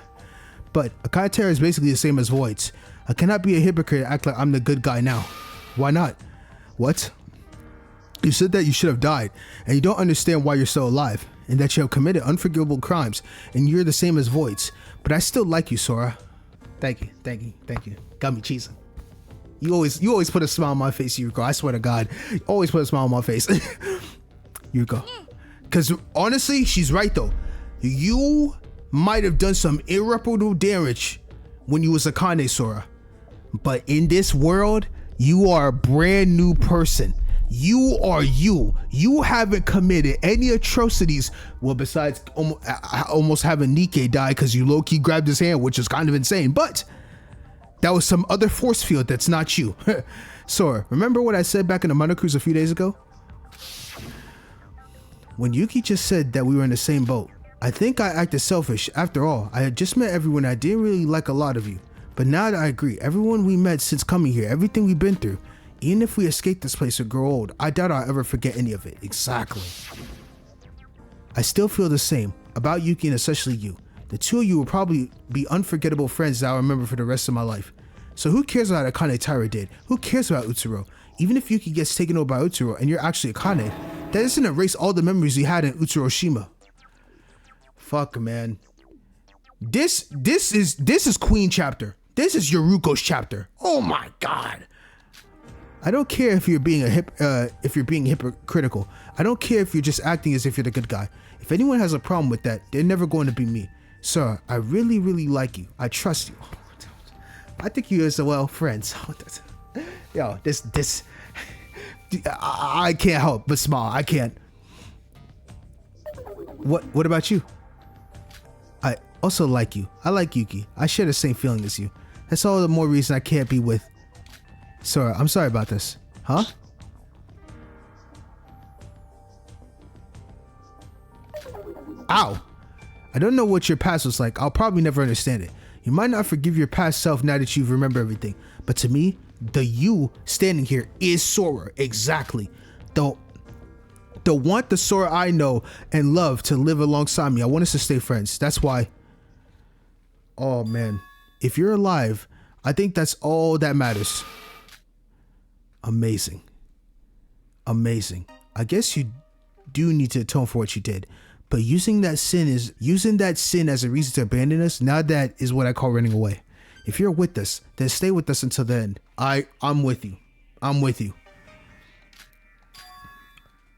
But Akane Taira is basically the same as Voids. I cannot be a hypocrite and act like I'm the good guy now. Why not? What? You said that you should have died, and you don't understand why you're still alive, and that you have committed unforgivable crimes, and you're the same as Voids. But I still like you, Sora. Thank you. Got me cheesing. You always put a smile on my face, Yuruko. I swear to God, you always put a smile on my face. Yuruko. Because honestly, she's right though. You might have done some irreparable damage when you was Akane, Sora. But in this world, you are a brand new person. You are you. You haven't committed any atrocities. Well, besides almost having Nikke die because you low-key grabbed his hand, which is kind of insane. But that was some other force field that's not you. Sora, remember what I said back in the Mono Cruise a few days ago? When Yuki just said that we were in the same boat, I think I acted selfish. After all, I had just met everyone. I didn't really like a lot of you. But now that I agree, everyone we met since coming here, everything we've been through, even if we escape this place or grow old, I doubt I'll ever forget any of it. Exactly. I still feel the same about Yuki and especially you. The two of you will probably be unforgettable friends that I'll remember for the rest of my life. So who cares about Akane Taira did? Who cares about Utsuro? Even if Yuki gets taken over by Utsuro and you're actually Akane, that doesn't erase all the memories you had in Utsuroshima. Fuck, man. This is Queen chapter. This is Yoruko's chapter. Oh my god. I don't care if you're being hypocritical. I don't care if you're just acting as if you're the good guy. If anyone has a problem with that, they're never going to be me. Sir, I really, really like you. I trust you. I think you as well friends. Yo, this I can't help but smile. I can't. What about you? I also like you. I like Yuki. I share the same feeling as you. That's all the more reason I can't be with. Sora, I'm sorry about this. Huh? Ow! I don't know what your past was like. I'll probably never understand it. You might not forgive your past self now that you remember everything. But to me, the you standing here is Sora. Exactly. The want the Sora I know and love to live alongside me. I want us to stay friends. That's why. Oh man. If you're alive, I think that's all that matters. Amazing. Amazing. I guess you do need to atone for what you did. But using that sin as a reason to abandon us, now that is what I call running away. If you're with us, then stay with us until the end. I'm with you. I'm with you.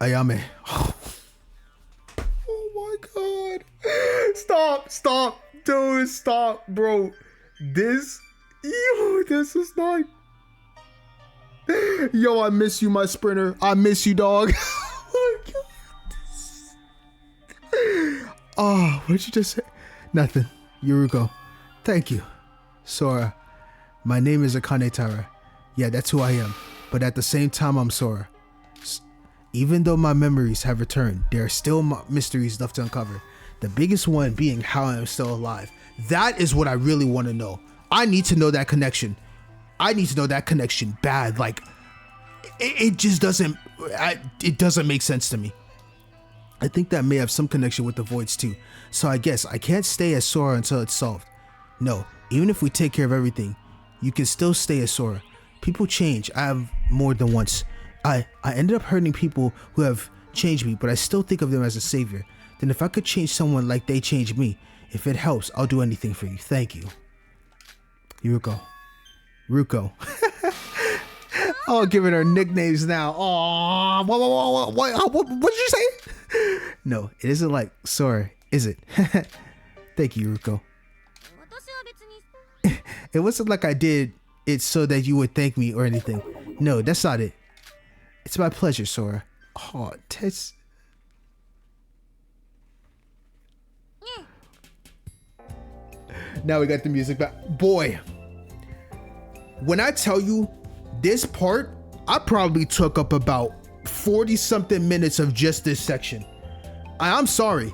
Ayame. Oh my god. Stop. Dude, stop, bro. This is not. Yo, I miss you, my sprinter. I miss you, dog. Oh my god. Oh, what'd you just say? Nothing. Yuruko. Thank you. Sora. My name is Akane Taira. Yeah, that's who I am. But at the same time, I'm Sora. Even though my memories have returned, there are still mysteries left to uncover. The biggest one being how I am still alive. That is what I really want to know. I need to know that connection. I need to know that connection bad. Like, it just doesn't, it doesn't make sense to me. I think that may have some connection with the voids too. So I guess I can't stay as Sora until it's solved. No, even if we take care of everything, you can still stay as Sora. People change. I have more than once. I ended up hurting people who have changed me, but I still think of them as a savior. Then if I could change someone like they changed me, if it helps, I'll do anything for you. Thank you. Ruko. Oh, giving her nicknames now. Oh, what did you say? No, it isn't like Sora, is it? Thank you, Ruko. It wasn't like I did it so that you would thank me or anything. No, that's not it. It's my pleasure, Sora. Oh, that's... Now we got the music back. Boy, when I tell you this part, I probably took up about 40 something minutes of just this section. I'm sorry,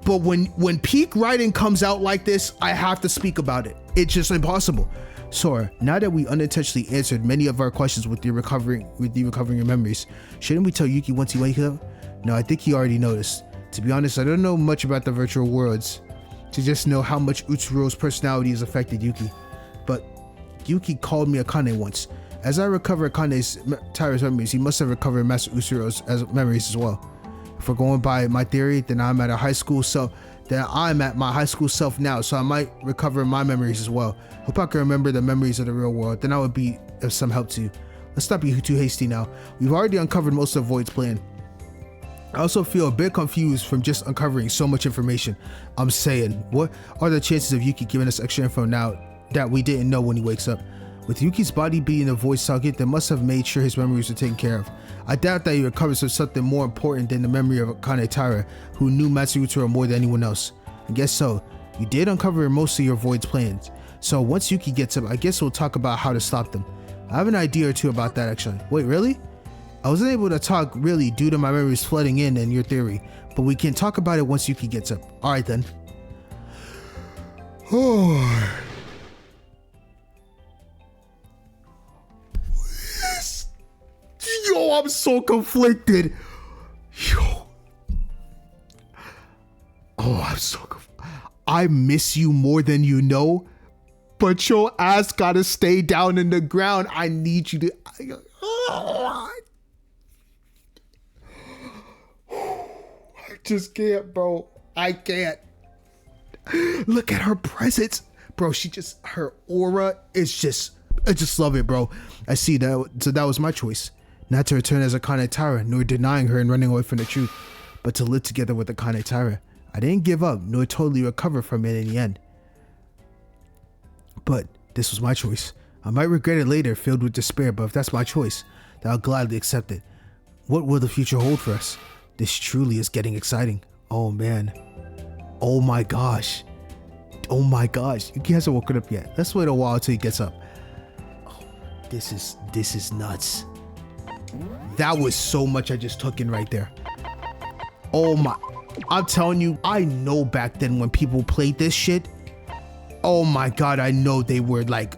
but when peak writing comes out like this, I have to speak about it. It's just impossible. Sora, now that we unintentionally answered many of our questions with you recovering your memories, shouldn't we tell Yuki once he wakes up? No, I think he already noticed. To be honest, I don't know much about the virtual worlds to just know how much Utsuro's personality has affected Yuki. But Yuki called me Akane once. As I recover Akane's Taira's memories, he must have recovered Master Utsuro's memories as well. If we're going by my theory, then I'm at my high school self now, so I might recover my memories as well. Hope I can remember the memories of the real world, then I would be of some help to you. Let's not be too hasty now. We've already uncovered most of Void's plan. I also feel a bit confused from just uncovering so much information. I'm saying, what are the chances of Yuki giving us extra info now that we didn't know when he wakes up? With Yuki's body being a voice target, they must have made sure his memories were taken care of. I doubt that he recovers from something more important than the memory of Akane Taira, who knew Master Utaro more than anyone else. I guess so. You did uncover most of your Void's plans. So once Yuki gets up, I guess we'll talk about how to stop them. I have an idea or two about that actually. Wait, really? I wasn't able to talk really due to my memories flooding in and your theory, but we can talk about it once Yuki gets up. Alright then. Oh. Yo, I'm so conflicted. Yo. Oh, I'm so I miss you more than you know, but your ass gotta stay down in the ground. I need you to. I just can't, bro. I can't. Look at her presence, bro. Her aura is just. I just love it, bro. I see that. So that was my choice. Not to return as Akane Taira, nor denying her and running away from the truth, but to live together with Akane Taira. I didn't give up, nor totally recover from it in the end. But this was my choice. I might regret it later, filled with despair, but if that's my choice, then I'll gladly accept it. What will the future hold for us? This truly is getting exciting. Oh man. Oh my gosh. Oh my gosh. Yuki hasn't woken up yet. Let's wait a while until he gets up. Oh, this is nuts. That was so much I just took in right there. Oh my. I'm telling you, I know back then when people played this shit, oh my god, I know they were like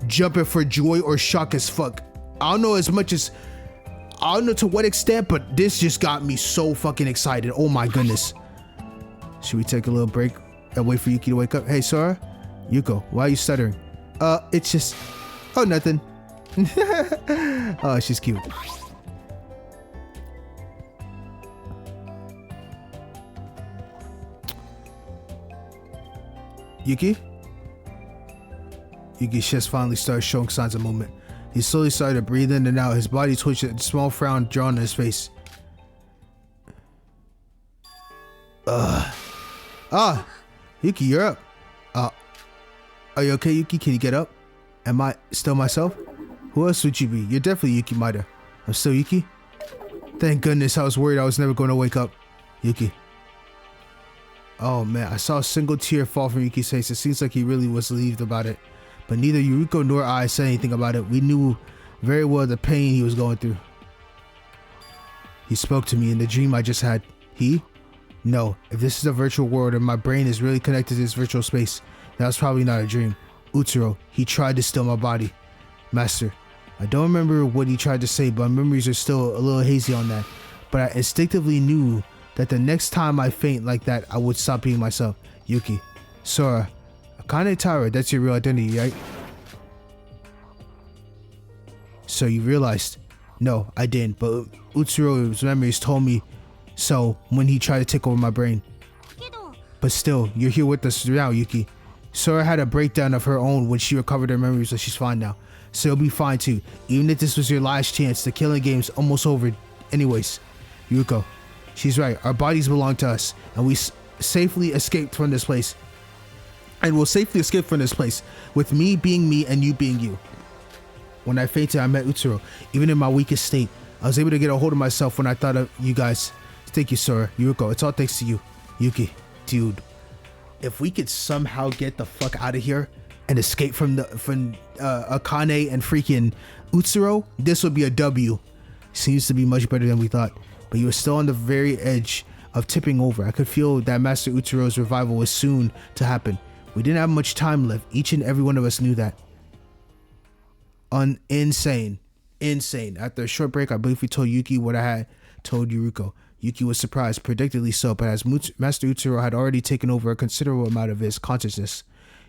jumping for joy or shock as fuck. I don't know as much as, I don't know to what extent, but this just got me so fucking excited. Oh my goodness. Should we take a little break and wait for Yuki to wake up? Hey, Sora? Yuko, why are you stuttering? It's just, oh, nothing. Oh, she's cute. Yuki? Yuki's chest finally started showing signs of movement. He slowly started to breathe in and out. His body twitched, a small frown drawn on his face. Yuki, you're up. Are you okay, Yuki? Can you get up? Am I still myself? Who else would you be? You're definitely Yuki Maida. I'm still Yuki? Thank goodness, I was worried I was never going to wake up. Yuki. Oh man, I saw a single tear fall from Yuki's face. It seems like he really was relieved about it. But neither Yuriko nor I said anything about it. We knew very well the pain he was going through. He spoke to me in the dream I just had. He? No, if this is a virtual world and my brain is really connected to this virtual space, that was probably not a dream. Utaro, he tried to steal my body. Master, I don't remember what he tried to say, but my memories are still a little hazy on that. But I instinctively knew that the next time I faint like that, I would stop being myself. Yuki. Sora. Akane Taira, that's your real identity, right? So you realized? No, I didn't, but Utsuro's memories told me so when he tried to take over my brain. But still, you're here with us now, Yuki. Sora had a breakdown of her own when she recovered her memories, so she's fine now. So you'll be fine too. Even if this was your last chance, the killing game's almost over anyways. Yuko. She's right. Our bodies belong to us, and we safely escaped from this place. And we'll safely escape from this place, with me being me and you being you. When I fainted, I met Utsuro. Even in my weakest state, I was able to get a hold of myself when I thought of you guys. Thank you, Sora. Yuko, it's all thanks to you. Yuki, dude, if we could somehow get the fuck out of here and escape from Akane and freaking Utsuro, this would be a W. Seems to be much better than we thought. But you were still on the very edge of tipping over. I could feel that Master Utsuro's revival was soon to happen. We didn't have much time left. Each and every one of us knew that. Insane. After a short break, I believe we told Yuki what I had told Yuriko. Yuki was surprised, predictably so, but as Master Utsuro had already taken over a considerable amount of his consciousness,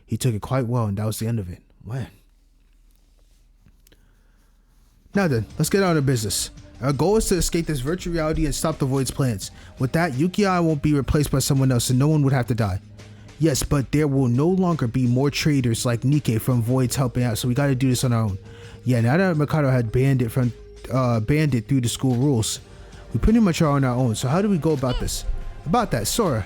he took it quite well, and that was the end of it. Man. Now then, let's get on to business. Our goal is to escape this virtual reality and stop the Void's plans. With that, Yuki and I won't be replaced by someone else and no one would have to die. Yes, but there will no longer be more traitors like Nikke from Void's helping out, so we gotta do this on our own. Yeah, now that Mikado had banned it through the school rules, we pretty much are on our own, so how do we go about this? About that, Sora,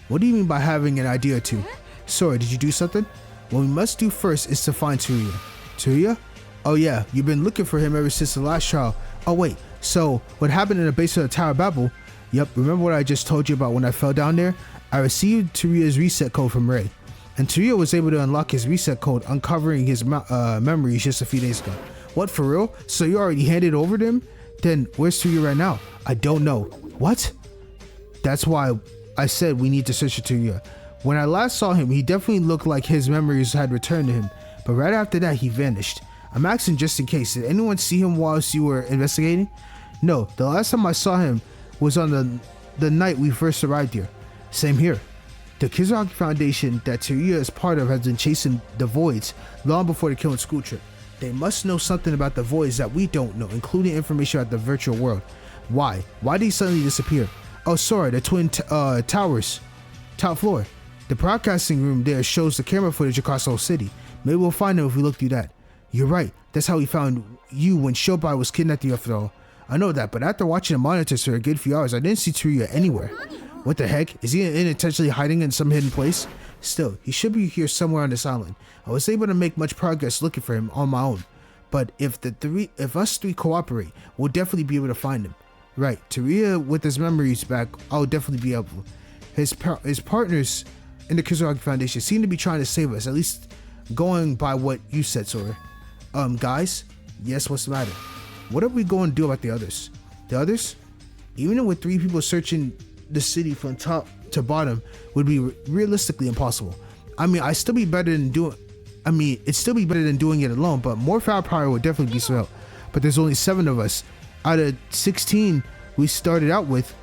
what do you mean by having an idea or two? Sora, did you do something? What we must do first is to find Tsuruya. Tsuruya? Oh yeah, you've been looking for him ever since the last trial. Oh wait, so what happened in the base of the Tower of Babel? Yep, remember what I just told you about when I fell down there? I received Taria's reset code from Ray. And Taria was able to unlock his reset code, uncovering his memories just a few days ago. What, for real? So you already handed over to him? Then where's Taria right now? I don't know. What? That's why I said we need to search for Taria. When I last saw him, he definitely looked like his memories had returned to him. But right after that, he vanished. I'm asking just in case. Did anyone see him whilst you were investigating? No, the last time I saw him was on the night we first arrived here. Same here. The Kizaraki Foundation that Taria is part of has been chasing the Voids long before the killing school trip. They must know something about the Voids that we don't know, including information about the virtual world. Why? Why did he suddenly disappear? Oh, sorry, the twin towers. Top floor. The broadcasting room there shows the camera footage across the whole city. Maybe we'll find him if we look through that. You're right. That's how we found you when Shobai was kidnapped after all. I know that, but after watching the monitors for a good few hours, I didn't see Taria anywhere. What the heck? Is he intentionally hiding in some hidden place? Still, he should be here somewhere on this island. I was able to make much progress looking for him on my own. But if us three cooperate, we'll definitely be able to find him. Right, Taria with his memories back, I'll definitely be able. His partners in the Kizaraki Foundation seem to be trying to save us, at least going by what you said, Sora. Guys? Yes, what's the matter? What are we going to do about the others? The others? Even with 3 people searching the city from top to bottom would be realistically impossible. I mean, it's still be better than doing it alone, but more firepower would definitely be some help. But there's only 7 of us out of 16 we started out with.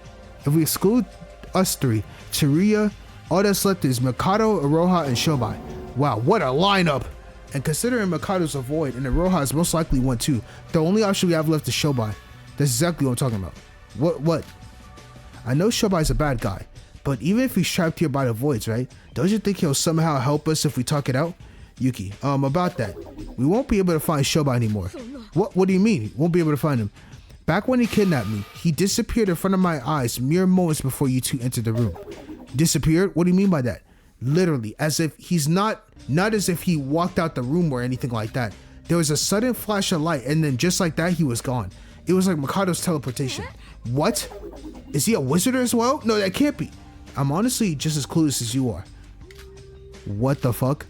If we exclude us 3, Taria, all that's left is Mikado, Aroha, and Shobai. Wow, what a lineup! And considering Mikado's a void and Aroha is most likely one too, the only option we have left is Shobai. That's exactly what I'm talking about. What? I know Shobai's a bad guy, but even if he's trapped here by the voids, right? Don't you think he'll somehow help us if we talk it out? Yuki, about that. We won't be able to find Shobai anymore. What do you mean? Won't be able to find him? Back when he kidnapped me, he disappeared in front of my eyes mere moments before you 2 entered the room. Disappeared? What do you mean by that? Literally, as if he's not as if he walked out the room or anything like that. There was a sudden flash of light, and then just like that, he was gone. It was like Mikado's teleportation. What? Is he a wizard as well? No, that can't be. I'm honestly just as clueless as you are. What the fuck?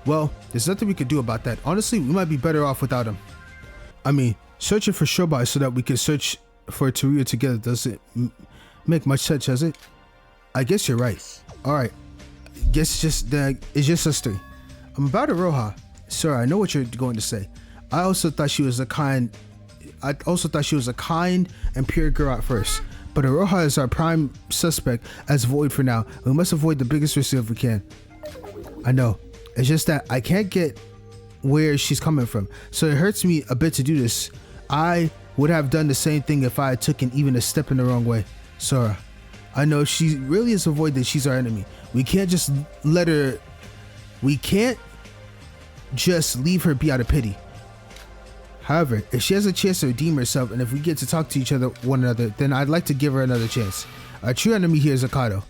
Well, there's nothing we could do about that. Honestly, we might be better off without him. I mean, searching for Shobai so that we can search for Taria together doesn't make much sense, does it? I guess you're right. Alright. Guess it's just us 3. I'm about Aroha. Sir, I know what you're going to say. I also thought she was a kind and pure girl at first. But Aroha is our prime suspect as Void for now. We must avoid the biggest risk if we can. I know. It's just that I can't get where she's coming from. So it hurts me a bit to do this. I would have done the same thing if I had taken even a step in the wrong way. Sora, I know if she really is a Void, that she's our enemy. We can't just leave her be out of pity. However, if she has a chance to redeem herself, and if we get to talk to one another, then I'd like to give her another chance. Our true enemy here is Akado.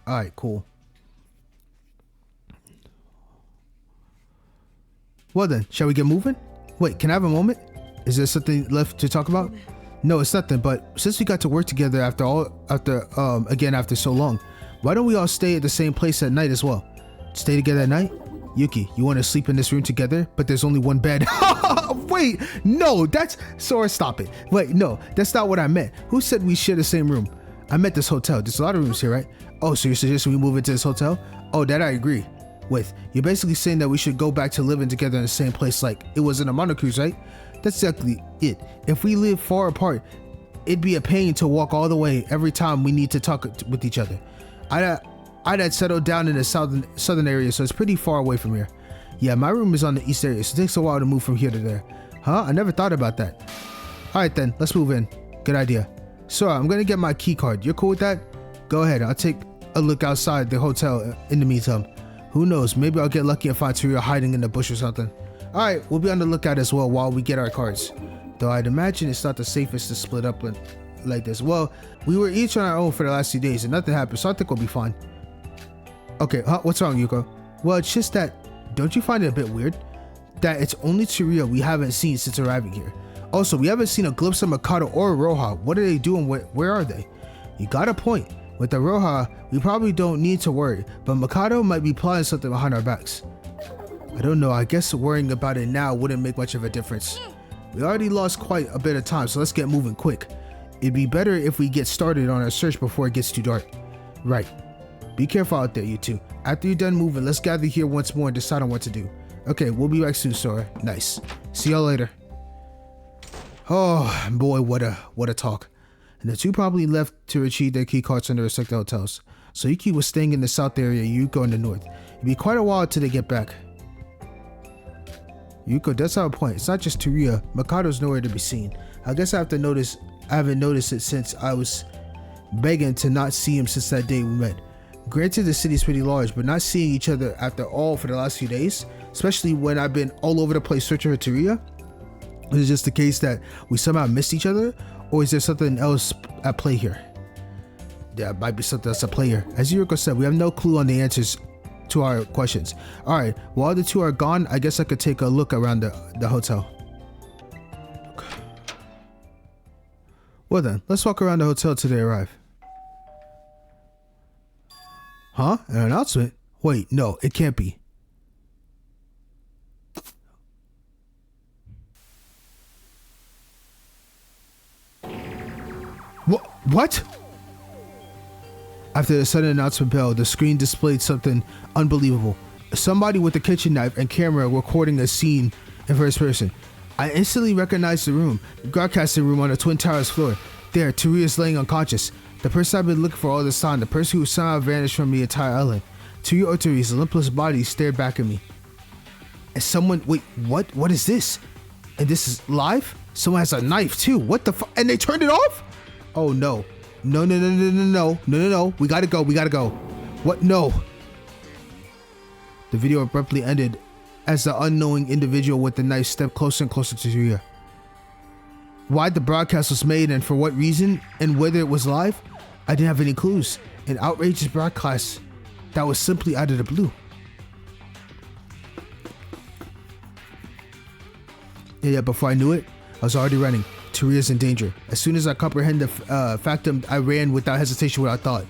Alright, cool. Well then, shall we get moving? Wait, can I have a moment? Is there something left to talk about? No, it's nothing, but since we got to work together after so long, why don't we all stay at the same place at night as well? Stay together at night? Yuki, you want to sleep in this room together, but there's only one bed. Wait, no, Sora, stop it. Wait, no, that's not what I meant. Who said we share the same room? I meant this hotel. There's a lot of rooms here, right? Oh, so you're suggesting we move into this hotel? Oh, that I agree with. You're basically saying that we should go back to living together in the same place like it was in a Mono Cruise, right? That's exactly it. If we live far apart, it'd be a pain to walk all the way every time we need to talk with each other. I'd had settled down in the southern area, so it's pretty far away from here. Yeah, my room is on the east area, so it takes a while to move from here to there. Huh? I never thought about that. Alright then, let's move in. Good idea. So I'm gonna get my key card. You're cool with that? Go ahead, I'll take a look outside the hotel in the meantime. Who knows, maybe I'll get lucky and find Taria hiding in the bush or something. Alright, we'll be on the lookout as well while we get our cards. Though I'd imagine it's not the safest to split up like this. Well, we were each on our own for the last few days and nothing happened, so I think we'll be fine. Okay, what's wrong, Yuko? Well, it's just that don't you find it a bit weird that it's only Tsuruya we haven't seen since arriving here? Also, we haven't seen a glimpse of Mikado or Roha. What are they doing? Where are they? You got a point. With the Roha, we probably don't need to worry, but Mikado might be plotting something behind our backs. I don't know, I guess worrying about it now wouldn't make much of a difference. We already lost quite a bit of time, so let's get moving quick. It'd be better if we get started on our search before it gets too dark. Right. Be careful out there, you two. After you're done moving, let's gather here once more and decide on what to do. Okay, we'll be back soon, Sora. Nice. See y'all later. Oh boy, what a talk. And the two probably left to retrieve their key cards from their respective hotels. So Yuki was staying in the south area, Yuko in the north. It'd be quite a while till they get back. Yuko does have a point. It's not just Tsuruya. Mikado's nowhere to be seen. I guess I haven't noticed it since I was begging to not see him since that day we met. Granted, the city's pretty large, but not seeing each other after all for the last few days, especially when I've been all over the place searching for Tsuruya. Is it just the case that we somehow missed each other, or is there something else at play here? There might be something else at play here. As Yuriko said, we have no clue on the answers to our questions. Alright, while the two are gone, I guess I could take a look around the hotel. Okay. Well then, let's walk around the hotel till they arrive. Huh? An announcement? Wait, no, it can't be. What? After the sudden announcement bell, the screen displayed something unbelievable. Somebody with a kitchen knife and camera recording a scene in first person. I instantly recognized the room, the broadcasting room on the Twin Towers floor. There, Teruya's laying unconscious. The person I've been looking for all this time, the person who somehow vanished from the entire island. Teruya Otori's limpless body stared back at me. And someone, wait, what is this? And this is live? Someone has a knife too. What the fuck? And they turned it off? Oh no. No. We gotta go. What? No. The video abruptly ended as the unknowing individual with the knife stepped closer and closer to Teruya. Why the broadcast was made and for what reason and whether it was live, I didn't have any clues. An outrageous broadcast that was simply out of the blue. Yeah, before I knew it, I was already running. Teruya's in danger. As soon as I comprehend the factum, I ran without hesitation, without thought.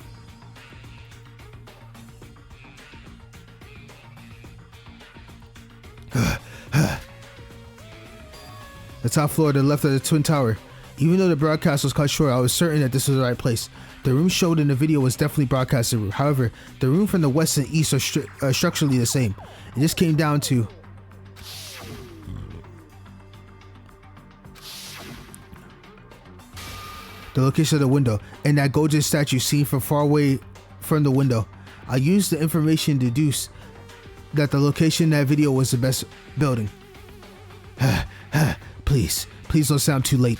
The top floor to the left of the Twin Tower. Even though the broadcast was cut short, I was certain that this was the right place. The room showed in the video was definitely broadcasted room. However, the room from the west and east are structurally the same. It just came down to the location of the window and that golden statue seen from far away from the window. I used the information to deduce that the location in that video was the best building. Please don't sound too late.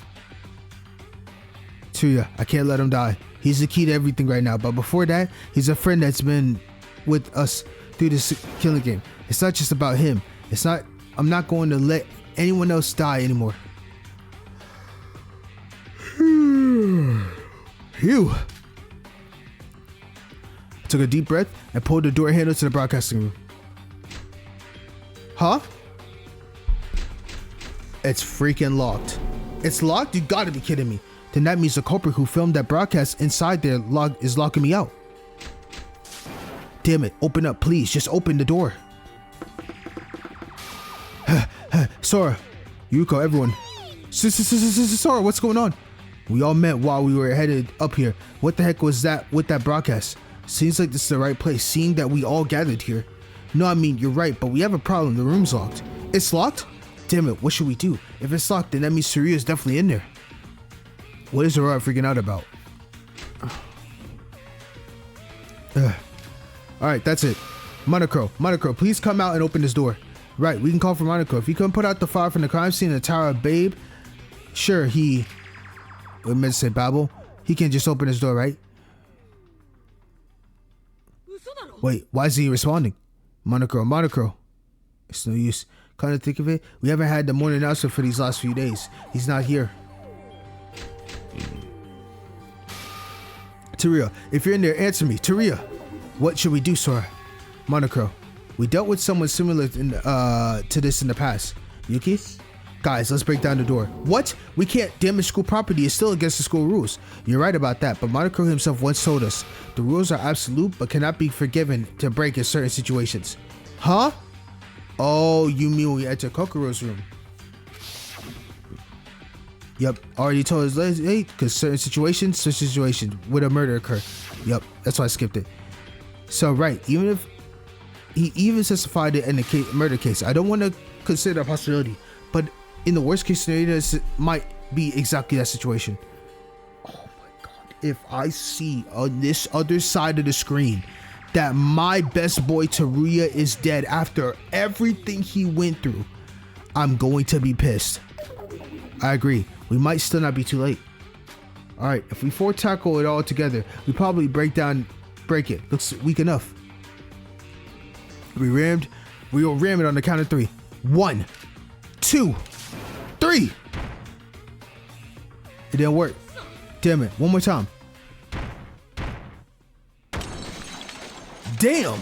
Tsuruya, I can't let him die. He's the key to everything right now, but before that, he's a friend that's been with us through this killing game. It's not just about him. I'm not going to let anyone else die anymore. Phew. I took a deep breath and pulled the door handle to the broadcasting room. Huh? It's freaking locked. It's locked? You gotta be kidding me. Then that means the culprit who filmed that broadcast inside there is locking me out. Damn it, open up, please. Just open the door. Sora, Yuko, everyone. Sora, what's going on? We all met while we were headed up here. What the heck was that with that broadcast? Seems like this is the right place, seeing that we all gathered here. No, I mean, you're right, but we have a problem. The room's locked. It's locked? Damn it, what should we do? If it's locked, then that means Tsuruya is definitely in there. What is Aurora freaking out about? Alright, that's it. Monocro, please come out and open this door. Right, we can call for Monocro. If he couldn't put out the fire from the crime scene in the Tower of Babe, sure, we meant to say Babel. He can just open his door, right? Wait, why is he responding? Monocro. It's no use. Kind of think of it, we haven't had the morning announcement for these last few days. He's not here. Tsuruya, if you're in there, answer me. Tsuruya, what should we do, Sora? Monocro, We dealt with someone similar to this in the past. Yuki? Guys, let's break down the door. What? We can't damage school property. It's still against the school rules. You're right about that, but Monokuro himself once told us the rules are absolute but cannot be forgiven to break in certain situations. Huh? Oh, you mean when we enter Kokoro's room? Yep, already told us late because certain situations would a murder occur. Yep, that's why I skipped it. So right, even if he even testified it in the murder case, I don't want to consider a possibility, but in the worst case scenario, this might be exactly that situation. Oh my god, if I see on this other side of the screen that my best boy Teruya is dead after everything he went through, I'm going to be pissed. I agree. We might still not be too late. Alright, if we tackle it all together, we probably break it. Looks weak enough. We will ram it on the count of 3. 1, 2, 3. It didn't work. Damn it. One more time. Damn!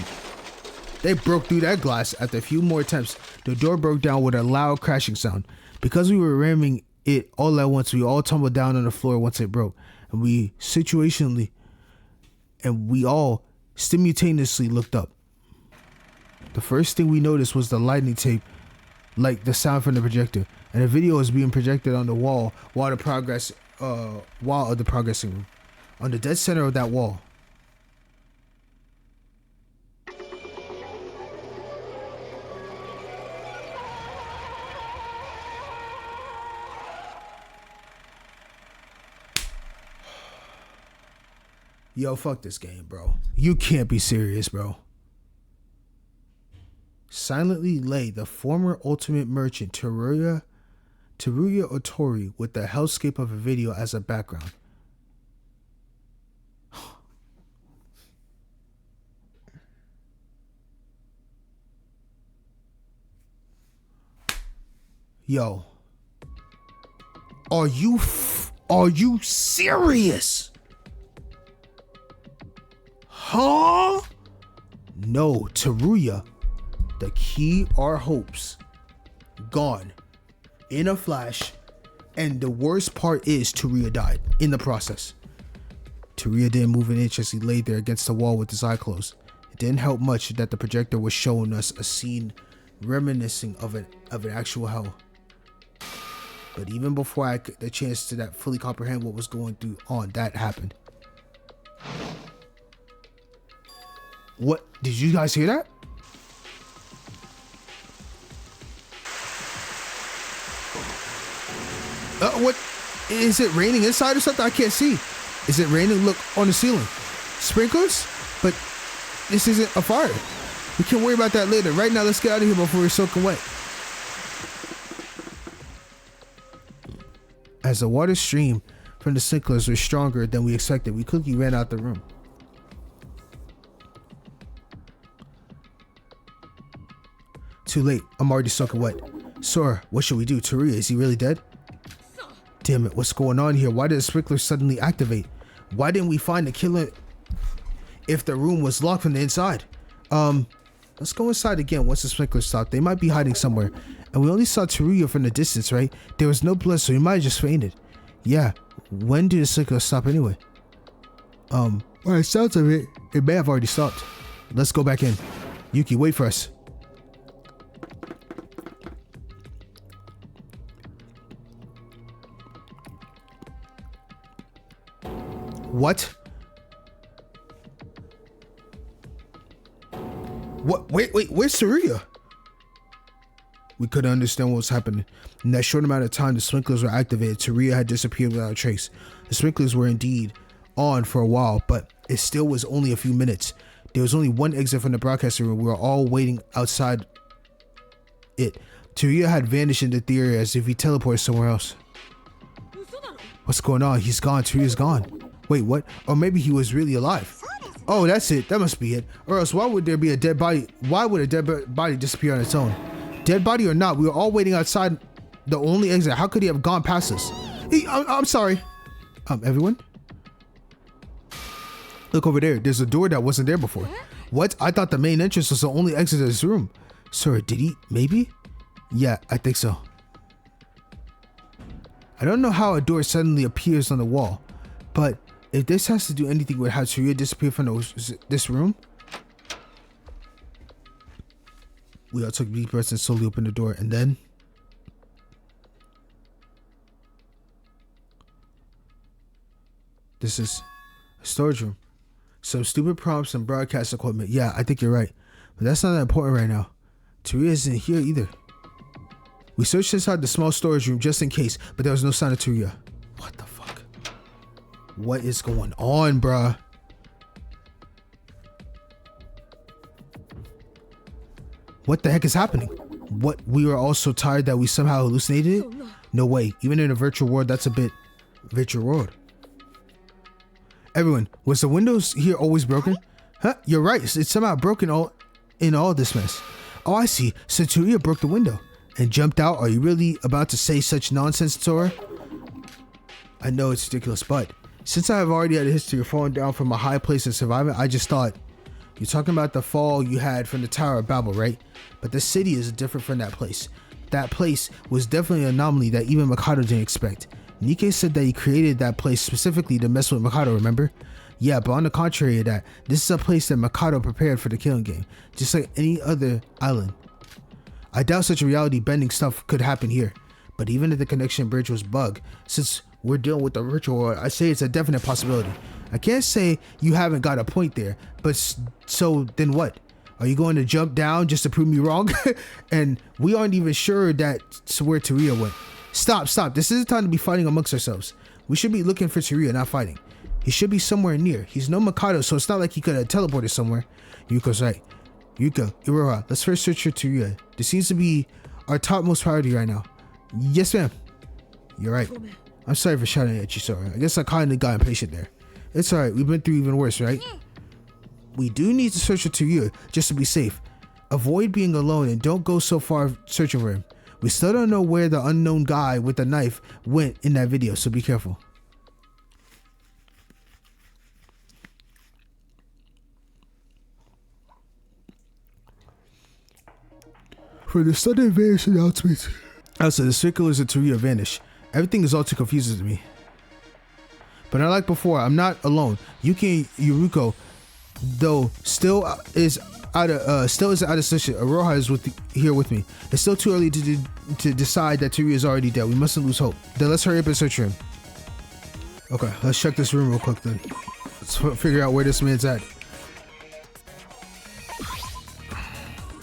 They broke through that glass. After a few more attempts, the door broke down with a loud crashing sound. Because we were ramming it all at once, we all tumbled down on the floor once it broke. And we all simultaneously looked up. The first thing we noticed was the lightning tape, like the sound from the projector. And the video was being projected on the wall of the progressing room. On the dead center of that wall. Yo, fuck this game, bro. You can't be serious, bro. Silently lay the former ultimate merchant Teruya Otori with the hellscape of a video as a background. Yo. Are you serious? Huh? No, Teruya, the key our hopes, gone in a flash, and the worst part is Teruya died in the process. Teruya didn't move an inch as he laid there against the wall with his eye closed. It didn't help much that the projector was showing us a scene reminiscing of an actual hell. But even before I got the chance to fully comprehend what was going on, that happened. What? Did you guys hear that? What? Is it raining inside or something? I can't see. Is it raining? Look on the ceiling. Sprinklers? But this isn't a fire. We can worry about that later. Right now, let's get out of here before we're soaking wet. As the water stream from the sprinklers was stronger than we expected, we quickly ran out the room. Too late. I'm already soaking wet. Sora, what should we do? Teruya, is he really dead? Damn it, what's going on here? Why did the sprinkler suddenly activate? Why didn't we find the killer if the room was locked from the inside? Let's go inside again once the sprinkler stopped. They might be hiding somewhere. And we only saw Teruya from the distance, right? There was no blood, so he might have just fainted. Yeah, when did the sprinkler stop anyway? Well, it sounds of it. It may have already stopped. Let's go back in. Yuki, wait for us. What? What? Wait, where's Teruya? We couldn't understand what was happening. In that short amount of time the sprinklers were activated, Teruya had disappeared without a trace. The sprinklers were indeed on for a while, but it still was only a few minutes. There was only one exit from the broadcasting room. We were all waiting outside it. Teruya had vanished into the area as if he teleported somewhere else. What's going on? He's gone. Teruya's gone. Wait, what? Or maybe he was really alive. Oh, that's it. That must be it. Or else why would there be a dead body? Why would a dead body disappear on its own? Dead body or not, we were all waiting outside the only exit. How could he have gone past us? I'm sorry. Everyone? Look over there. There's a door that wasn't there before. What? I thought the main entrance was the only exit to this room. Sorry, did he? Maybe? Yeah, I think so. I don't know how a door suddenly appears on the wall, but if this has to do anything with how Tsuruya disappeared from this room. We all took deep breaths and slowly opened the door, and then this is a storage room. Some stupid prompts and broadcast equipment. Yeah, I think you're right. But that's not that important right now. Tsuruya isn't here either. We searched inside the small storage room just in case, but there was no sign of Tsuruya. What the fuck? What is going on, bruh? What the heck is happening? What, we were all so tired that we somehow hallucinated it? No way. Even in a virtual world, that's a bit virtual world. Everyone, was the windows here always broken? Huh? You're right. It's somehow broken in all this mess. Oh, I see. So Tsuruya broke the window and jumped out. Are you really about to say such nonsense, Sora? I know it's ridiculous, but since I have already had a history of falling down from a high place and surviving, I just thought, you're talking about the fall you had from the Tower of Babel, right? But the city is different from that place. That place was definitely an anomaly that even Mikado didn't expect. Nikkei said that he created that place specifically to mess with Mikado, remember? Yeah, but on the contrary of that, this is a place that Mikado prepared for the killing game, just like any other island. I doubt such reality bending stuff could happen here, but even if the connection bridge was bugged, since we're dealing with the virtual world, I say it's a definite possibility. I can't say you haven't got a point there, but so then what? Are you going to jump down just to prove me wrong? And we aren't even sure that's where Tsuruya went. Stop. This isn't time to be fighting amongst ourselves. We should be looking for Tsuruya, not fighting. He should be somewhere near. He's no Mikado, so it's not like he could have teleported somewhere. Yuko's right. Yuko, Iroha, let's first search for Tsuruya. This seems to be our topmost priority right now. Yes, ma'am. You're right. I'm sorry for shouting at you, Sora. I guess I kind of got impatient there. It's alright, we've been through even worse, right? We do need to search for Tsuruya just to be safe. Avoid being alone and don't go so far searching for him. We still don't know where the unknown guy with the knife went in that video, so be careful. For the sudden vanish announcement. Also, the circulars of Tsuruya vanish. Everything is all too confusing to me. But unlike before, I'm not alone. Yuki and Yuruko, though, still isn't out of session. Aroha is here with me. It's still too early to decide that Tsuruya is already dead. We mustn't lose hope. Then let's hurry up and search for him. Okay, let's check this room real quick then. Let's figure out where this man's at.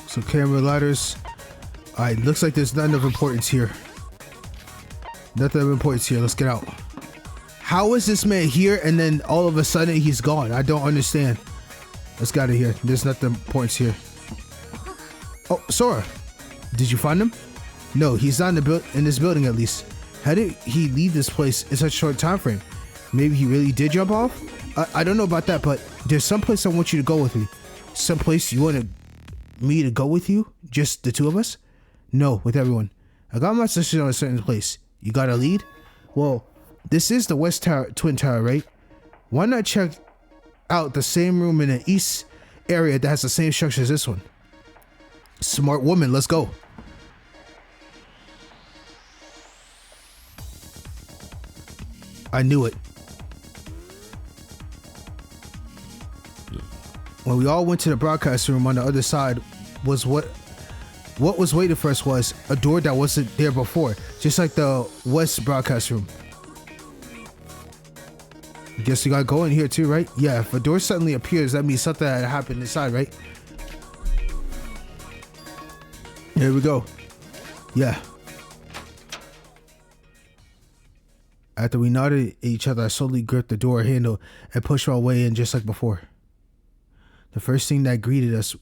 So camera ladders. Alright, looks like there's none of importance here. Nothing of importance here. Let's get out. How is this man here and then all of a sudden he's gone? I don't understand. Let's get out of here. There's nothing of importance here. Oh, Sora. Did you find him? No, he's not in this building at least. How did he leave this place in such a short time frame? Maybe he really did jump off? I don't know about that, but there's some place I want you to go with me. Some place you want me to go with you? Just the two of us? No, with everyone. I got my sister on a certain place. You got a lead? Well, this is the West Tower, Twin Tower, right? Why not check out the same room in the East area that has the same structure as this one? Smart woman, let's go. I knew it. When we all went to the broadcast room on the other side was what was waiting for us was a door that wasn't there before, just like the West broadcast room. Guess you gotta go in here too, right? Yeah, if a door suddenly appears, that means something had happened inside, right? Here we go. Yeah. After we nodded at each other, I slowly gripped the door handle and pushed my way in just like before. The first thing that greeted us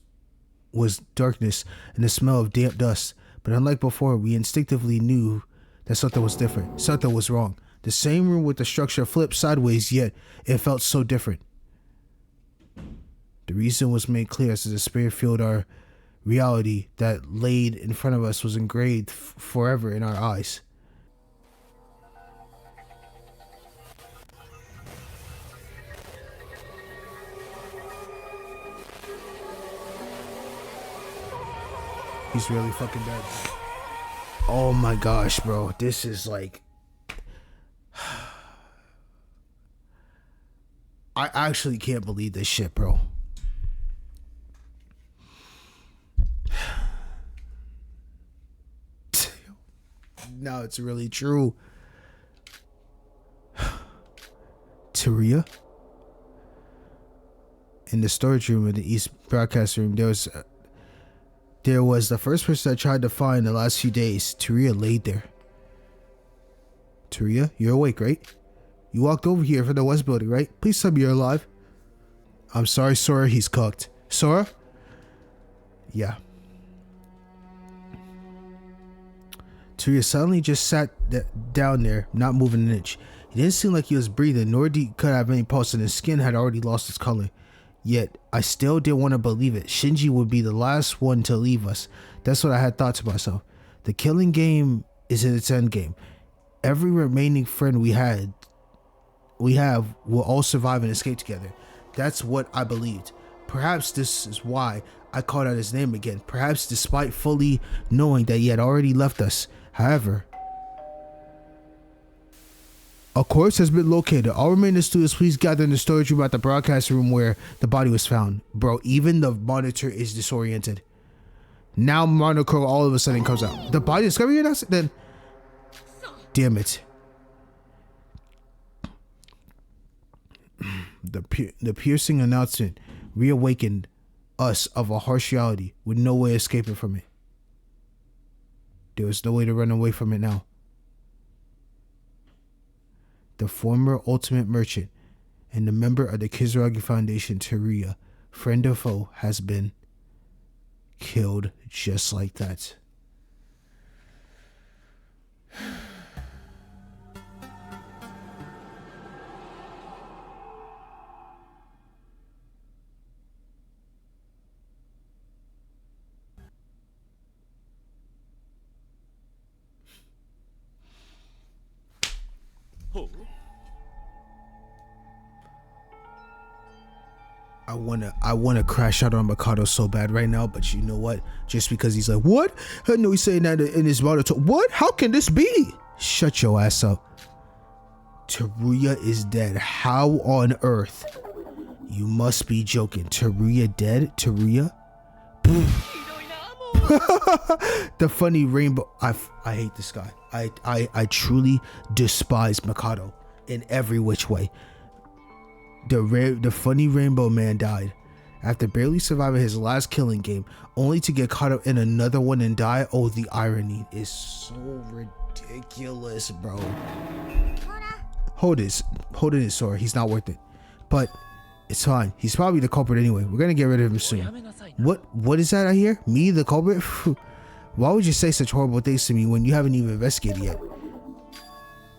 was darkness and the smell of damp dust, but unlike before, we instinctively knew that something was different. Something was wrong. The same room with the structure flipped sideways, yet it felt so different. The reason was made clear as the spirit filled our reality that laid in front of us was engraved forever in our eyes. He's really fucking dead. Oh my gosh, bro. This is like... I actually can't believe this shit, bro. Now it's really true. Teruya? In the storage room in the East broadcast room, there was the first person I tried to find the last few days. Teruya laid there. Teruya, you're awake, right? You walked over here from the West building, right? Please tell me you're alive. I'm sorry, Sora, he's cooked. Sora? Yeah. Teruya suddenly just sat down there, not moving an inch. He didn't seem like he was breathing, nor could have any pulse, and his skin had already lost its color. Yet, I still didn't want to believe it. Shinji would be the last one to leave us. That's what I had thought to myself. The killing game is in its end game. Every remaining friend we have will all survive and escape together. That's what I believed. Perhaps this is why I called out his name again. Perhaps despite fully knowing that he had already left us. However, a corpse has been located. All remaining students, please gather in the storage room at the broadcast room where the body was found. Bro, even the monitor is disoriented. Now Monochrome all of a sudden comes out. The body discovery announced? Then, damn it. The piercing announcement reawakened us of a harsh reality with no way escaping from it. There was no way to run away from it now. The former ultimate merchant and the member of the Kizuragi Foundation, Teruya, friend or foe, has been killed just like that. I wanna crash out on Mikado so bad right now, but you know what? Just because he's like, what? I know he's saying that in his monitor. What? How can this be? Shut your ass up. Teruya is dead. How on earth? You must be joking. Teruya dead? Teruya? The funny rainbow. I hate this guy. I truly despise Mikado in every which way. The funny rainbow man died after barely surviving his last killing game, only to get caught up in another one and die. Oh, the irony is so ridiculous, bro. Hold it, Sora. He's not worth it, but it's fine. He's probably the culprit anyway. We're gonna get rid of him soon. What is that I hear? Me, the culprit? Why would you say such horrible things to me when you haven't even investigated yet?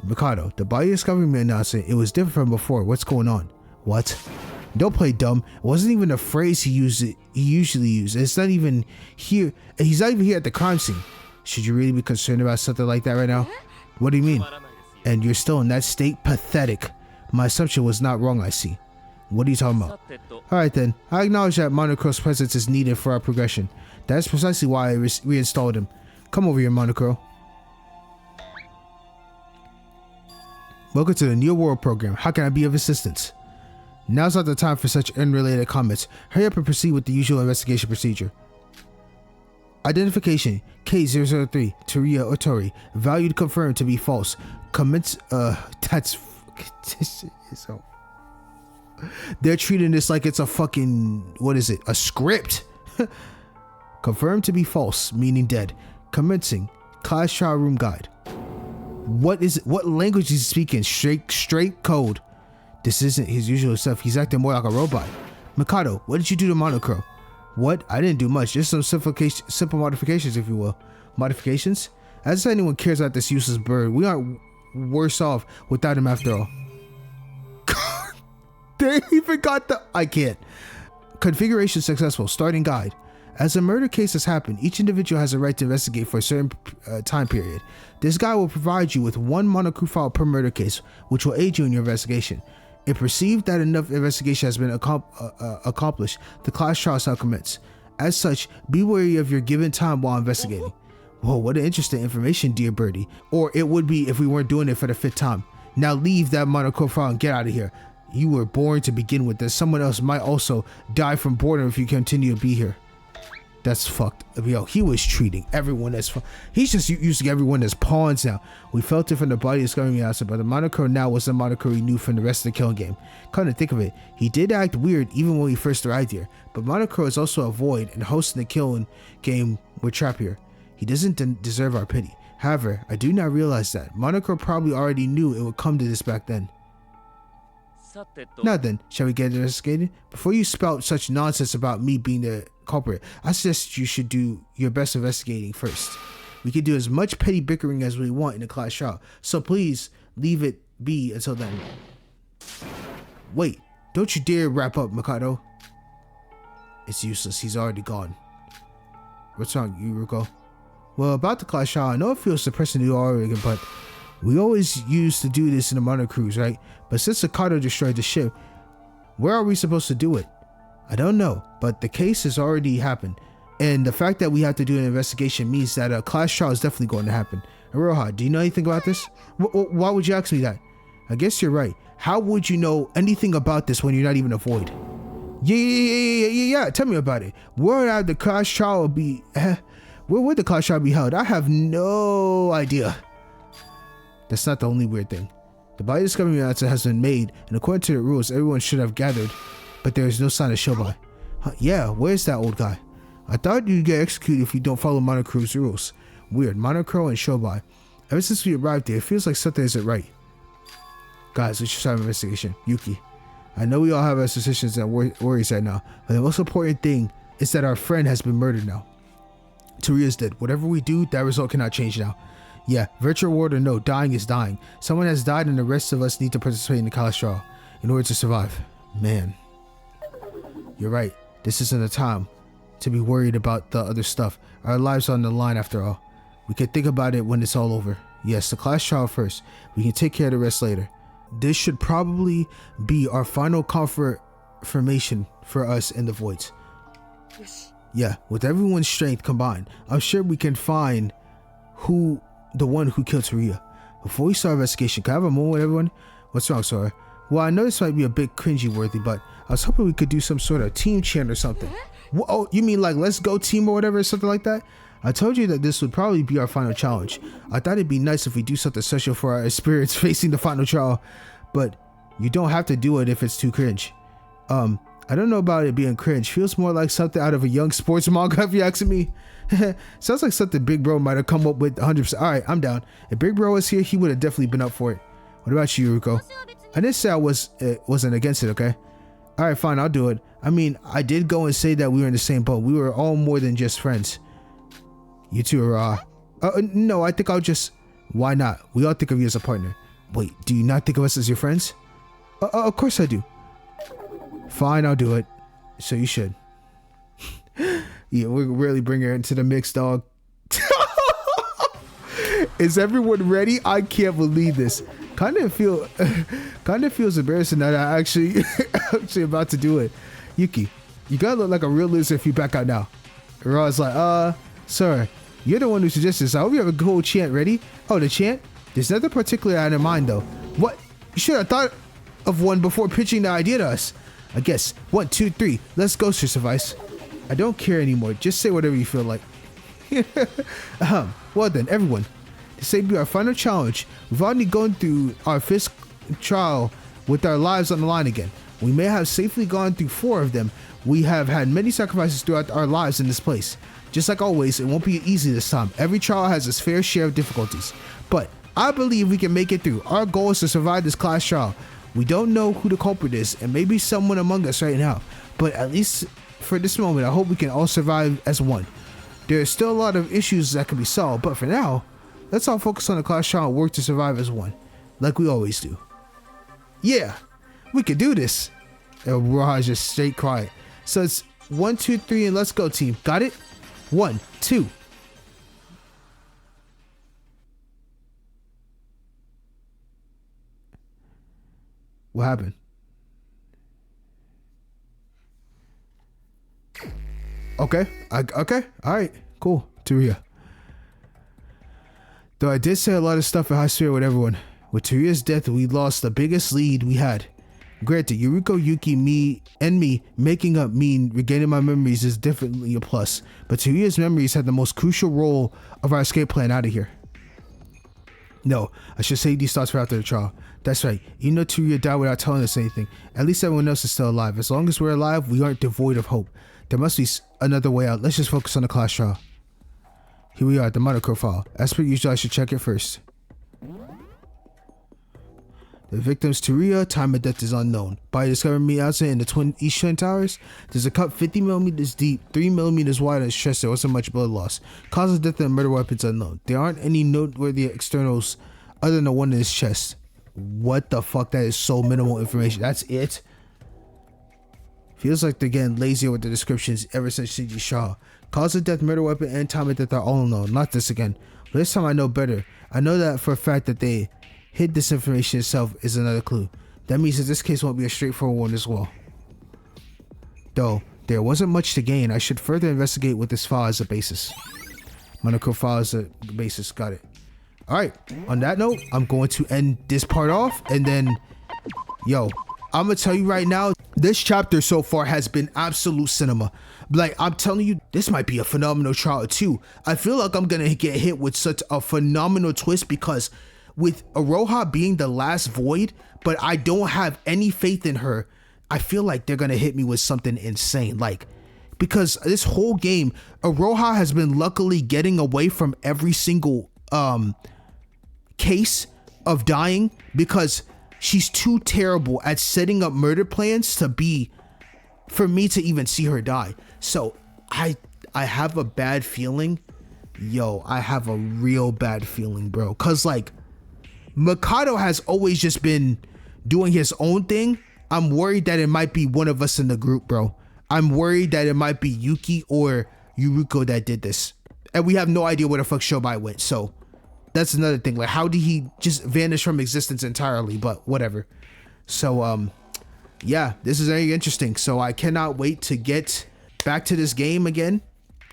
Mikado, the body discovery man announcement. It was different from before. What's going on? What? Don't play dumb. It wasn't even a phrase he usually used. It's not even here. He's not even here at the crime scene. Should you really be concerned about something like that right now? What do you mean? And you're still in that state? Pathetic. My assumption was not wrong, I see. What are you talking about? Alright then. I acknowledge that Monochro's presence is needed for our progression. That's precisely why I reinstalled him. Come over here, Monochro. Welcome to the New World program. How can I be of assistance? Now's not the time for such unrelated comments. Hurry up and proceed with the usual investigation procedure. Identification K003 Teruya Otori. Value confirmed to be false. Commence that's this is so. They're treating this like it's a fucking, what is it? A script. Confirmed to be false, meaning dead. Commencing class trial room guide. What is it? What language is he speaking? Straight code. This isn't his usual stuff. He's acting more like a robot. Mikado, what did you do to Monochrome? What? I didn't do much. Just some simple modifications, if you will. Modifications? As if anyone cares about this useless bird. We aren't worse off without him after all. They even got the... I can't. Configuration successful. Starting guide. As a murder case has happened, each individual has a right to investigate for a certain time period. This guide will provide you with one Monochrome file per murder case, which will aid you in your investigation. If perceived that enough investigation has been accomplished, the class trial shall commence. As such, be wary of your given time while investigating. Whoa, what an interesting information, dear birdie. Or it would be if we weren't doing it for the 5th time. Now leave that monocle file and get out of here. You were born to begin with. That someone else might also die from boredom if you continue to be here. That's fucked. Yo, he was treating everyone as he's just using everyone as pawns now. We felt it from the body discovering the acid, but the moniker now was the moniker we knew from the rest of the killing game. Come to think of it, he did act weird even when we first arrived here. But Moniker is also a void, and hosting the killing game we're trapped here. He doesn't deserve our pity. However, I do not realize that Moniker probably already knew it would come to this back then. Now then, shall we get investigated? Before you spout such nonsense about me being the culprit, I suggest you should do your best investigating first. We can do as much petty bickering as we want in the class trial, so please leave it be until then. Wait, don't you dare wrap up, Mikado. It's useless, he's already gone. What's wrong, Yuruko? Well, about the class trial, I know it feels depressing to do all over again, but we always used to do this in the Mono Cruise, right? But since Mikado destroyed the ship, where are we supposed to do it? I don't know, but the case has already happened. And the fact that we have to do an investigation means that a class trial is definitely going to happen. Aroha, do you know anything about this? Why would you ask me that? I guess you're right. How would you know anything about this when you're not even a void? Yeah. Tell me about it. Where would the class trial be? Where would the class trial be held? I have no idea. That's not the only weird thing. The body discovery announcement has been made, and according to the rules, everyone should have gathered, but there is no sign of Shobai. Yeah, where's that old guy? I thought you'd get executed if you don't follow Monocro's rules. Weird, Monocro and Shobai. Ever since we arrived there, it feels like something isn't right. Guys, we should start an investigation. Yuki, I know we all have our suspicions and worries right now, but the most important thing is that our friend has been murdered now. Toria's dead. Whatever we do, that result cannot change now. Yeah, virtual world or no, dying is dying. Someone has died and the rest of us need to participate in the college trial in order to survive. Man, you're right. This isn't a time to be worried about the other stuff. Our lives are on the line after all. We can think about it when it's all over. Yes, the class trial first. We can take care of the rest later. This should probably be our final confirmation for us in the voids. Yeah, with everyone's strength combined, I'm sure we can find the one who killed Toria. Before we start investigation, can I have a moment with everyone? What's wrong, Sora? Well, I know this might be a bit cringy worthy, but I was hoping we could do some sort of team chant or something. Oh, you mean like let's go team or whatever, something like that? I told you that this would probably be our final challenge. I thought it'd be nice if we do something special for our spirits facing the final trial, but you don't have to do it if it's too cringe. I don't know about it being cringe. Feels more like something out of a young sports manga if you ask me. Sounds like something Big Bro might have come up with 100%. Alright, I'm down. If Big Bro was here, he would have definitely been up for it. What about you, Yuruko? I didn't say I wasn't against it, okay? Alright, fine, I'll do it. I mean, I did go and say that we were in the same boat. We were all more than just friends. You two are, no, I think I'll just... Why not? We all think of you as a partner. Wait, do you not think of us as your friends? Of course I do. Fine, I'll do it. So you should. Yeah, we'll really bring her into the mix, dog. Is everyone ready? I can't believe this. Kind of feels embarrassing that I actually about to do it. Yuki, you gotta look like a real loser if you back out now. Ra's like, sir, you're the one who suggested this. I hope you have a cool chant ready. Oh, the chant? There's nothing particular out of mind though. What? You should have thought of one before pitching the idea to us. I guess 1, 2, 3. Let's go, Sister Vice. I don't care anymore. Just say whatever you feel like. Well then, everyone. This may be our final challenge. We've already gone through our 5th trial with our lives on the line again. We may have safely gone through 4 of them. We have had many sacrifices throughout our lives in this place. Just like always, it won't be easy this time. Every trial has its fair share of difficulties. But I believe we can make it through. Our goal is to survive this class trial. We don't know who the culprit is, and maybe someone among us right now. But at least for this moment, I hope we can all survive as one. There are still a lot of issues that can be solved, but for now, let's all focus on the class trial and work to survive as one, like we always do. Yeah, we can do this. And Raj just straight quiet. So it's 1, 2, 3, and let's go, team. Got it? 1, 2. What happened? Okay. Okay. All right. Cool. Teruya. Though I did say a lot of stuff in high spirit with everyone. With Teruya's death, we lost the biggest lead we had. Granted, Yuriko, Yuki, me making up me regaining my memories is definitely a plus. But Teruya's memories had the most crucial role of our escape plan out of here. No, I should save these thoughts for after the trial. That's right. Even though Teruya died without telling us anything, at least everyone else is still alive. As long as we're alive, we aren't devoid of hope. There must be another way out. Let's just focus on the class trial. Here we are at the monitor file. As per usual, I should check it first. The victim's Teruya, time of death is unknown. Body discovered me outside in the East Twin Towers. There's a cut 50 millimeters deep, 3 millimeters wide on his chest. There wasn't much blood loss. Cause of death and murder weapons unknown. There aren't any noteworthy externals other than the one in his chest. What the fuck? That is so minimal information. That's it? Feels like they're getting lazier with the descriptions ever since C.G. Shaw. Cause of death, murder weapon, and time of death are all known. Not this again. But this time I know better. I know that for a fact that they hid this information itself is another clue. That means that this case won't be a straightforward one as well. Though, there wasn't much to gain. I should further investigate with this file as a basis. Monocle file as a basis. Got it. Alright, on that note, I'm going to end this part off, and then, yo, I'm gonna tell you right now, this chapter so far has been absolute cinema. Like, I'm telling you, this might be a phenomenal trial too. I feel like I'm gonna get hit with such a phenomenal twist because with Aroha being the last void, but I don't have any faith in her, I feel like they're gonna hit me with something insane. Like, because this whole game, Aroha has been luckily getting away from every single case of dying because she's too terrible at setting up murder plans for me to even see her die. So I have a bad feeling. Yo, I have a real bad feeling, bro. Cause like Mikado has always just been doing his own thing. I'm worried that it might be one of us in the group, bro. I'm worried that it might be Yuki or Yuriko that did this. And we have no idea where the fuck Shobai went. So that's another thing. Like, how did he just vanish from existence entirely? But whatever. So, yeah, this is very interesting. So I cannot wait to get back to this game again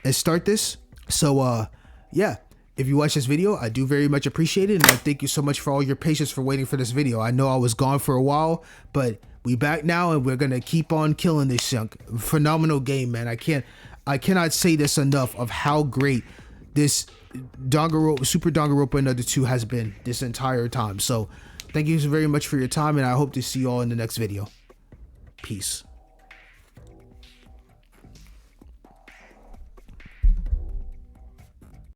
and start this. So, yeah, if you watch this video, I do very much appreciate it. And I thank you so much for all your patience for waiting for this video. I know I was gone for a while, but we back now and we're going to keep on killing this chunk. Phenomenal game, man. I cannot say this enough of how great this Super Danganronpa Another 2 has been this entire time. So thank you very much for your time, and I hope to see you all in the next video. Peace.